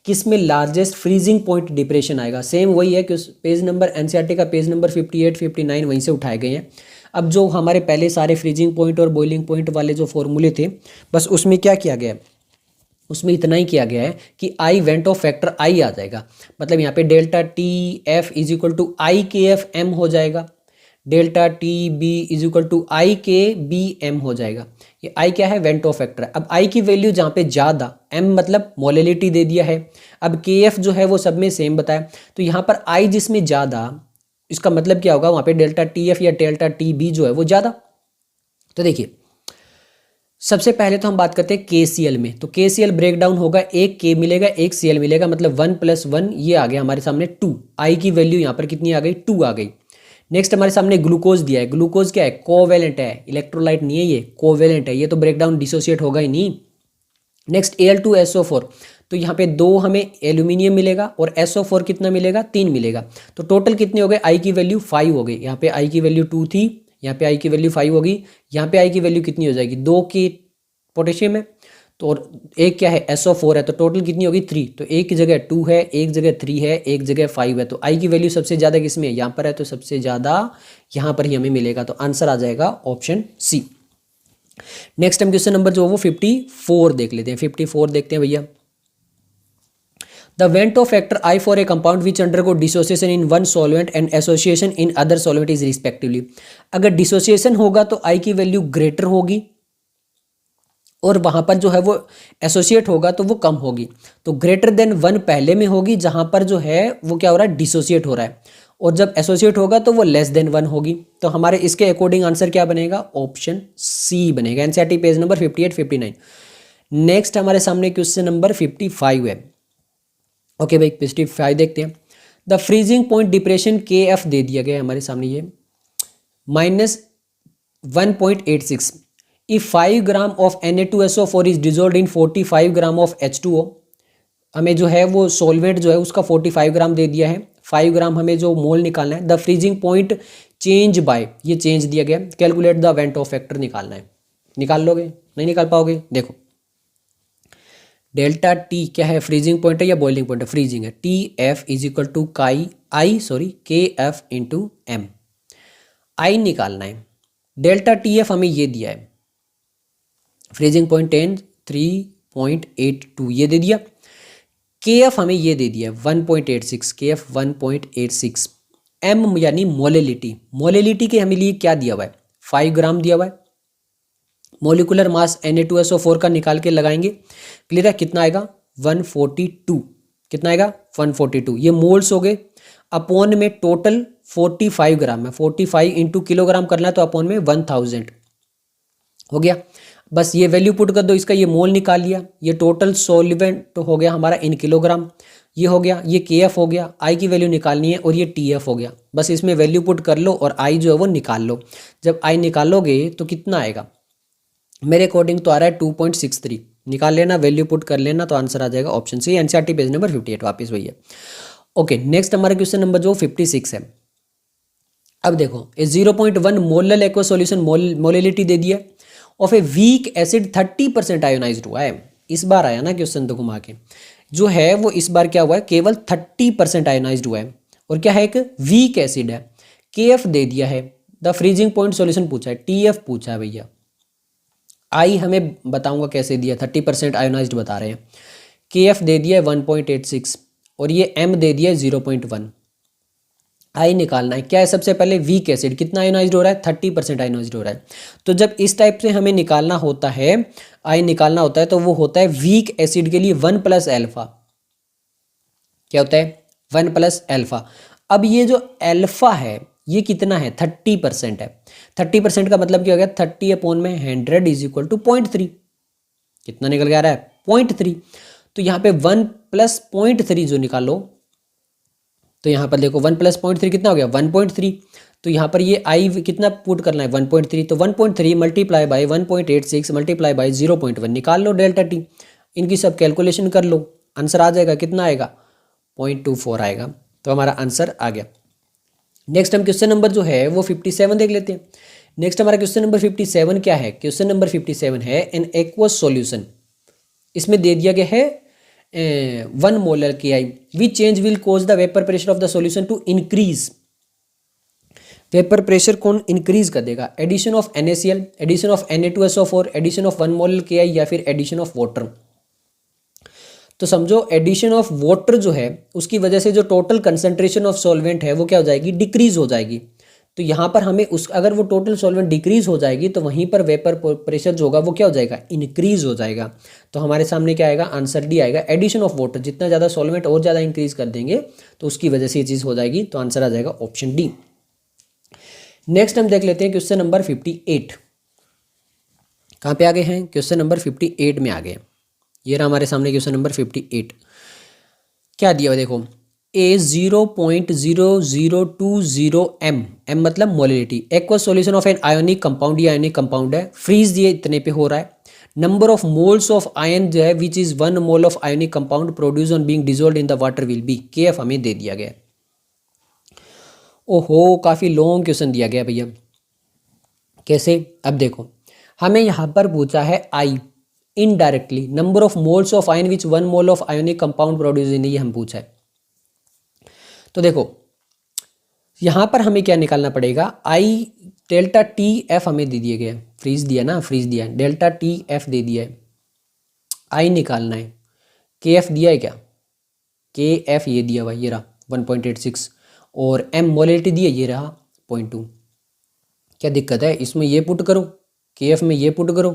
किस में लार्जेस्ट फ्रीजिंग पॉइंट डिप्रेशन आएगा? सेम वही है कि पेज नंबर एनसीईआरटी का पेज नंबर 58 59 वहीं से उठाए गए हैं। अब जो हमारे पहले सारे फ्रीजिंग पॉइंट और बॉइलिंग पॉइंट वाले जो फॉर्मूले थे, बस उसमें क्या किया गया है, उसमें इतना ही किया गया है कि I van't Hoff factor I आ जाएगा। मतलब यहाँ पे delta TF is equal to IKFM हो जाएगा, delta TB is equal to IKBM हो जाएगा। ये I क्या है? वेंट ऑफ फैक्टर है। अब I की वैल्यू जहाँ पे ज़्यादा, M मतलब मोलेलिटी दे दिया है। अब KF जो है वो सब में सेम बताया, तो यहाँ पर I जिसमें ज़्यादा, इसका मतलब क्या होगा? वहाँ पे डेल्टा TF या डेल्टा TB जो है वो ज़्यादा। तो देखिए सबसे पहले तो हम बात करते हैं KCl में। तो KCl ब्रेक डाउन होगा, एक K मिलेगा एक Cl मिलेगा, मतलब 1 + 1 ये आ गया हमारे सामने 2। I की वैल्यू यहाँ पर कितनी आ गई? 2 आ गई। नेक्स्ट हमारे सामने ग्लूकोज दिया है। ग्लूकोज क्या है? कोवेलेंट है, इलेक्ट्रोलाइट नहीं है, ये कोवेलेंट है, ये तो ब्रेक डाउन डिसोसिएट होगा ही नहीं। नेक्स्ट Al2SO4, तो यहाँ पे 2 हमें एल्यूमिनियम मिलेगा और SO4 कितना मिलेगा? 3 मिलेगा। तो टोटल कितने हो गए? I की वैल्यू 5 हो गई। यहाँ पे I की वैल्यू 2 थी, यहाँ पे I की वैल्यू 5 होगी। यहाँ पे I की वैल्यू कितनी हो जाएगी? 2 की पोटेशियम है तो, और एक क्या है? SO4 है, तो टोटल कितनी होगी? 3। तो एक की जगह 2 है, एक जगह 3 है, एक जगह 5 है। तो I की वैल्यू सबसे ज़्यादा किसमें है? यहाँ पर है, तो सबसे ज़्यादा यहाँ पर ही हमें मिलेगा। तो आंसर आ जाएगा ऑप्शन सी। नेक्स्ट हम क्वेश्चन नंबर जो वो 54 देख लेते हैं। 54 देखते हैं भैया। The went Hoff factor I for a compound which undergo dissociation in one solvent and association in other solvent is respectively. अगर डिसोसिएशन होगा तो I की वैल्यू ग्रेटर होगी और वहाँ पर जो है वो एसोसिएट होगा तो वो कम होगी। तो ग्रेटर देन 1 पहले में होगी, जहाँ पर जो है वो क्या हो रहा है, डिसोसिएट हो रहा है। और जब एसोसिएट होगा तो वो लेस देन 1 होगी। तो हमारे इसके अकॉर्डिंग आंसर क्या बनेगा, ऑप्शन सी बनेगा। NCERT page number 58-59। नेक्स्ट हमारे सामने क्वेश्चन नंबर 55 है। ओके भाई 55 देखते हैं। द फ्रीजिंग पॉइंट डिप्रेशन के एफ दे दिया गया है हमारे सामने, ये -1.86। If 5 gram of Na2SO4 is dissolve in 45 gram of H2O। हमें जो है वो सोलवेंट जो है उसका 45 ग्राम दे दिया है, 5 ग्राम हमें जो मोल निकालना है। The freezing point change bye, ये चेंज दिया गया। Calculate the went Hoff factor निकालना है। निकाल लोगे, नहीं निकाल पाओगे। देखो डेल्टा टी क्या है, फ्रीजिंग पॉइंट है या बॉइलिंग पॉइंट है, फ्रीजिंग है। T F is equal to K F into M. I निकालना है। डेल्टा टी एफ हमें ये दिया है, फ्रीजिंग पॉइंट 3.82 ये दे दिया। के एफ हमें ये दे दिया है 1.86, के एफ 1.86। एम यानी मोलेलिटी, मोलेलिटी के हमें लिए क्या दिया हुआ है, 5 ग्राम दिया हुआ है। मोलिकुलर मास Na2SO4 का निकाल के लगाएंगे, क्लियर है, कितना आएगा 142। कितना आएगा 142। ये मोल्स हो गए। अपॉन में टोटल 45 ग्राम है, 45 इंटू किलोग्राम करना है तो अपॉन में 1000 हो गया। बस ये वैल्यू पुट कर दो, इसका ये मोल निकाल लिया। ये टोटल सॉल्वेंट हो गया हमारा इन किलोग्राम, ये हो गया। ये के एफ हो गया, आई की वैल्यू निकालनी है, और ये टी एफ हो गया। बस इसमें वैल्यू पुट कर लो और आई जो है वो निकाल लो। जब आई निकालोगे तो कितना आएगा, मेरे अकॉर्डिंग तो आ रहा है 2.63। निकाल लेना, वैल्यू पुट कर लेना, तो आंसर आ जाएगा option C. NCERT page number 58 वापस वही है। ओके नेक्स्ट हमारा क्वेश्चन नंबर जो 56 है। अब देखो 0.1 मोलल एक्वा सॉल्यूशन मोलिलिटी दे दिया of a weak acid 30% ionized हुआ है। इस बार आया ना क्वेश्चन तो घुमा के, जो है वो इस बार क्या हुआ है, केवल 30% आयोनाइज्ड हुआ है। और क्या है, एक वीक एसिड है। के एफ दे दिया है। द फ्रीजिंग पॉइंट सॉल्यूशन पूछा है, टी एफ पूछा है भैया। आई हमें बताऊंगा कैसे दिया, 30% आयोनाइज्ड बता रहे हैं। के एफ दे दिया है 1.86 और ये एम दे दिया है 0.1। आई निकालना है। क्या है, सबसे पहले वीक एसिड कितना आयोनाइज्ड हो रहा है, 30% आयोनाइज्ड हो रहा है। तो जब इस टाइप से हमें निकालना होता है, आई निकालना होता है, तो वो होता है वीक एसिड के लिए 1 प्लस एल्फा। क्या होता है, 1 प्लस एल्फा। अब ये जो एल्फा है ये कितना है, 30% है। 30% का मतलब क्या हो गया, 30 अपॉन में 100 इज इक्वल टू 0.3। कितना निकल के आ रहा है, 0.3। तो यहाँ पे 1 प्लस 0.3 जो निकालो, तो यहाँ पर देखो 1 प्लस 0.3 कितना हो गया, 1.3। तो यहाँ पर ये आई कितना पुट करना है, 1.3। तो 1.3 मल्टीप्लाई बाई 1.86 मल्टीप्लाई बाई 0.1 निकाल लो डेल्टा टी। इनकी सब कैलकुलेशन कर लो, आंसर आ जाएगा। कितना आएगा, 0.24 आएगा। तो हमारा आंसर आ गया। नेक्स्ट हम क्वेश्चन नंबर जो है वो 57 देख लेते हैं। नेक्स्ट हमारा क्वेश्चन नंबर 57 क्या है, क्वेश्चन नंबर 57 है एन एक्वस सॉल्यूशन। इसमें दे दिया गया है 1 molar K I which change will cause the vapour pressure of the solution to increase. Vapour pressure कौन इंक्रीज कर देगा, addition of NaCl, addition of Na2SO4, addition of 1 molar K I, या फिर एडिशन ऑफ वाटर। तो समझो एडिशन ऑफ वाटर जो है उसकी वजह से जो टोटल कंसंट्रेशन ऑफ सॉल्वेंट है वो क्या हो जाएगी, डिक्रीज हो जाएगी। तो यहाँ पर हमें उस अगर वो टोटल सॉल्वेंट डिक्रीज हो जाएगी तो वहीं पर वेपर प्रेशर जो होगा वो क्या हो जाएगा, इंक्रीज हो जाएगा। तो हमारे सामने क्या आएगा, आंसर डी आएगा। एडिशन ऑफ वाटर, जितना ज़्यादा सॉल्वेंट और ज़्यादा इंक्रीज कर देंगे तो उसकी वजह से ये चीज़ हो जाएगी। तो आंसर आ जाएगा ऑप्शन डी। नेक्स्ट हम देख लेते हैं क्वेश्चन नंबर 58। कहाँ पे आ गए हैं, क्वेश्चन नंबर 58 में आ गए। ये रहा हमारे सामने क्वेश्चन नंबर 58। क्या दिया हुआ देखो, ए 0.0020 एम, एम मतलब molality, aqueous solution of an ionic compound, ये आयोनिक कंपाउंड है, फ्रीज दिए इतने पे हो रहा है। Number of moles of ion जो है which is 1 mole of ionic compound produce on being dissolved in the water will be, K F हमें दे दिया गया। ओहो काफ़ी लॉन्ग क्वेश्चन दिया गया भैया। कैसे, अब देखो हमें यहाँ पर पूछा है I indirectly number of moles of ion which 1 mole of ionic compound produce in, ये हम पूछा है। तो देखो यहाँ पर हमें क्या निकालना पड़ेगा, आई डेल्टा टी एफ हमें दे दिए गए, फ्रीज दिया ना, फ्रीज दिया, डेल्टा टी एफ दे दिया है, आई निकालना है। के एफ दिया है क्या, के एफ ये दिया हुआ ये रहा 1.86 और एम मोलिलिटी दी है ये रहा 0.2। क्या दिक्कत है, इसमें ये पुट करो, के एफ में ये पुट करो,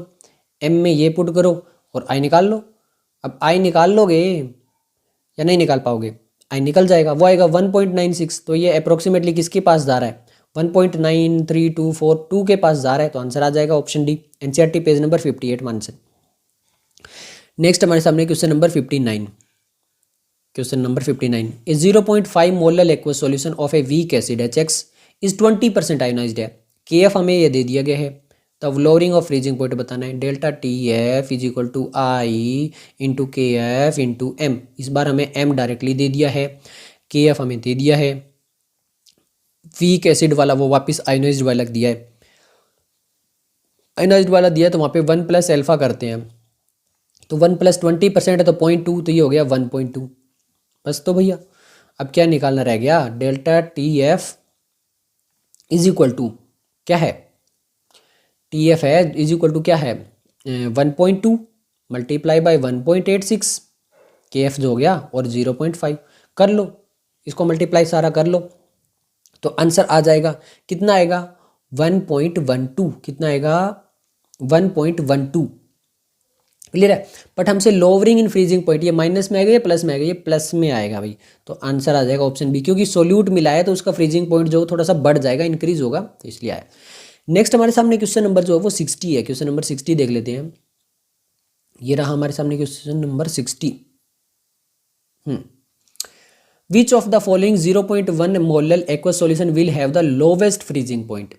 एम में ये पुट करो और आई निकाल लो। अब आई निकाल लोगे या नहीं निकाल पाओगे? आई निकल जाएगा, वो आएगा 1.96। तो ये अप्रोक्सीमेटली किसके पास जा रहा है? 1.9324 के पास जा रहा है। तो आंसर आ जाएगा option D, NCERT page number 58 मान से। नेक्स्ट हमारे सामने question number 59। Question number 59, A 0.5 molar aqueous solution of a weak acid HX is 20% ionised है। KF हमें ये दे दिया गया है। तब लोअरिंग ऑफ फ्रीजिंग पॉइंट बताना है। Delta TF is equal to I into KF into M। इस बार हमें M डायरेक्टली दे दिया है, KF हमें दे दिया है। वीक एसिड वाला वो वापस आयोनाइज्ड वाला दिया है। आयोनाइज्ड वाला दिया तो वहाँ पे 1 प्लस एल्फा करते हैं। तो 1 प्लस 20% है तो 0.2, तो ये हो गया 1.2। बस तो भैया अब क्या निकालना रह गया? Delta TF is equal to क्या है? TF है इज इक्वल टू क्या है? 1.2 मल्टीप्लाई बाई 1.86, KF जो हो गया, और 0.5 कर लो, इसको मल्टीप्लाई सारा कर लो तो आंसर आ जाएगा। कितना आएगा? 1.12। कितना आएगा? 1.12। क्लियर है? बट हमसे लोअरिंग इन फ्रीजिंग पॉइंट, ये माइनस में आएगा या प्लस में आएगा? ये प्लस में आएगा भाई। तो आंसर आ जाएगा ऑप्शन बी, क्योंकि सोल्यूट मिला है तो उसका फ्रीजिंग पॉइंट जो थोड़ा सा बढ़ जाएगा, इंक्रीज होगा, तो इसलिए आया। नेक्स्ट हमारे सामने क्वेश्चन नंबर जो है वो 60 है। क्वेश्चन नंबर 60 देख लेते हैं। ये रहा हमारे सामने question number 60। Which of the following 0.1 molar aqueous solution will have the lowest freezing point?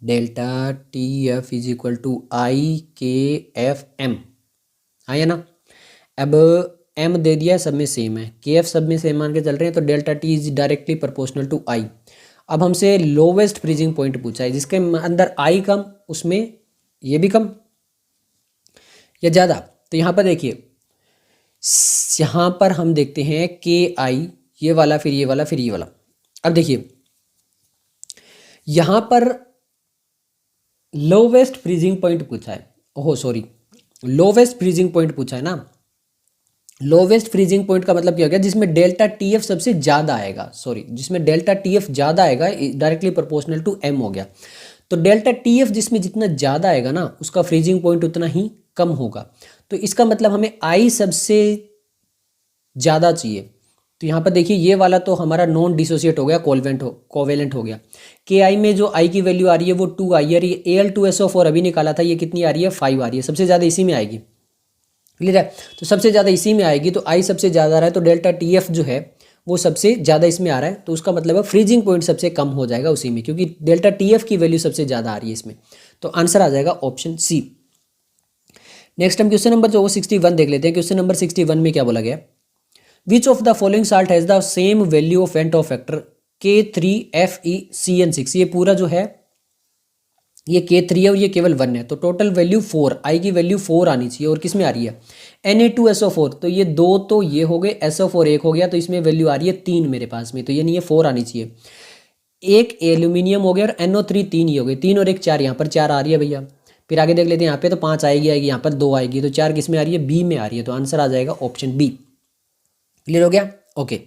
Delta TF is equal to IKFM आया ना। अब M दे दिया है, सब में सेम है, KF सब में सेम मान के चल रहे हैं, तो delta T is directly proportional to I। अब हमसे लोवेस्ट फ्रीजिंग पॉइंट पूछा है, जिसके अंदर I कम, उसमें ये भी कम या ज़्यादा। तो यहाँ पर देखिए, यहाँ पर हम देखते हैं KI, ये वाला, फिर ये वाला, फिर ये वाला। अब देखिए यहाँ पर लोवेस्ट फ्रीजिंग पॉइंट पूछा है, ओहो सॉरी, लोवेस्ट फ्रीजिंग पॉइंट पूछा है ना। लोवेस्ट फ्रीजिंग पॉइंट का मतलब क्या हो गया? जिसमें डेल्टा TF सबसे ज़्यादा आएगा, सॉरी, जिसमें डेल्टा TF ज़्यादा आएगा, डायरेक्टली प्रोपोर्शनल टू M हो गया। तो डेल्टा TF जिसमें जितना ज़्यादा आएगा ना, उसका फ्रीजिंग पॉइंट उतना ही कम होगा। तो इसका मतलब हमें I सबसे ज़्यादा चाहिए। तो यहाँ पर देखिए, ये वाला तो हमारा नॉन डिसोसिएट हो गया, कोवेलेंट हो गया। KI में जो I की वैल्यू आ रही है वो 2 आई है। ये Al2SO4 अभी निकाला था, ये कितनी आ रही है? 5 आ रही है। सबसे ज़्यादा इसी में आएगी, क्लियर है? तो सबसे ज़्यादा इसी में आएगी, तो I सबसे ज़्यादा आ रहा है, तो डेल्टा TF जो है वो सबसे ज़्यादा इसमें आ रहा है। तो उसका मतलब है फ्रीजिंग पॉइंट सबसे कम हो जाएगा उसी में, क्योंकि डेल्टा TF की वैल्यू सबसे ज़्यादा आ रही है इसमें। तो आंसर आ जाएगा ऑप्शन सी। नेक्स्ट हम क्वेश्चन नंबर जो वो 61 देख लेते हैं। क्वेश्चन नंबर 61 में क्या बोला गया? Which of the following salt has the same value of went Hoff factor K3FeCN6। ये पूरा जो है ये K3 है और ये केवल 1 है, तो टोटल वैल्यू 4, I की वैल्यू 4 आनी चाहिए। और किस में आ रही है? Na2SO4, तो ये 2 तो ये हो गए, SO4 1 हो गया, तो इसमें वैल्यू आ रही है 3 मेरे पास में, तो ये नहीं है, 4 आनी चाहिए। एक एल्यूमिनियम हो गया और NO3 3 ही हो गए, 3 और 1 4, यहाँ पर 4 आ रही है भैया। फिर आगे देख लेते हैं, यहाँ पे तो 5 आएगी, यहाँ पर 2 आएगी, तो 4 किस में आ रही है? बी में आ रही है। तो आंसर आ जाएगा ऑप्शन बी। क्लियर हो गया? ओके,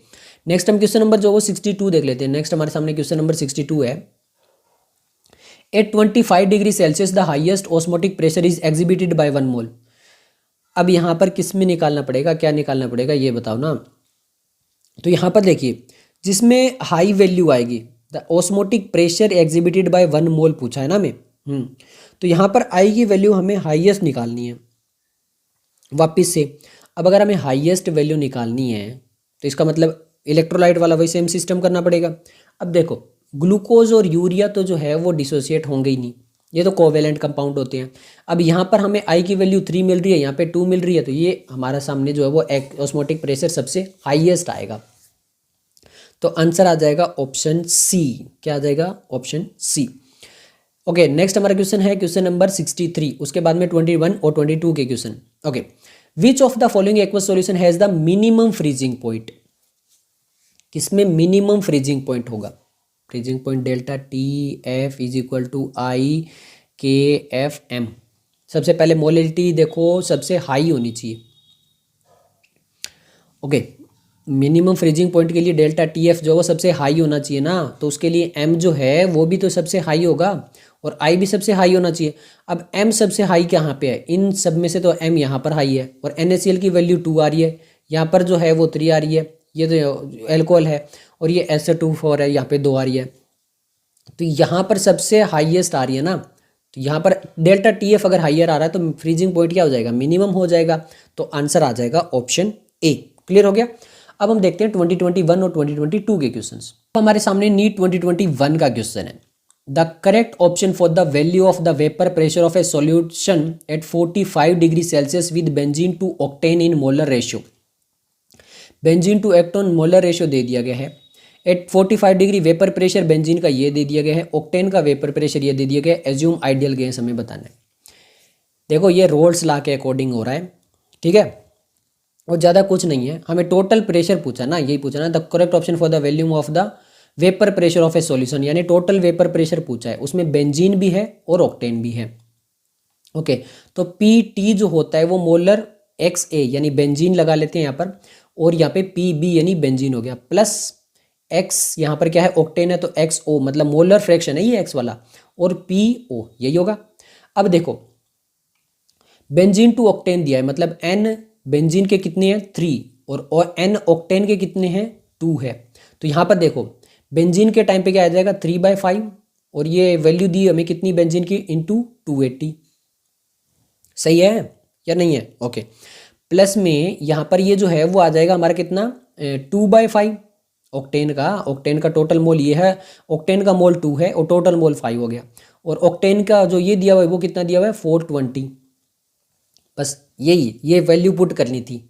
नेक्स्ट हम क्वेश्चन नंबर जो वो 62 देख लेते हैं। नेक्स्ट हमारे सामने क्वेश्चन नंबर 62 है। At 25 degree Celsius the highest osmotic pressure is exhibited by 1 mole. अब यहाँ पर किस में निकालना पड़ेगा, क्या निकालना पड़ेगा, ये बताओ ना। तो यहाँ पर देखिए, जिसमें हाई वैल्यू आएगी, the osmotic pressure exhibited by 1 मोल पूछा है ना हमें। तो यहाँ पर आई की वैल्यू हमें हाईएस्ट निकालनी है वापिस से। अब अगर हमें हाईएस्ट वैल्यू निकालनी है तो इसका मतलब इलेक्ट्रोलाइट वाला वही सेम सिस्टम करना पड़ेगा। अब देखो, ग्लूकोज और यूरिया तो जो है वो डिसोसिएट होंगे ही नहीं, ये तो कोवेलेंट कंपाउंड होते हैं। अब यहाँ पर हमें आई की वैल्यू 3 मिल रही है, यहाँ पे 2 मिल रही है, तो ये हमारा सामने जो है वो ऑस्मोटिक प्रेशर सबसे हाईएस्ट आएगा। तो आंसर आ जाएगा ऑप्शन सी। क्या आ जाएगा? Option C. ओके, नेक्स्ट हमारा क्वेश्चन है क्वेश्चन नंबर 63, उसके बाद में 21 और 22 के question. Okay, which of the following aqueous solution has the minimum freezing point? किसमें मिनिमम फ्रीजिंग पॉइंट होगा? Freezing point delta TF is equal to IKFM। सबसे पहले मोलिटी देखो सबसे हाई होनी चाहिए। ओके, मिनिमम फ्रीजिंग पॉइंट के लिए डेल्टा TF जो वो सबसे हाई होना चाहिए ना, तो उसके लिए M जो है वो भी तो सबसे हाई होगा, और आई भी सबसे हाई होना चाहिए। अब एम सबसे हाई कहाँ पे है, इन सब में से तो एम यहाँ पर हाई है और NaCl की वैल्यू 2 आ रही है, यहाँ पर जो है वो 3 आ रही है, ये तो एल्कोहल है, और ये SO2 4 है, यहाँ पे 2 आ रही है। तो यहाँ पर सबसे हाईएस्ट आ रही है ना, तो यहाँ पर डेल्टा TF अगर हाइयर आ रहा है तो फ्रीजिंग पॉइंट क्या हो जाएगा, मिनिमम हो जाएगा। तो आंसर आ जाएगा ऑप्शन ए। क्लियर हो गया। अब हम देखते हैं 2021 और 2022 के क्वेश्चंस। हमारे सामने नीट 2021 का क्वेश्चन है। The correct option for the value of the vapour pressure of a solution at 45 degree Celsius with benzene to octane in molar ratio. Benzene to octane molar ratio दे दिया गया है। At 45 degree vapour pressure benzene का ये दे दिया गया है, ऑक्टेन का वेपर प्रेशर ये दे दिया गया है। एज्यूम आइडियल गैस हमें बताना है। देखो ये रोल्स लॉ के अकॉर्डिंग हो रहा है, ठीक है, और ज़्यादा कुछ नहीं है। हमें टोटल प्रेशर पूछा ना, यही पूछा ना, the correct option for the volume of the vapour pressure of a solution, यानी टोटल वेपर प्रेशर पूछा है, उसमें बेंजीन भी है और ऑक्टेन भी है। ओके, तो PT जो होता है वो मोलर XA यानी बेंजीन लगा लेते हैं यहाँ पर, और यहाँ पे PB यानी बेंजीन हो गया, प्लस X यहाँ पर क्या है, ऑक्टेन है, तो XO मतलब मोलर फ्रैक्शन है ये X वाला, और PO यही होगा। अब देखो बेंजीन टू ऑक्टेन दिया है, मतलब N बेंजीन के कितने हैं 3 और N ऑक्टेन के कितने हैं 2 है। तो यहाँ पर देखो बेंजीन के टाइम पे क्या आ जाएगा 3/5, और ये वैल्यू दी हमें कितनी बेंजीन की इंटू 280। सही है या नहीं है? ओके, प्लस में यहाँ पर ये जो है वो आ जाएगा हमारा कितना 2/5 ऑक्टेन का टोटल मोल ये है, ऑक्टेन का मोल 2 है और टोटल मोल 5 हो गया, और ऑक्टेन का जो ये दिया हुआ है वो कितना दिया हुआ है 420। बस यही ये वैल्यू पुट करनी थी,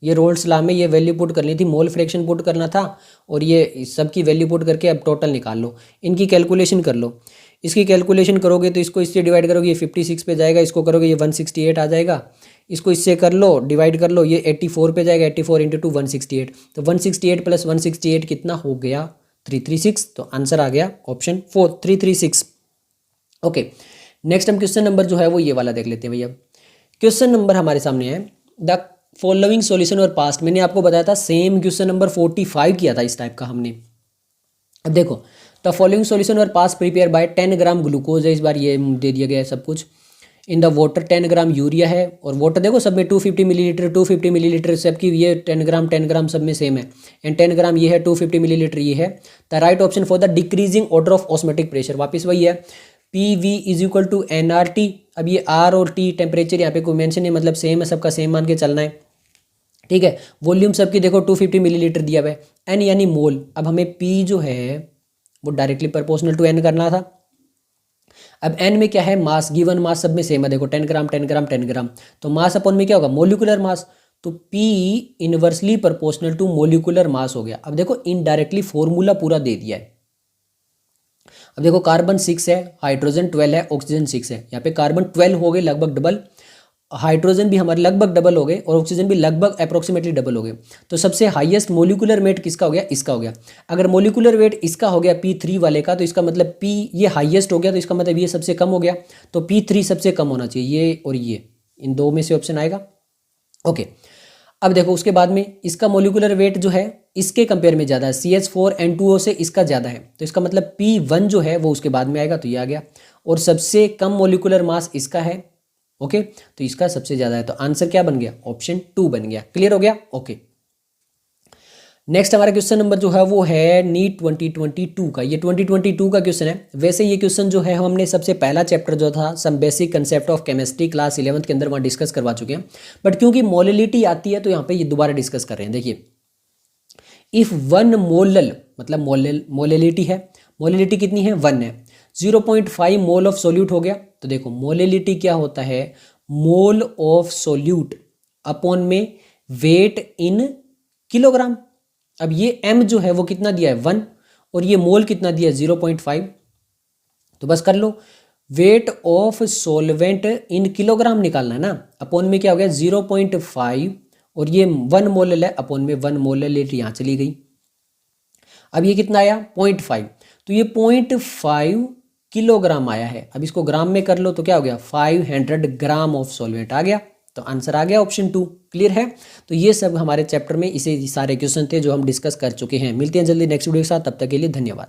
ये रोल्स लॉ में ये वैल्यू पुट करनी थी, मोल फ्रैक्शन पुट करना था, और ये सबकी वैल्यू पुट करके अब टोटल निकाल लो, इनकी कैलकुलेशन कर लो। इसकी कैलकुलेशन करोगे तो इसको इससे डिवाइड करोगे ये 56 पे जाएगा, इसको करोगे ये 168 आ जाएगा, इसको इससे कर लो डिवाइड कर लो ये 84 पे जाएगा, 84 इंटू 2 168, तो 168 प्लस 168 कितना हो गया 336। तो आंसर आ गया ऑप्शन 4 336। ओके, नेक्स्ट हम क्वेश्चन नंबर जो है वो ये वाला देख लेते हैं भैया। क्वेश्चन नंबर हमारे सामने है द फॉलोइंग सॉल्यूशन और पास्ट। मैंने आपको बताया था सेम क्वेश्चन नंबर 45 किया था इस टाइप का हमने। अब देखो द फॉलोइंग सॉल्यूशन और past prepare by 10 gram glucose है, इस बार ये दे दिया गया है सब कुछ। इन द वाटर 10 ग्राम यूरिया है, और वाटर देखो सब में 250 मिलीलीटर 250 मिलीलीटर सबकी, ये 10 ग्राम सब में सेम है, एंड 10 ग्राम ये है, 250 मिलीलीटर ये है। The right option for the decreasing order of osmotic pressure, वापस वही है PV is equal to nRT। अब ये R और T टेम्परेचर यहाँ पे कोई मेंशन है, मतलब सेम है, सबका सेम मान के चलना है, ठीक है। वॉल्यूम सबकी देखो 250 मिलीलीटर दिया हुआ है, N यानी मोल। अब हमें P जो है वो डायरेक्टली प्रोपोर्शनल टू N करना था। अब N में क्या है मास, गिवन मास सब में सेम है, देखो 10 ग्राम 10 ग्राम 10 ग्राम, तो मास अपॉन में क्या होगा मोलिकुलर मास, तो P inversely proportional to molecular mass हो गया। अब देखो इनडायरेक्टली फॉर्मूला पूरा दे दिया है। अब देखो कार्बन 6 है, हाइड्रोजन 12 है, ऑक्सीजन 6 है, यहाँ पे कार्बन 12 हो गए लगभग डबल, हाइड्रोजन भी हमारे लगभग डबल हो गए, और ऑक्सीजन भी लगभग अप्रोक्सीमेटली डबल हो गए। तो सबसे हाईएस्ट मोलिकुलर वेट किसका हो गया, इसका हो गया। अगर मोलिकुलर वेट इसका हो गया P3 वाले का, तो इसका मतलब P ये हाईएस्ट हो गया, तो इसका मतलब ये सबसे कम हो गया, तो P3 सबसे कम होना चाहिए, ये और ये, इन दो में से ऑप्शन आएगा। ओके, अब देखो उसके बाद में इसका मोलिकुलर वेट जो है इसके कंपेयर में ज़्यादा है, CH4N2O से इसका ज़्यादा है, तो इसका मतलब P1 जो है वो उसके बाद में आएगा, तो ये आ गया। और सबसे कम मोलिकुलर मास इसका है, ओके, तो इसका सबसे ज़्यादा है, तो आंसर क्या बन गया ऑप्शन 2 बन गया। क्लियर हो गया। ओके, नेक्स्ट हमारा क्वेश्चन नंबर जो है वो है नीट 2022 का। ये 2022 का क्वेश्चन है। वैसे ये क्वेश्चन जो है हमने सबसे पहला चैप्टर जो था some basic concept of chemistry class 11th के अंदर वहाँ डिस्कस करवा चुके हैं, बट क्योंकि मोलिलिटी आती है तो यहाँ पे ये दोबारा डिस्कस कर रहे हैं। देखिए इफ 1 मोलल मतलब मोलिलिटी है, मोलिलिटी कितनी है 1 है, 0.5 मोल ऑफ सोल्यूट हो गया। तो देखो मोलिलिटी क्या होता है, मोल ऑफ सोल्यूट अपॉन में वेट इन किलोग्राम। अब ये m जो है वो कितना दिया है 1, और ये मोल कितना दिया है 0.5, तो बस कर लो, weight of solvent in kilogram निकालना है ना, अपॉन में क्या हो गया 0.5, और ये 1 मोल है, अपॉन में 1 मोललिटी यहाँ चली गई। अब ये कितना आया 0.5, तो ये 0.5 किलोग्राम आया है। अब इसको ग्राम में कर लो तो क्या हो गया 500 ग्राम ऑफ सॉल्वेंट आ गया, तो आंसर आ गया ऑप्शन 2। क्लियर है। तो ये सब हमारे चैप्टर में इसे सारे क्वेश्चन थे जो हम डिस्कस कर चुके हैं। मिलते हैं जल्दी नेक्स्ट वीडियो के साथ, तब तक के लिए धन्यवाद।